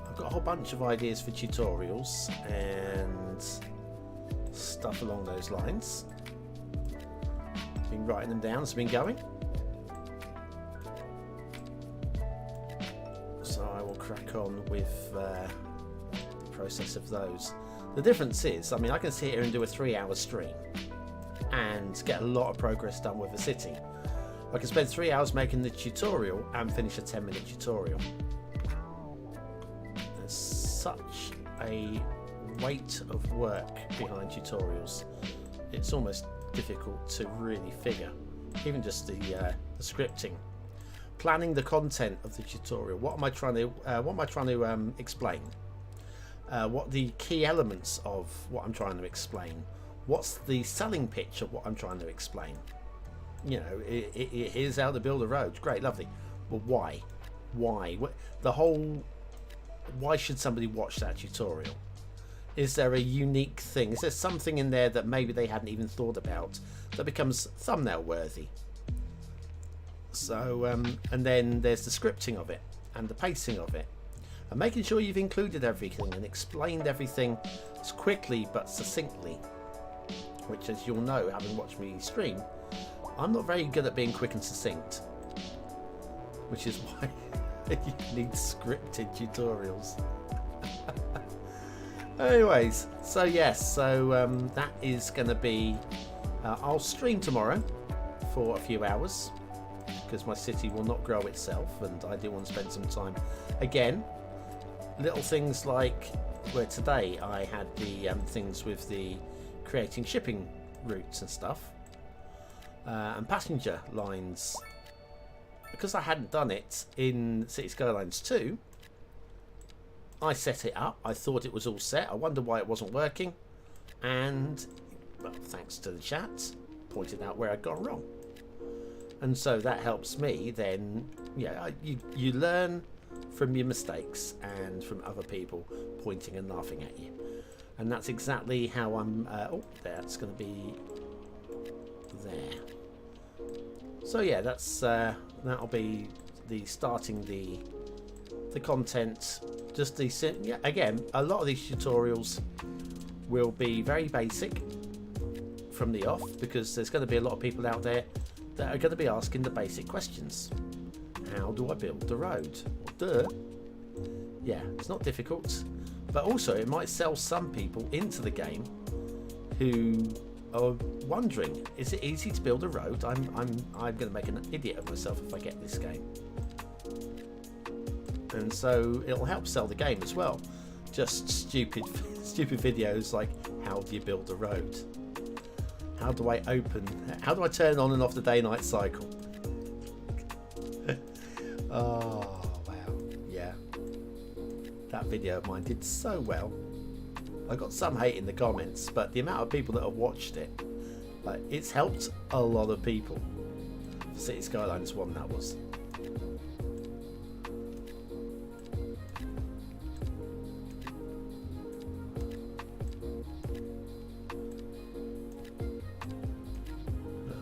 I've got a whole bunch of ideas for tutorials and stuff along those lines. Been writing them down, so been going. So I will crack on with the process of those. The difference is, I mean, I can sit here and do a 3-hour stream and get a lot of progress done with a city. I can spend 3 hours making the tutorial and finish a 10-minute tutorial. There's such a weight of work behind tutorials. It's almost difficult to really figure. Even just the scripting, planning the content of the tutorial. What am I trying to explain? What the key elements of what I'm trying to explain? What's the selling pitch of what I'm trying to explain? You know, here's how to build a road. Great, lovely. Well, why? Why? Why should somebody watch that tutorial? Is there a unique thing? Is there something in there that maybe they hadn't even thought about that becomes thumbnail worthy? So, and then there's the scripting of it and the pacing of it, and making sure you've included everything and explained everything as quickly but succinctly. Which, as you'll know, having watched me stream, I'm not very good at being quick and succinct, which is why you need scripted tutorials. Anyways, so yes, so that is going to be, I'll stream tomorrow for a few hours because my city will not grow itself and I do want to spend some time. Again, little things like where today I had the things with the creating shipping routes and stuff. And passenger lines, because I hadn't done it in Cities Skylines 2, I set it up. I thought it was all set. I wondered why it wasn't working, and well, thanks to the chat, pointed out where I'd gone wrong. And so that helps me then. Yeah, you learn from your mistakes and from other people pointing and laughing at you, and that's exactly how I'm. Oh, that's going to be there. So yeah, that's that'll be the starting the content. Just the yeah, again, a lot of these tutorials will be very basic from the off because there's going to be a lot of people out there that are going to be asking the basic questions. How do I build the road? Well, duh. Yeah, it's not difficult, but also it might sell some people into the game who are wondering, is it easy to build a road? I'm going to make an idiot of myself if I get this game. And so it'll help sell the game as well. Just stupid videos like, how do you build a road? How do I turn on and off the day-night cycle? Oh wow, yeah. That video of mine did so well. I got some hate in the comments, but the amount of people that have watched it, like, it's helped a lot of people. Cities Skylines 1, that was.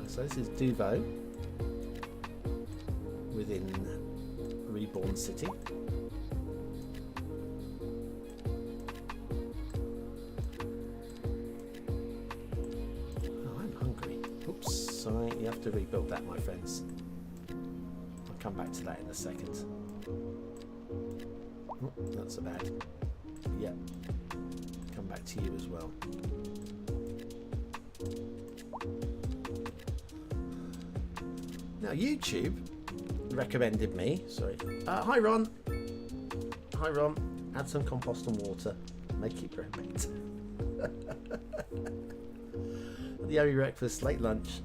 So this is Duvo within Reborn City. Sorry, you have to rebuild that, my friends. I'll come back to that in a second. Oh, that's a bad. Yeah. Come back to you as well. Now YouTube recommended me. Sorry. Hi Ron. Hi Ron. Add some compost and water. Make it grow better. The yummy breakfast, late lunch.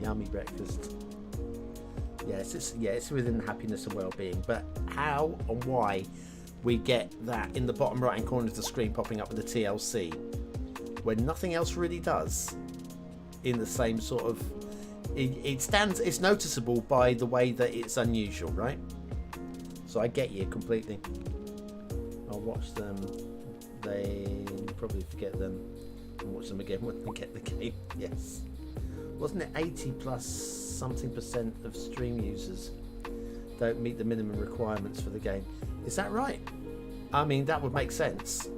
Yummy breakfast. Yes, it's within happiness and well-being. But how and why we get that in the bottom right-hand corner of the screen popping up with the TLC when nothing else really does in the same sort of... It stands... It's noticeable by the way that it's unusual, right? So I get you completely. I'll watch them. They probably forget them and watch them again when they get the game. Yes. Wasn't it 80 plus something percent of stream users don't meet the minimum requirements for the game? Is that right? I mean, that would make sense.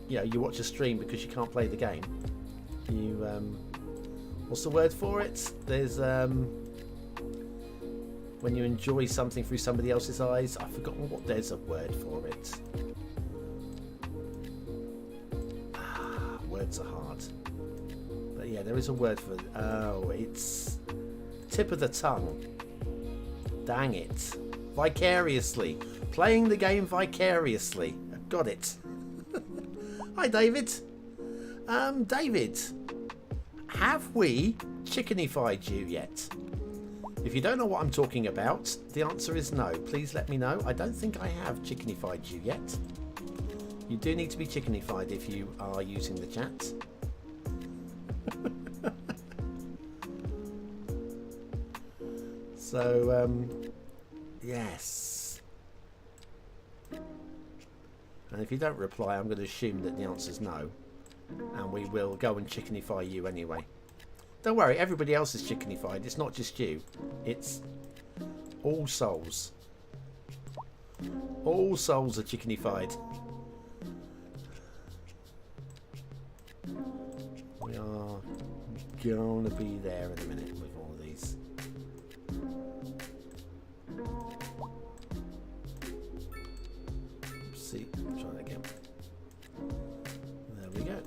You know, you watch a stream because you can't play the game. You, what's the word for it? There's, when you enjoy something through somebody else's eyes. I've forgotten what, there's a word for it. Words are hard. But yeah, there is a word for it. Oh, it's tip of the tongue. Dang it. Vicariously. Playing the game vicariously. Got it. Hi, David. David, have we chickenified you yet? If you don't know what I'm talking about, the answer is no. Please let me know. I don't think I have chickenified you yet. You do need to be chickenified if you are using the chat. So, yes. And if you don't reply, I'm going to assume that the answer is no. And we will go and chickenify you anyway. Don't worry, everybody else is chickenified. It's not just you. It's all souls. All souls are chickenified. We are going to be there in a minute with all of these. See, try that again. There we go.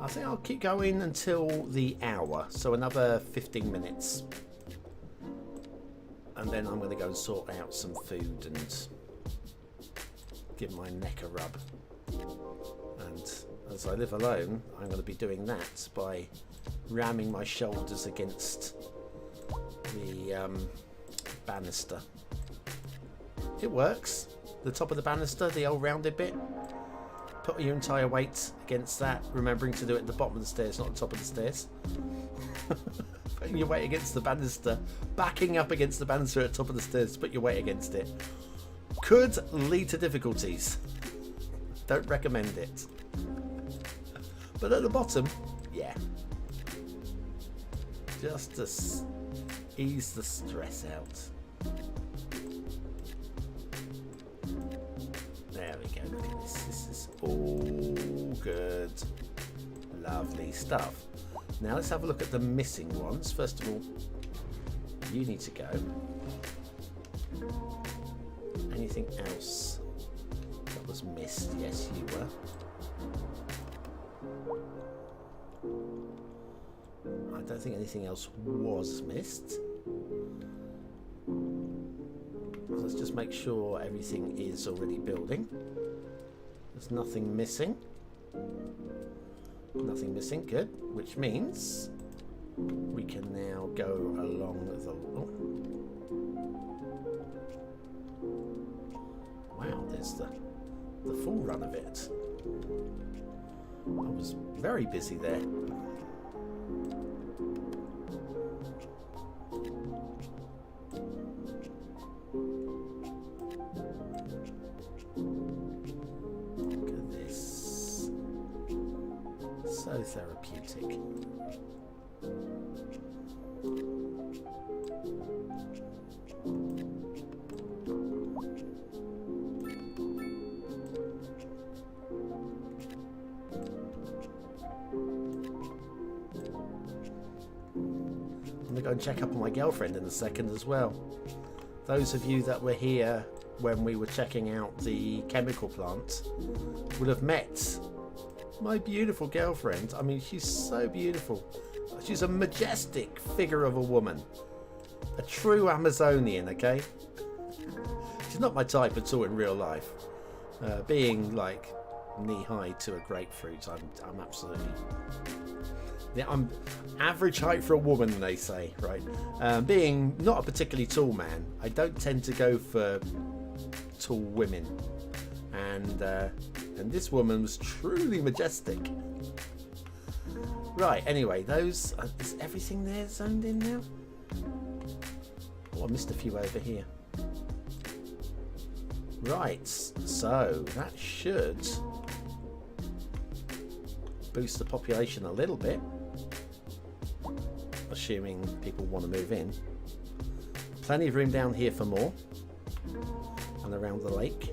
I think I'll keep going until the hour, so another 15 minutes. And then I'm going to go and sort out some food and give my neck a rub. And as I live alone, I'm going to be doing that by ramming my shoulders against the banister. It works. The top of the banister, the old rounded bit. Put your entire weight against that, remembering to do it at the bottom of the stairs, not the top of the stairs. Putting your weight against the banister, backing up against the banister at the top of the stairs, put your weight against it. Could lead to difficulties. Don't recommend it. But at the bottom, yeah. Just to ease the stress out. There we go. Look at this. This is all good. Lovely stuff. Now let's have a look at the missing ones. First of all, you need to go. Anything else that was missed? Yes, you were. I don't think anything else was missed. Let's just make sure everything is already building. There's nothing missing. Nothing missing, good. Which means we can now go along the... Oh. Wow, there's the full run of it. I was very busy there. Look at this. So therapeutic. going to go and check up on my girlfriend in a second as well. Those of you that were here when we were checking out the chemical plant would have met my beautiful girlfriend. I mean, she's so beautiful. She's a majestic figure of a woman. A true Amazonian, okay? She's not my type at all in real life. Being like knee-high to a grapefruit, I'm absolutely... Yeah, I'm average height for a woman, they say, right? Being not a particularly tall man, I don't tend to go for tall women. And this woman was truly majestic. Right, anyway, those... is everything there zoned in now? Oh, I missed a few over here. Right, so that should boost the population a little bit, assuming people want to move in. Plenty of room down here for more, and around the lake.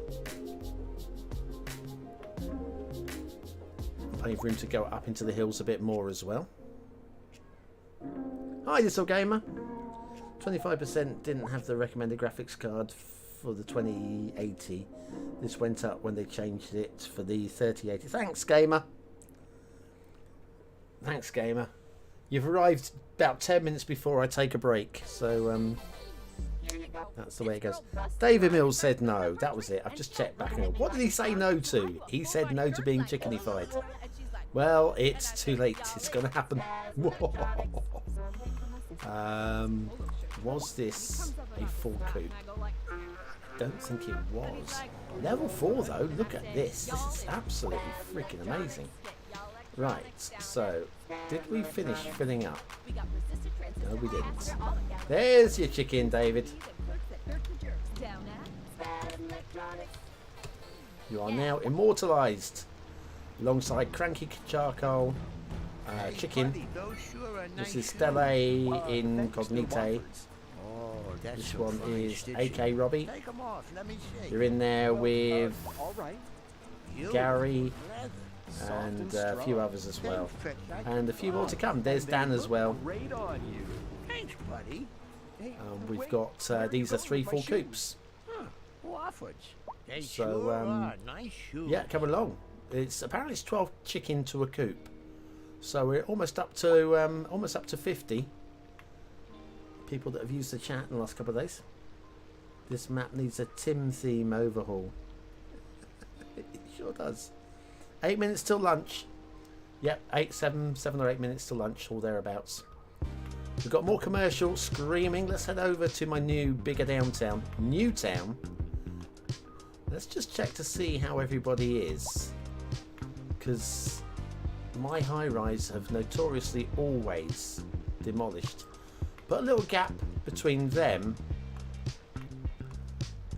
Plenty of room to go up into the hills a bit more as well. Hi, Little Gamer. 25% didn't have the recommended graphics card for the 2080. This went up when they changed it for the 3080. Thanks, Gamer. Thanks, Gamer. You've arrived about 10 minutes before I take a break, so that's the way it goes. David Mills said no. That was it. I've just checked back. What did he say no to? He said no to being chickenified. Well, it's too late. It's going to happen. Was this a full coupe? Don't think it was. Level 4 though. Look at this. This is absolutely freaking amazing. Right, so did we finish filling up? No, we didn't. There's your chicken, David. You are now immortalised alongside Cranky Charcoal, Chicken. This is Stelle Incognite. This one is AK Robbie. You're in there with Gary and a few others as well, and a few more to come. There's Dan as well. We've got these are 3 full coupes. So yeah, come along. Apparently it's 12 chicken to a coop, so we're almost up to 50 people that have used the chat in the last couple of days. This map needs a Tim theme overhaul. It sure does. 8 minutes till lunch. Yep, 7 or 8 minutes till lunch, or thereabouts. We've got more commercial screaming. Let's head over to my new bigger downtown, Newtown. Let's just check to see how everybody is, because my high-rise have notoriously always demolished. Put a little gap between them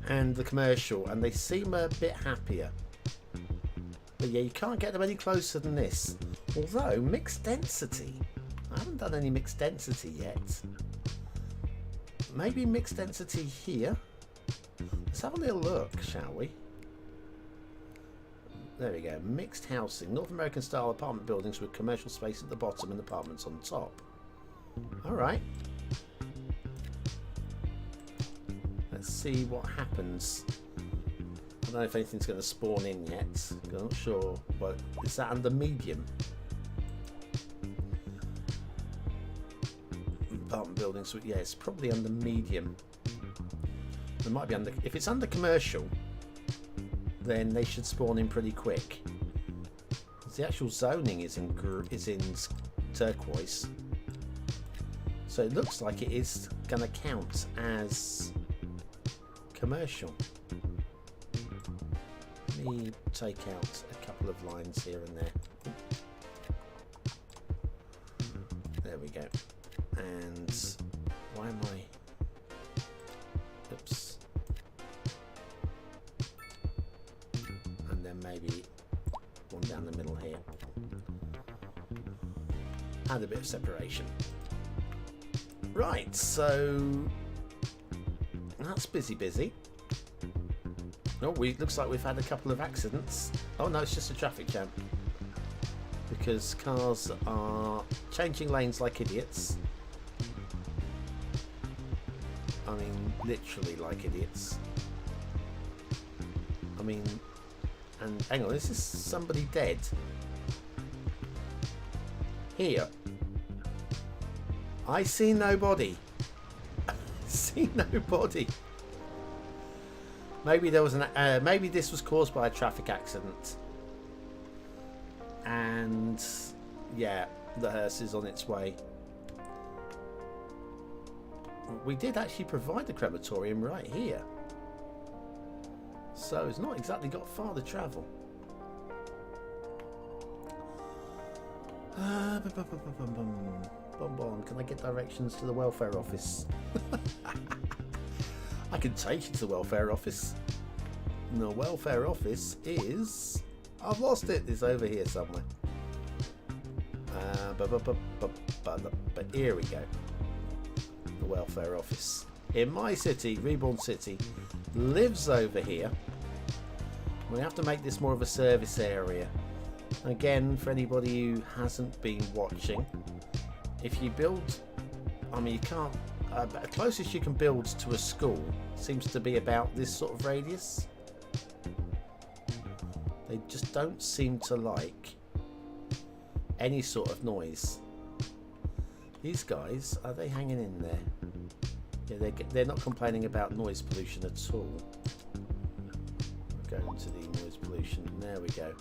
and the commercial, and they seem a bit happier. But yeah, you can't get them any closer than this. Although, mixed density. I haven't done any mixed density yet. Maybe mixed density here. Let's have a little look, shall we? There we go. Mixed housing. North American style apartment buildings with commercial space at the bottom and apartments on top. Alright. Let's see what happens. I don't know if anything's going to spawn in yet. I'm not sure. But is that under medium? Apartment buildings. Yeah, it's probably under medium. It might be under. If it's under commercial, then they should spawn in pretty quick. The actual zoning is in turquoise, so it looks like it is going to count as commercial. Let me take out a couple of lines here and there. There we go. And why am I... Oops. And then maybe one down the middle here. Add a bit of separation. Right, so that's busy. Oh, looks like we've had a couple of accidents. Oh no, it's just a traffic jam. Because cars are changing lanes like idiots. I mean, literally like idiots. I mean, and hang on, is this somebody dead? Here. I see nobody. See nobody. Maybe there was an. Maybe this was caused by a traffic accident. And yeah, the hearse is on its way. We did actually provide the crematorium right here, so it's not exactly got far to travel. BonBonB, can I get directions to the welfare office? I can take you to the welfare office. And the welfare office is... I've lost it. It's over here somewhere. But here we go. The welfare office. In my city, Reborn City, lives over here. We have to make this more of a service area. Again, for anybody who hasn't been watching, if you build... I mean, you can't... the closest you can build to a school seems to be about this sort of radius. They just don't seem to like any sort of noise. These guys, are they hanging in there? Yeah, they're not complaining about noise pollution at all. Go into the noise pollution. There we go.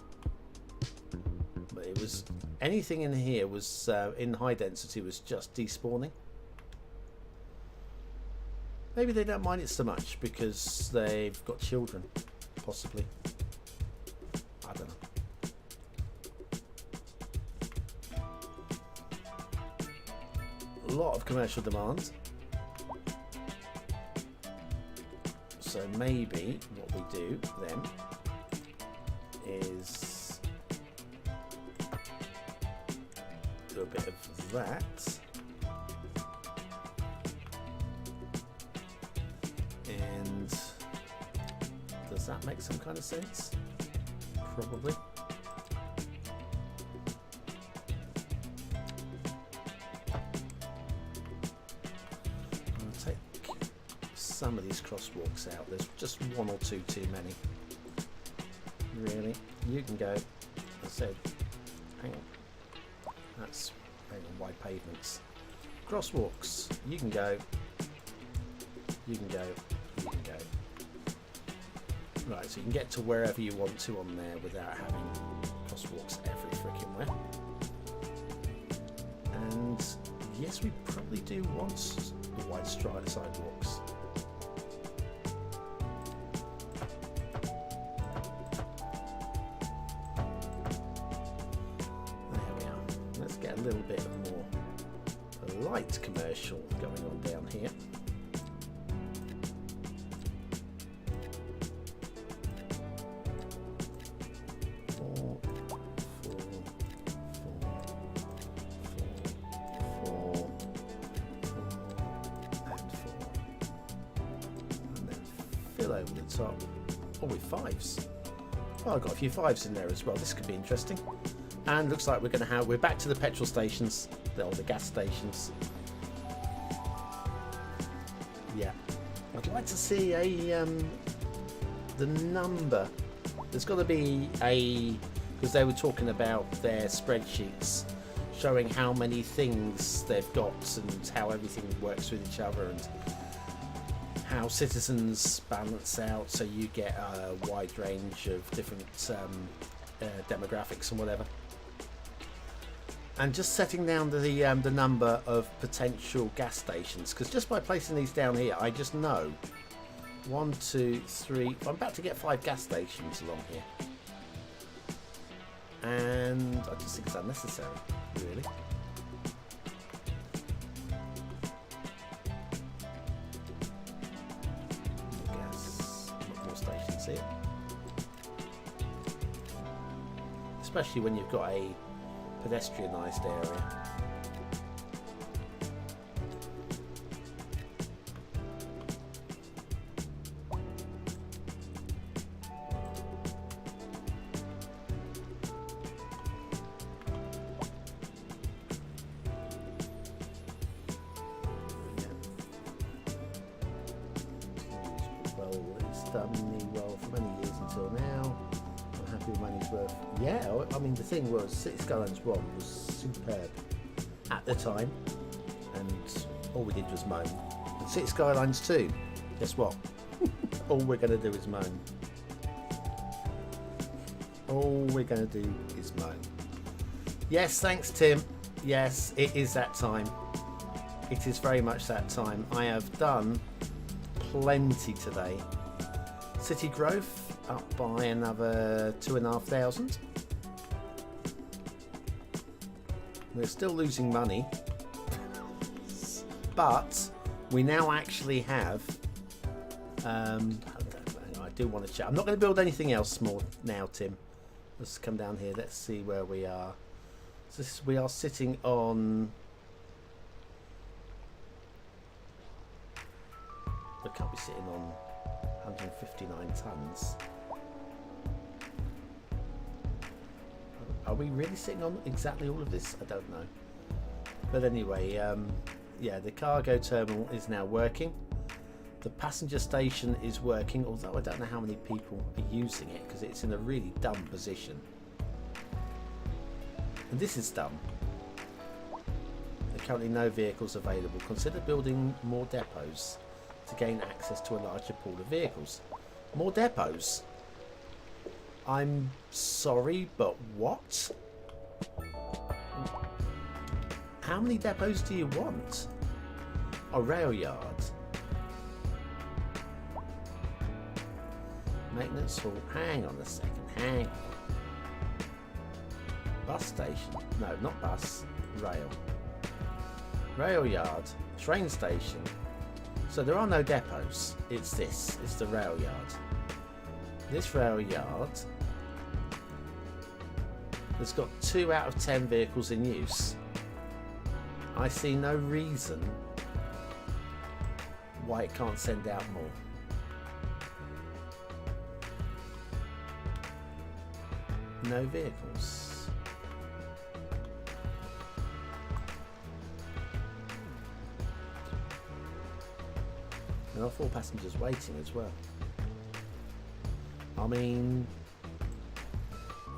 But it was... anything in here was in high density was just despawning. Maybe they don't mind it so much because they've got children, possibly. I don't know. A lot of commercial demand. So maybe what we do then is do a bit of that. And does that make some kind of sense? Probably. I'll take some of these crosswalks out. There's just one or two too many. Really? You can go. I said, hang on. That's wide pavements. Crosswalks. You can go. You can go. You can go. Right, so you can get to wherever you want to on there without having crosswalks every freaking where. And yes, we probably do want the wide stride sidewalks. There we are. Let's get a little bit more light commercial going on down here. Over the top. Oh, with fives. Oh, I've got a few fives in there as well. This could be interesting. And looks like we're back to the petrol stations, the gas stations. Yeah, I'd like to see the number. There's got to be because they were talking about their spreadsheets showing how many things they've got and how everything works with each other and how citizens balance out, so you get a wide range of different demographics and whatever. And just setting down the number of potential gas stations, because just by placing these down here, I just know 1, 2, 3. I'm about to get 5 gas stations along here, and I just think it's unnecessary, really. Here. Especially when you've got a pedestrianised area. done me well for many years until now. I'm happy with money's worth. Yeah, I mean, the thing was, Cities Skylines 1 was superb at the time, and all we did was moan. And Cities Skylines 2, guess what? All we're going to do is moan. All we're going to do is moan. Yes, thanks, Tim. Yes, it is that time. It is very much that time. I have done plenty today. City growth up by another 2,500. We're still losing money, but we now actually have. I do want to check. I'm not going to build anything else more now, Tim. Let's come down here. Let's see where we are. So we are sitting on. We can't be sitting on 159 tons. Are we really sitting on exactly all of this? I don't know. But anyway, yeah, the cargo terminal is now working. The passenger station is working, although I don't know how many people are using it because it's in a really dumb position. And this is dumb. There are currently no vehicles available. Consider building more depots to gain access to a larger pool of vehicles. More depots? I'm sorry, but what? How many depots do you want? A rail yard. Maintenance hall. Hang on a second. Hang on. Bus station. No, not bus. Rail. Rail yard. Train station. So there are no depots. It's this. It's the rail yard. This rail yard has got 2 out of 10 vehicles in use. I see no reason why it can't send out more. No vehicles. There are 4 passengers waiting as well. I mean,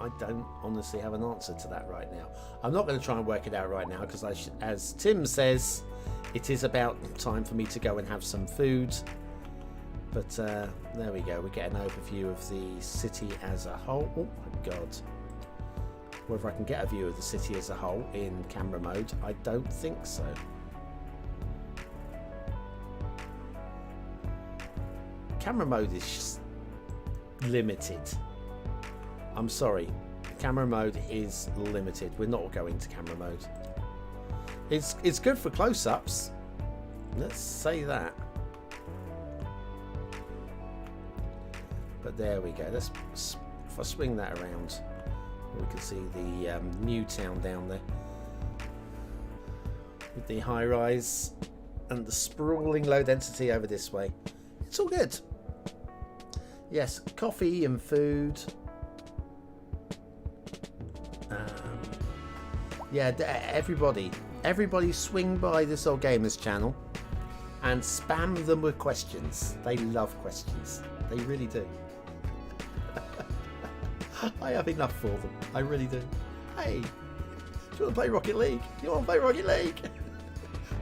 I don't honestly have an answer to that right now. I'm not going to try and work it out right now because, as Tim says, it is about time for me to go and have some food. But there we go. We get an overview of the city as a whole. Oh my god. Whether I can get a view of the city as a whole in camera mode, I don't think so. Camera mode is limited. I'm sorry. Camera mode is limited. We're not going to camera mode. It's good for close-ups. Let's say that. But there we go. Let's, if I swing that around, we can see the new town down there with the high rise and the sprawling low density over this way. It's all good. Yes, coffee and food. Yeah, everybody swing by this old gamers channel and spam them with questions. They love questions. They really do. I have enough for them. I really do. Hey, do you want to play Rocket League? You want to play Rocket League?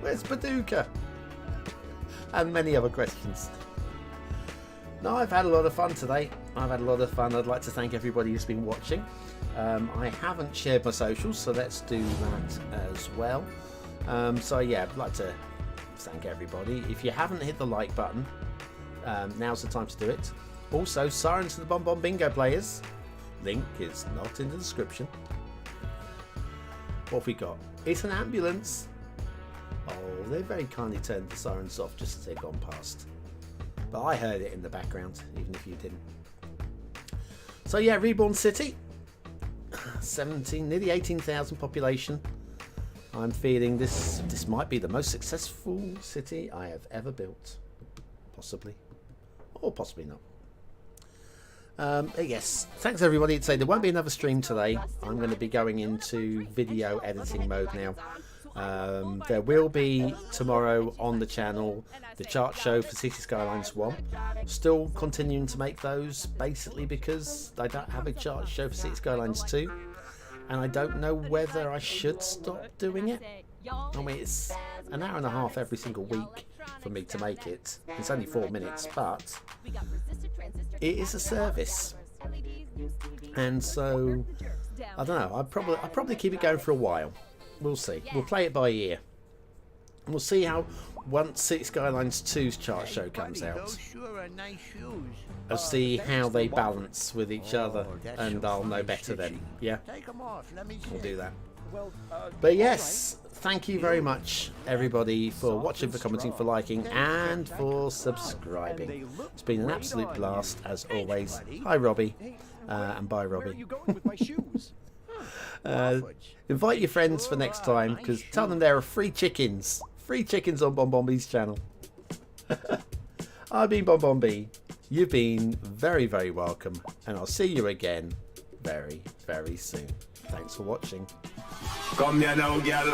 Where's Paducah? And many other questions. No, I've had a lot of fun today. I've had a lot of fun. I'd like to thank everybody who's been watching. I haven't shared my socials, so let's do that as well. So yeah, I'd like to thank everybody. If you haven't hit the like button, now's the time to do it. Also, sirens to the BonBonB Bingo players. Link is not in the description. What have we got? It's an ambulance. Oh, they very kindly turned the sirens off just as they've gone past. But I heard it in the background, even if you didn't. So yeah, Reborn City. 17, nearly 18,000 population. I'm feeling this might be the most successful city I have ever built. Possibly. Or possibly not. Yes, thanks everybody. There won't be another stream today. I'm going to be going into video editing mode now. There will be tomorrow on the channel the chart show for Cities Skylines 1. Still continuing to make those, basically because I don't have a chart show for Cities Skylines 2, and I don't know whether I should stop doing it. I mean, it's an hour and a half every single week for me to make it. It's only 4 minutes, but it is a service, and so I don't know. I'll probably keep it going for a while. We'll see. We'll play it by ear. And we'll see how, once Cities Skylines 2's chart show comes out, I'll see how they balance with each other, and I'll know better then. Yeah? We'll do that. But yes, thank you very much, everybody, for watching, for commenting, for liking, and for subscribing. It's been an absolute blast, as always. Hi, Robbie. And bye, Robbie. Invite your friends for next time, because tell them there are free chickens. Free chickens on BonBonB's channel. I've been BonBonB. You've been very, very welcome. And I'll see you again very, very soon. Thanks for watching. Come here now, girl.